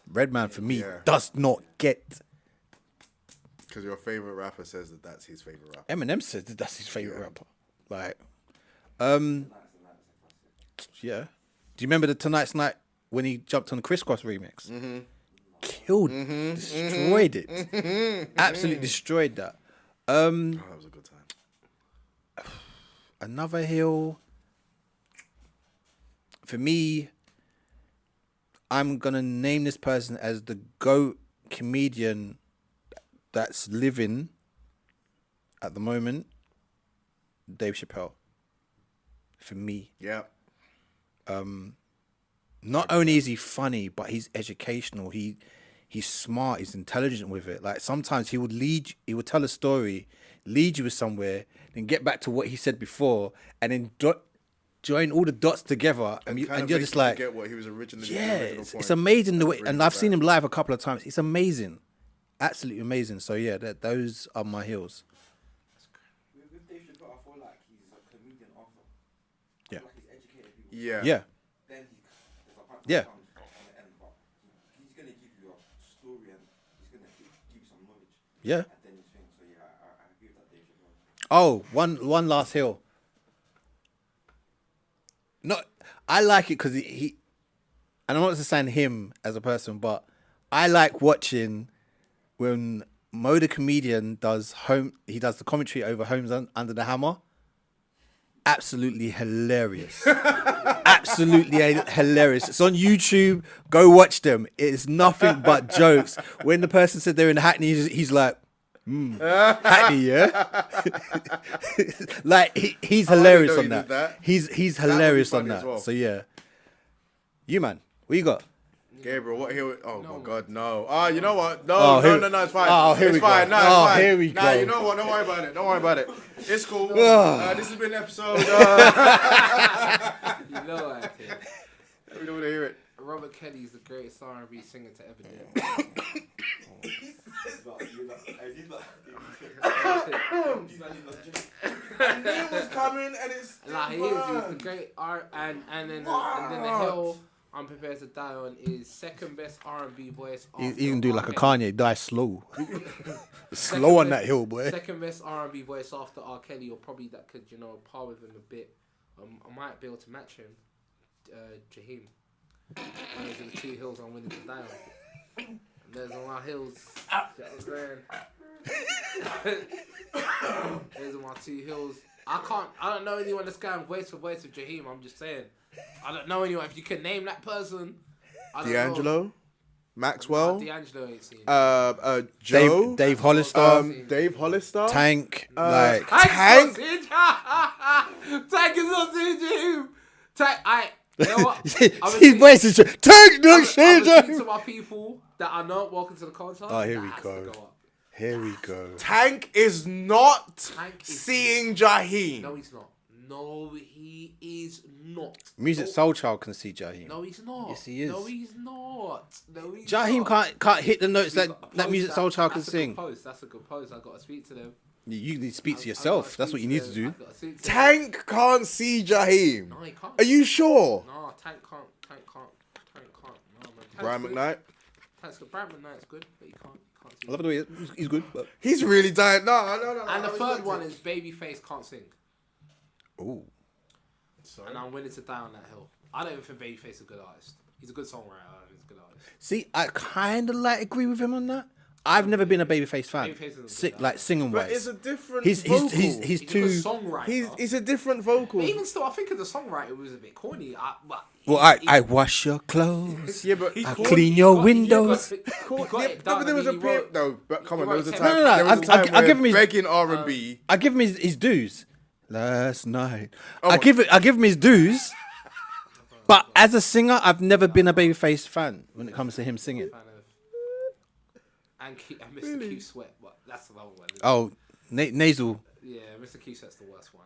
S1: Redman for me
S3: Yeah.
S1: does not get.
S3: Because your favorite rapper says that that's his favorite rapper.
S1: Eminem says that that's his favorite rapper. Like, yeah. Do you remember the Tonight's Night when he jumped on the Crisscross remix? Mm-hmm. Killed, destroyed it, absolutely destroyed that.
S3: Oh, that was a good time.
S1: Another hill. For me, I'm gonna name this person as the GOAT comedian that's living at the moment. Dave Chappelle. For me,
S3: Yeah.
S1: not only is he funny, but he's educational. He's smart. He's intelligent with it. Like sometimes he would tell a story, lead you somewhere, then get back to what he said before, and then join all the dots together, and you're just like,
S3: get what he was originally.
S1: yeah,
S3: the original
S1: it's
S3: point.
S1: amazing the way.
S3: Brings
S1: And
S3: it
S1: I've seen
S3: back.
S1: him live a couple of times. It's amazing, absolutely amazing. So yeah, those are my heroes.
S4: With Dave Chappelle, I feel like he's a comedian author. I
S1: Yeah.
S4: feel like he's educated people.
S3: Yeah.
S1: Yeah,
S4: Then there's a part
S1: Yeah.
S4: that comes on the end, but he's gonna give you a story and he's gonna give you some knowledge.
S1: yeah.
S4: And then you think, so yeah, I agree with that Dave Chappelle.
S1: Oh, one last hill. Not, I like it because he, and I'm not just saying him as a person, but I like watching when Mo the comedian does the commentary over Homes Under the Hammer. Absolutely hilarious. Absolutely hilarious. It's on YouTube. Go watch them. It's nothing but jokes. When the person said they're in Hackney, he's like, Hackney, yeah. Like he's
S3: I didn't
S1: hilarious
S3: know
S1: on
S3: he
S1: that.
S3: did that.
S1: He's
S3: That would be
S1: hilarious on
S3: funny as
S1: that.
S3: well.
S1: So yeah, you man, what you got?
S3: Gabriel, what here? Oh
S2: No.
S3: my God, no! Ah, you know what? No,
S1: Oh, here-
S3: no, it's fine.
S1: oh, here
S3: it's
S1: we go.
S3: fine. No, it's
S1: Oh,
S3: fine.
S1: here we
S3: Nah,
S1: go.
S3: you know what? Don't worry about it. Don't worry about it. It's cool. This has been episode.
S2: You know I think.
S3: We don't want to hear it.
S2: Robert Kelly's the greatest R&B singer to ever do.
S3: It was coming, and it's.
S2: Nah, he was the great and then the hill I'm prepared to die on is second best R&B voice.
S1: You
S2: after
S1: can do like
S2: R.
S1: a
S2: Kelly.
S1: Kanye, die slow.
S2: Second
S1: Slow on
S2: best-
S1: that hill, boy.
S2: Second best R&B voice after R. Kelly, or probably that could par with him a bit. I might be able to match him. Jaheim. And those are the two hills I'm willing to die on. And there's all my hills. You know what I'm saying? Those are my two hills. I don't know anyone that's going voice for voice with Jaheim. I'm just saying. I don't know anyone. If you can name that person, I don't know.
S3: D'Angelo, Maxwell,
S2: D'Angelo ain't seen.
S3: Joe,
S1: Dave Hollister,
S3: Dave Hollister,
S1: Tank,
S3: Tank.
S2: Tank is not seeing Jaheim. Tank, you know what?
S1: his voice is Tank. No
S2: I'm
S1: shit,
S2: speaking to my people that I know. Welcome to the concert.
S1: Oh, here
S2: that
S1: we
S2: has
S1: go.
S2: to up.
S1: Here we go.
S3: Tank is not
S2: Tank is-
S3: seeing Jaheim.
S2: No, he's not. No, he is not.
S1: Music Soul Child can see Jaheim.
S2: No, he's not.
S1: Yes, he is.
S2: No, he's not. No, he's
S1: Jaheim
S2: not.
S1: can't hit the notes
S2: We
S1: that
S2: got a
S1: that
S2: post
S1: Music Soul Child can
S2: that's a
S1: sing.
S2: good post. That's a good post. I got to speak to them.
S1: You need to speak to
S2: I
S1: yourself.
S2: gotta
S1: That's what
S2: speak
S1: you need to
S2: them.
S1: do.
S2: I gotta speak to them.
S3: Tank can't see Jaheim.
S2: No, he can't.
S3: Are you sure?
S2: No, Tank can't. No, man.
S3: Brian McKnight.
S2: Tank's good. Brian McKnight's good, but he can't see.
S1: I love the way he's good. But
S3: He's really dying. No.
S2: And the
S3: I
S2: third
S3: respect
S2: one
S3: it.
S2: is Babyface can't sing.
S1: ooh,
S2: And I'm willing to die on that hill. I don't even think Babyface is a good artist. He's a good songwriter. He's a good artist.
S1: see, I kind of like agree with him on that. I've never been a Babyface fan.
S2: Babyface isn't
S1: Sick,
S2: good,
S1: like singing
S3: But it's
S1: wise.
S3: a different
S1: He's
S3: vocal.
S1: he's
S2: He's a
S1: too.
S2: good songwriter.
S3: He's a different vocal.
S2: But even still, I think the songwriter was a bit corny.
S1: Well, I wash your clothes.
S3: Yeah, but
S1: I clean your windows.
S3: But there was a period. No, but come on, there was a
S2: No,
S3: time.
S1: no, no,
S3: There was a time
S1: I'll
S3: where
S1: give him his-
S3: begging R&B.
S1: I give him his dues. Last night,
S3: Oh
S1: I give him his dues. But as a singer, I've never been a Babyface fan when it comes to him singing.
S2: And Mr. Q Sweat, but that's another one.
S1: Oh, nasal.
S2: Yeah, Mr. Q Sweat's the worst one.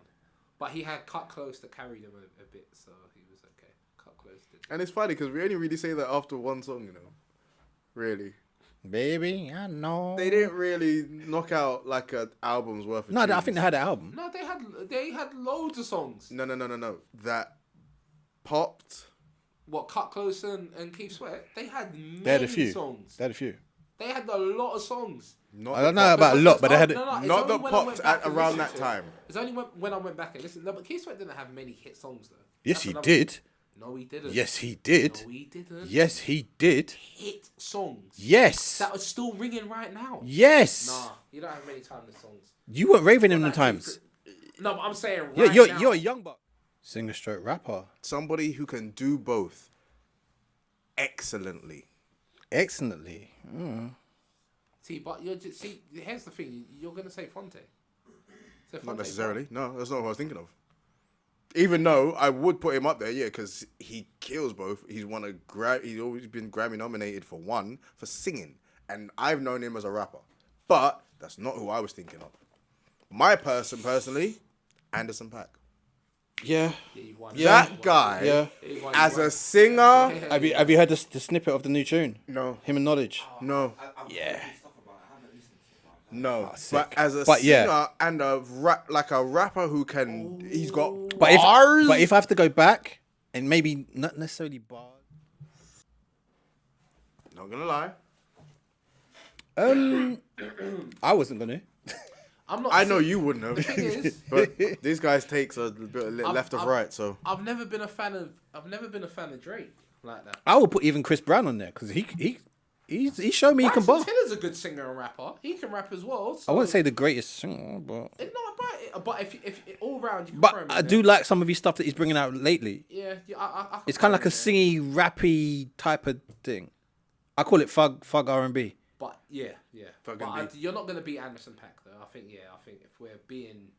S2: But he had Cut Close that carried him a bit, so he was okay. Cut Close did.
S3: And it's funny because we only really say that after one song, you know. Really.
S1: Baby, I know.
S3: They didn't really knock out like an album's worth of
S1: No, I
S3: tunes.
S1: think they had an album.
S2: No, they had loads of songs.
S3: No. That popped.
S2: What, Cut Close and Keith Sweat? They had many
S1: They had a few.
S2: songs.
S1: They had a few.
S2: They had a lot of songs.
S3: Not
S1: I don't know about a lot, but they had.
S2: it's
S3: Not
S2: only
S3: that
S2: when I
S3: popped
S2: went back
S3: at
S2: and
S3: around
S2: listened
S3: that
S2: to it.
S3: time.
S2: It's only when I went back and listened. No, but Keith Sweat didn't have many hit songs though.
S1: Yes,
S2: That's
S1: he
S2: another-
S1: did.
S2: No, he didn't.
S1: Yes, he did.
S2: No, he didn't.
S1: Yes, he did.
S2: Hit songs.
S1: Yes.
S2: That are still ringing right now.
S1: Yes.
S2: Nah, you don't have many timeless songs.
S1: You weren't raving in the
S2: Like,
S1: times.
S2: No, but I'm saying right
S1: Yeah,
S2: now.
S1: you're a young buck. Singer stroke rapper.
S3: Somebody who can do both excellently.
S1: Excellently.
S2: See, but you're just see. Here's the thing. You're gonna say Fonte. Say Fonte,
S3: Not necessarily. No, that's not what I was thinking of. Even though I would put him up there, yeah, because he kills both. He's won a He's always been Grammy nominated for one for singing, and I've known him as a rapper. But that's not who I was thinking of. My personally, Anderson .Paak.
S1: Yeah.
S2: Yeah, you've won.
S1: Yeah.
S3: That guy,
S1: Yeah.
S2: You've won,
S3: as
S2: you've won.
S3: a singer,
S1: Have you heard the snippet of the new tune?
S3: no,
S1: Him and Knowledge.
S3: no,
S4: I've
S1: Yeah.
S4: heard stuff about it. I haven't listened to it. But
S3: no.
S1: sick.
S3: But as a
S1: But
S3: singer
S1: yeah.
S3: and a rap, like a rapper who can, he's got
S1: But
S3: bars.
S1: if I have to go back and maybe not necessarily bars.
S3: Not gonna lie,
S1: I wasn't gonna.
S2: I'm not.
S3: I know you wouldn't have.
S2: thing is-
S3: But these guys takes a bit of left of
S2: I've-
S3: right, so
S2: I've never been a fan of. I've never been a fan of Drake like that.
S1: I would put even Chris Brown on there because he showed me he can
S2: Bryson
S1: bar.
S2: Tiller's a good singer and rapper. He can rap as well. So
S1: I wouldn't say the greatest singer, but
S2: It's not right, but if all round you can
S1: but
S2: throw him
S1: I
S2: in
S1: do
S2: there.
S1: like some of his stuff that he's bringing out lately.
S2: Yeah, I
S1: It's kind of like a singy, rappy type of thing. I call it fug R&B.
S2: But yeah.
S3: Fucking
S2: But
S3: beat.
S2: you're not gonna beat Anderson .Paak though. I think if we're being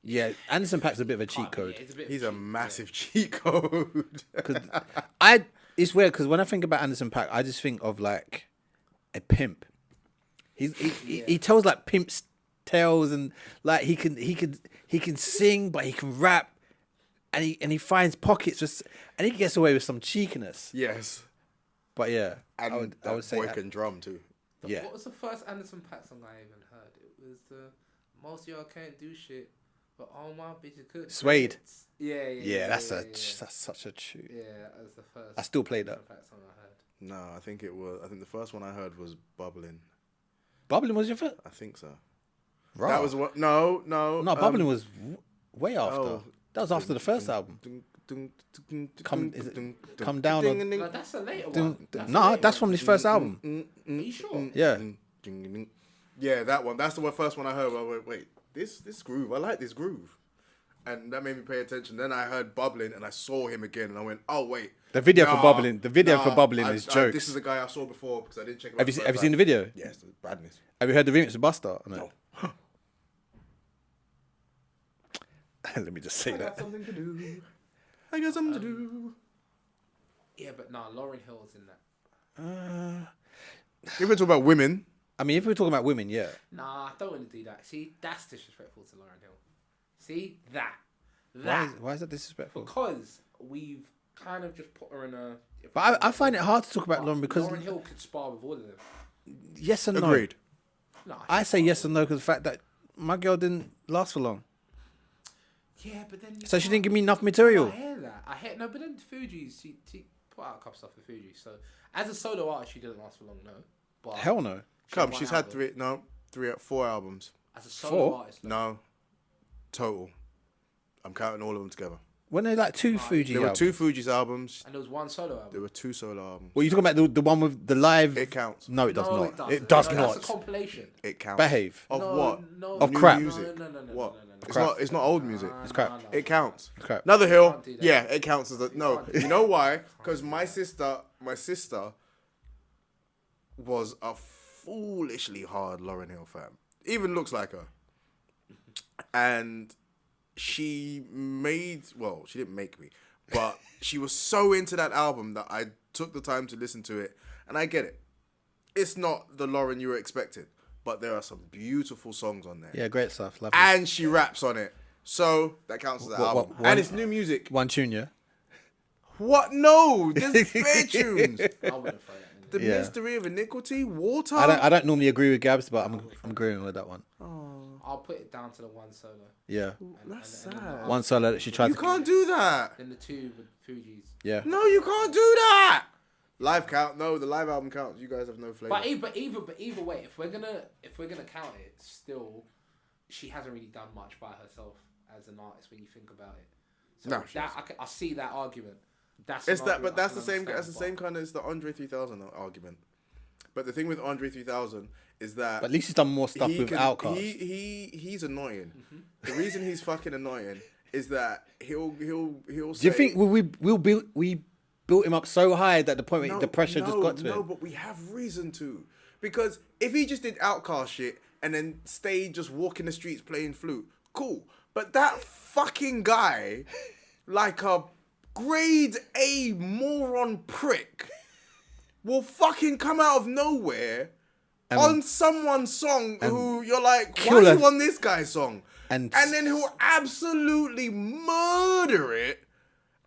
S1: Yeah, Anderson .Paak's a bit of a cheat code.
S2: it's a bit
S3: he's a
S2: cheap,
S3: massive cheat code.
S1: It's weird because when I think about Anderson .Paak, I just think of like a pimp. He tells like pimp's tales and like he can sing, but he can rap, and he finds pockets and he gets away with some cheekiness.
S3: Yes,
S1: But yeah,
S3: and
S1: I would say
S3: boy
S1: that.
S3: can drum too.
S1: Yeah.
S2: What was the first Anderson .Paak song I even heard? It was most of y'all can't do shit, but all my bitches could.
S1: Suede.
S2: Yeah,
S1: That's
S2: yeah.
S1: such a tune.
S2: Yeah, that was the first.
S1: I still play that.
S2: Anderson .Paak song I heard.
S3: No, I think the first one I heard was Bubbling.
S1: Bubbling was your first?
S3: I think so.
S1: Right.
S3: That was what? No.
S1: No, Bubbling was way after.
S3: oh.
S1: that was after the first album. Come Down or-
S2: No, that's a later one.
S1: That's from his first album.
S2: Are you sure?
S1: Yeah.
S3: Yeah, that one. That's the first one I heard. I went, wait, this groove. I like this groove, and that made me pay attention. Then I heard Bubbling, and I saw him again, and I went, oh wait.
S1: The video for Bubbling is jokes.
S3: This is a guy I saw before because I didn't check him out.
S1: Have you seen the video?
S3: Yes, the badness.
S1: Have you heard the remix of Busta?
S3: No.
S1: Let me just say that.
S3: Something to do. I got something to do.
S2: Yeah, but no, Lauryn Hill's in that.
S3: If we're talking about women,
S1: I mean, if we're talking about women, yeah.
S2: Nah, I don't want to do that. See, that's disrespectful to Lauryn Hill. See that.
S1: Why is that disrespectful?
S2: Because we've kind of just put her in a.
S1: But I find it hard to talk about Lauren because
S2: Lauryn Hill could spar with all of them.
S1: yes and no.
S3: agreed.
S2: No,
S1: I say yes and no because the fact that my girl didn't last for long.
S2: Yeah, but then.
S1: So she didn't give me enough
S2: I
S1: material.
S2: hear that. No, but then Fuji, she put out a couple stuff for Fuji. So as a solo artist, she didn't last for long. No, but
S1: Hell no.
S2: had one
S3: She's had
S2: album.
S3: 4 albums.
S2: As a solo
S1: Four?
S2: artist,
S3: No, total. I'm counting all of them together.
S1: When they like two Fuji
S3: There were
S1: albums.
S3: 2 Fuji's albums.
S2: and there was one solo album.
S3: There were 2 solo albums.
S1: Well, you talking about the one with the live?
S3: It counts.
S1: No, it does
S2: No,
S1: not.
S2: it
S1: It does
S2: No,
S1: not.
S2: That's a compilation.
S3: It counts.
S1: Behave.
S3: Of
S2: No,
S3: what?
S2: no,
S1: Of
S3: New
S1: crap.
S3: music.
S2: No.
S3: What? It's
S1: Crap.
S3: not. It's not old music.
S1: It's crap.
S3: It counts.
S1: It's crap.
S3: Another Hill.
S2: can't do that.
S3: Yeah, it counts as a no.
S2: can't do
S3: You know why? Because my sister was a foolishly hard Lauryn Hill fan. Even looks like her. And she didn't make me, but she was so into that album that I took the time to listen to it, and I get it. It's not the Lauryn you were expecting, but there are some beautiful songs on there.
S1: Yeah, great stuff. Lovely.
S3: And she raps on it. So that counts as an album.
S1: one-
S3: And it's new music.
S1: One tune, yeah.
S3: What? No, there's bare tunes.
S2: I wouldn't throw that in there.
S3: The
S1: Yeah.
S3: Mystery of Iniquity, Water.
S1: I don't normally agree with Gabs, but I'm agreeing with that one.
S2: I'll put it down to the one solo.
S1: Yeah.
S3: That's
S2: and
S3: sad.
S1: One solo that she tried
S3: You
S1: to.
S3: can't do that.
S2: Then the 2 with Fuji's.
S1: Yeah.
S3: No, you can't do that. Live count? No, the live album counts. You guys have no flavor.
S2: But either way, if we're gonna count it, still, she hasn't really done much by herself as an artist when you think about it. So
S3: No,
S2: I see that argument. That's
S3: It's
S2: an
S3: that,
S2: argument
S3: but
S2: I
S3: that's
S2: can
S3: the same.
S2: understand,
S3: That's the same kind of. It's the Andre 3000 argument. But the thing with Andre 3000 is that
S1: But at least he's done more stuff with Outkast.
S3: He's annoying. The reason he's fucking annoying is that he'll
S1: Do
S3: say,
S1: you think we built him up so high that the point where the pressure just got to
S3: No,
S1: him?
S3: but we have reason to. Because if he just did Outkast shit and then stayed just walking the streets playing flute, cool. But that fucking guy, like a grade A moron prick, will fucking come out of nowhere on someone's song who you're like, why
S1: kill
S3: are
S1: a-
S3: you on this guy's song?
S1: And
S3: then he'll absolutely murder it,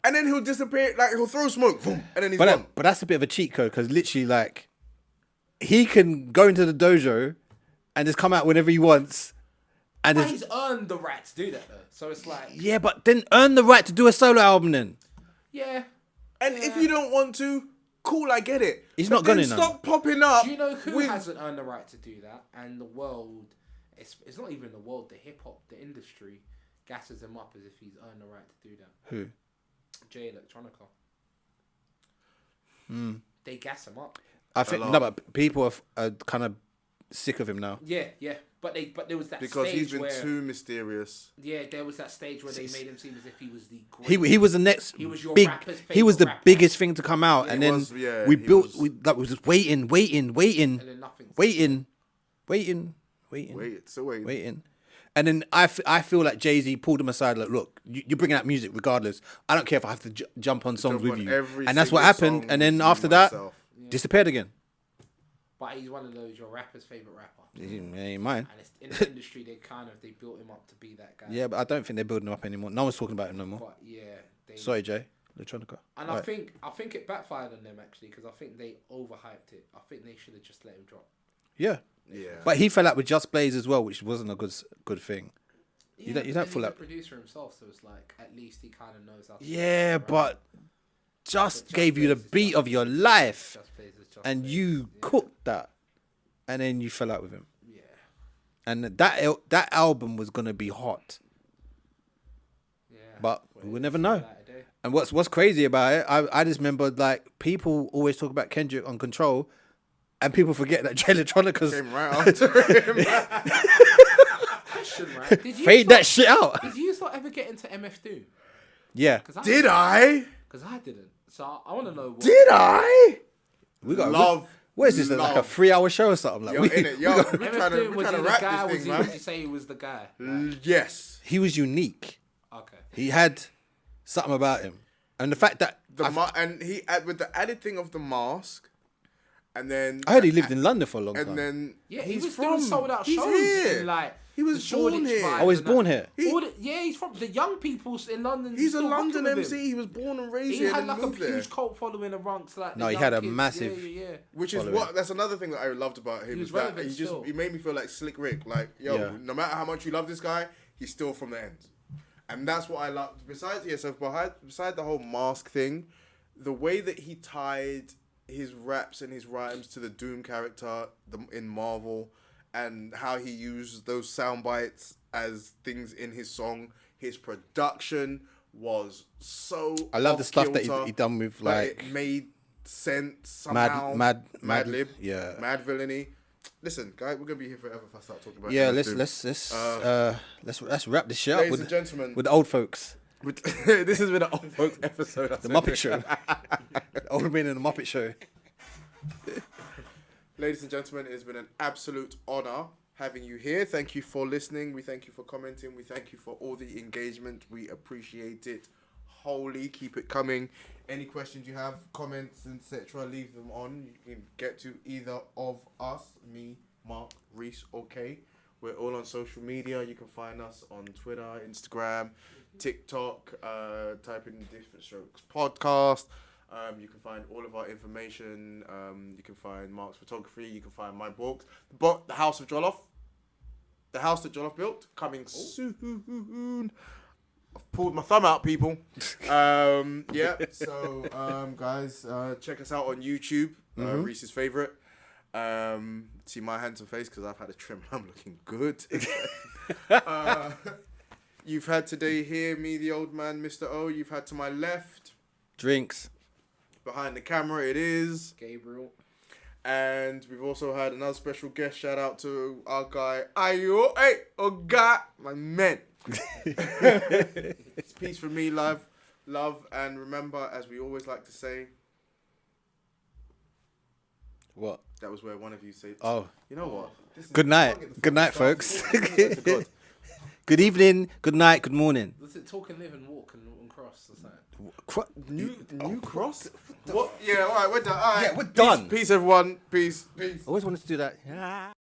S3: and then he'll disappear. Like he'll throw smoke, boom, and then he's gone.
S1: But that's a bit of a cheat code because literally, like, he can go into the dojo and just come out whenever he wants. And
S2: But he's earned the right to do that, though. So it's like,
S1: yeah, but then earn the right to do a solo album then.
S2: yeah.
S3: And if you don't want to, cool, I get it.
S1: He's
S3: But
S1: not gonna
S3: then
S1: now.
S3: stop popping up.
S2: Do you know who
S3: with-
S2: hasn't earned the right to do that? And the world, it's not even the world, the hip hop, the industry gasses him up as if he's earned the right to do that.
S1: Who?
S2: Jay Electronica. They gas him up.
S1: I think
S3: lot.
S1: no, but people are kind of sick of him now.
S2: Yeah. But there was that
S3: Because
S2: stage
S3: he's been
S2: where,
S3: too mysterious.
S2: yeah, there was that stage where they made him seem as if he was the great.
S1: He was the next
S2: He was your
S1: big.
S2: rapper's
S1: He was the
S2: favourite rapper.
S1: biggest thing to come out, and
S3: he
S1: then
S3: was, yeah,
S1: we
S3: he
S1: built.
S3: was.
S1: We was just waiting,
S2: and then nothing.
S3: Wait,
S1: And then I feel like Jay-Z pulled him aside, like, look, you're bringing out music regardless. I don't care if I have to jump on songs
S3: Jump
S1: with
S3: on
S1: you.
S3: every
S1: And that's what
S3: single
S1: happened.
S3: song
S1: And then
S3: with
S1: after
S3: you
S1: that,
S3: myself.
S1: disappeared again.
S2: But he's one of those your rapper's favorite rapper.
S1: He ain't mine.
S2: And it's, in the industry, they built him up to be that guy.
S1: Yeah, but I don't think they're building him up anymore. No one's talking about him no more.
S2: But yeah, they.
S1: Sorry, Jay. Electronica.
S2: And
S1: Right.
S2: I think it backfired on them actually because I think they overhyped it. I think they should have just let him drop.
S1: Yeah.
S3: Yeah.
S1: But he fell out with Just Blaze as well, which wasn't a good thing. You don't
S2: but
S1: feel
S2: he's
S1: like-
S2: a producer himself, so it's like at least he kind of knows how. To
S1: Yeah,
S2: right?
S1: but Just
S2: But
S1: gave you the
S2: Blaze is
S1: beat
S2: Just
S1: of your
S2: Blaze.
S1: life,
S2: Just Blaze is Just
S1: and
S2: Blaze.
S1: you
S2: Yeah.
S1: cooked that, and then you fell out with him.
S2: Yeah.
S1: And that album was gonna be hot,
S2: Yeah.
S1: but we'll never know.
S2: Light of day.
S1: And what's crazy about it, I just remember like people always talk about Kendrick on Control, and people forget that Jay Electronica's
S3: Came right after him.
S2: Question, right? Did you
S1: fade
S2: start-
S1: that shit out.
S2: Did you not ever get into MF Doom?
S1: Yeah,
S3: Did I?
S2: Because I didn't. So I want to know. What,
S3: Did I?
S1: we got
S3: Love.
S1: What is this? Like a
S3: love.
S1: 3-hour show or something? Like
S3: Yo,
S1: we,
S3: innit?
S1: we
S3: Yo,
S1: got-
S3: we're
S2: MF
S3: trying to,
S2: Doom,
S3: we're
S2: was
S3: trying
S2: he
S3: to
S2: the
S3: wrap
S2: guy?
S3: this
S2: Was
S3: thing,
S2: he? Would you
S3: man.
S2: say he was the guy?
S3: Yes.
S1: he was unique.
S2: Okay.
S1: He had something about him, and the fact that
S3: And he with the added thing of the mask, and then
S1: I heard he lived in London for a long time.
S3: and then
S2: Yeah,
S3: he's
S2: he was
S3: from
S2: doing sold out
S3: he's
S2: shows
S3: here.
S2: in like
S3: He was
S2: the Shoreditch
S3: born here.
S2: vibes
S1: Oh, he's
S2: and
S1: born
S2: that.
S1: here.
S2: Yeah, he's from the young people in London.
S3: He's a
S2: still rocking
S3: London
S2: with
S3: MC.
S2: him.
S3: He was born and raised
S2: He
S3: here
S2: had
S3: and
S2: like a
S3: moved there.
S2: huge cult following amongst like.
S1: No,
S2: the
S1: he
S2: young
S1: had a
S2: kids.
S1: massive-
S2: Yeah.
S3: Which is
S1: following.
S3: that's another thing that I loved about him.
S2: He was
S3: Is that
S2: relevant still.
S3: he made me feel like Slick Rick. Like, yo,
S1: Yeah.
S3: no matter how much you love this guy, he's still from the ends. And that's what I loved. Besides beside the whole mask thing, the way that he tied his raps and his rhymes to the Doom character in Marvel, and how he used those sound bites as things in his song, his production was so.
S1: I love the stuff that
S3: off-kilter
S1: he done with
S3: that
S1: like
S3: it made sense somehow.
S1: Mad
S3: Lib,
S1: yeah.
S3: Mad Villainy. Listen, guys, we're gonna be here forever if I start talking about.
S1: Yeah,
S3: MF
S1: let's
S3: Doom.
S1: let's wrap this shit up
S3: Ladies
S1: with
S3: and gentlemen,
S1: with the old folks,
S3: this has been an old folks episode.
S1: the Muppet Show, the old men in the Muppet Show.
S3: Ladies and gentlemen, it has been an absolute honor having you here. Thank you for listening. We thank you for commenting. We thank you for all the engagement. We appreciate it wholly. Keep it coming. Any questions you have, comments, etc., leave them on. You can get to either of us, me, Mark, Reese, or Kay. We're all on social media. You can find us on Twitter, Instagram, TikTok. Type in Different Strokes Podcast. You can find all of our information. You can find Mark's photography. You can find my books. The House of Jollof. The house that Jollof built. Coming soon. I've pulled my thumb out, people. Yeah. So, guys, check us out on YouTube. Reese's favorite. See my handsome face because I've had a trim. I'm looking good. You've had today here, me, the old man, Mr. O. You've had to my left.
S1: Drinks.
S3: Behind the camera, it is.
S2: Gabriel.
S3: And we've also had another special guest. Shout out to our guy, Ayo. Hey, Oga, my man. It's peace from me, love. And remember, as we always like to say,
S1: What?
S3: that was where one of you said,
S1: Oh,
S3: you know what? This is-
S1: good
S3: I
S1: night.
S3: can't get the
S1: Good night,
S3: fucking
S1: folks.
S3: stuff. Glory to God.
S1: Good evening. Good night. Good morning.
S2: Was it talk and live and walk and cross or something?
S3: New cross? What? Yeah, all right, we're done. All right.
S1: Yeah, we're done.
S3: Peace, everyone. Peace.
S1: Always wanted to do that.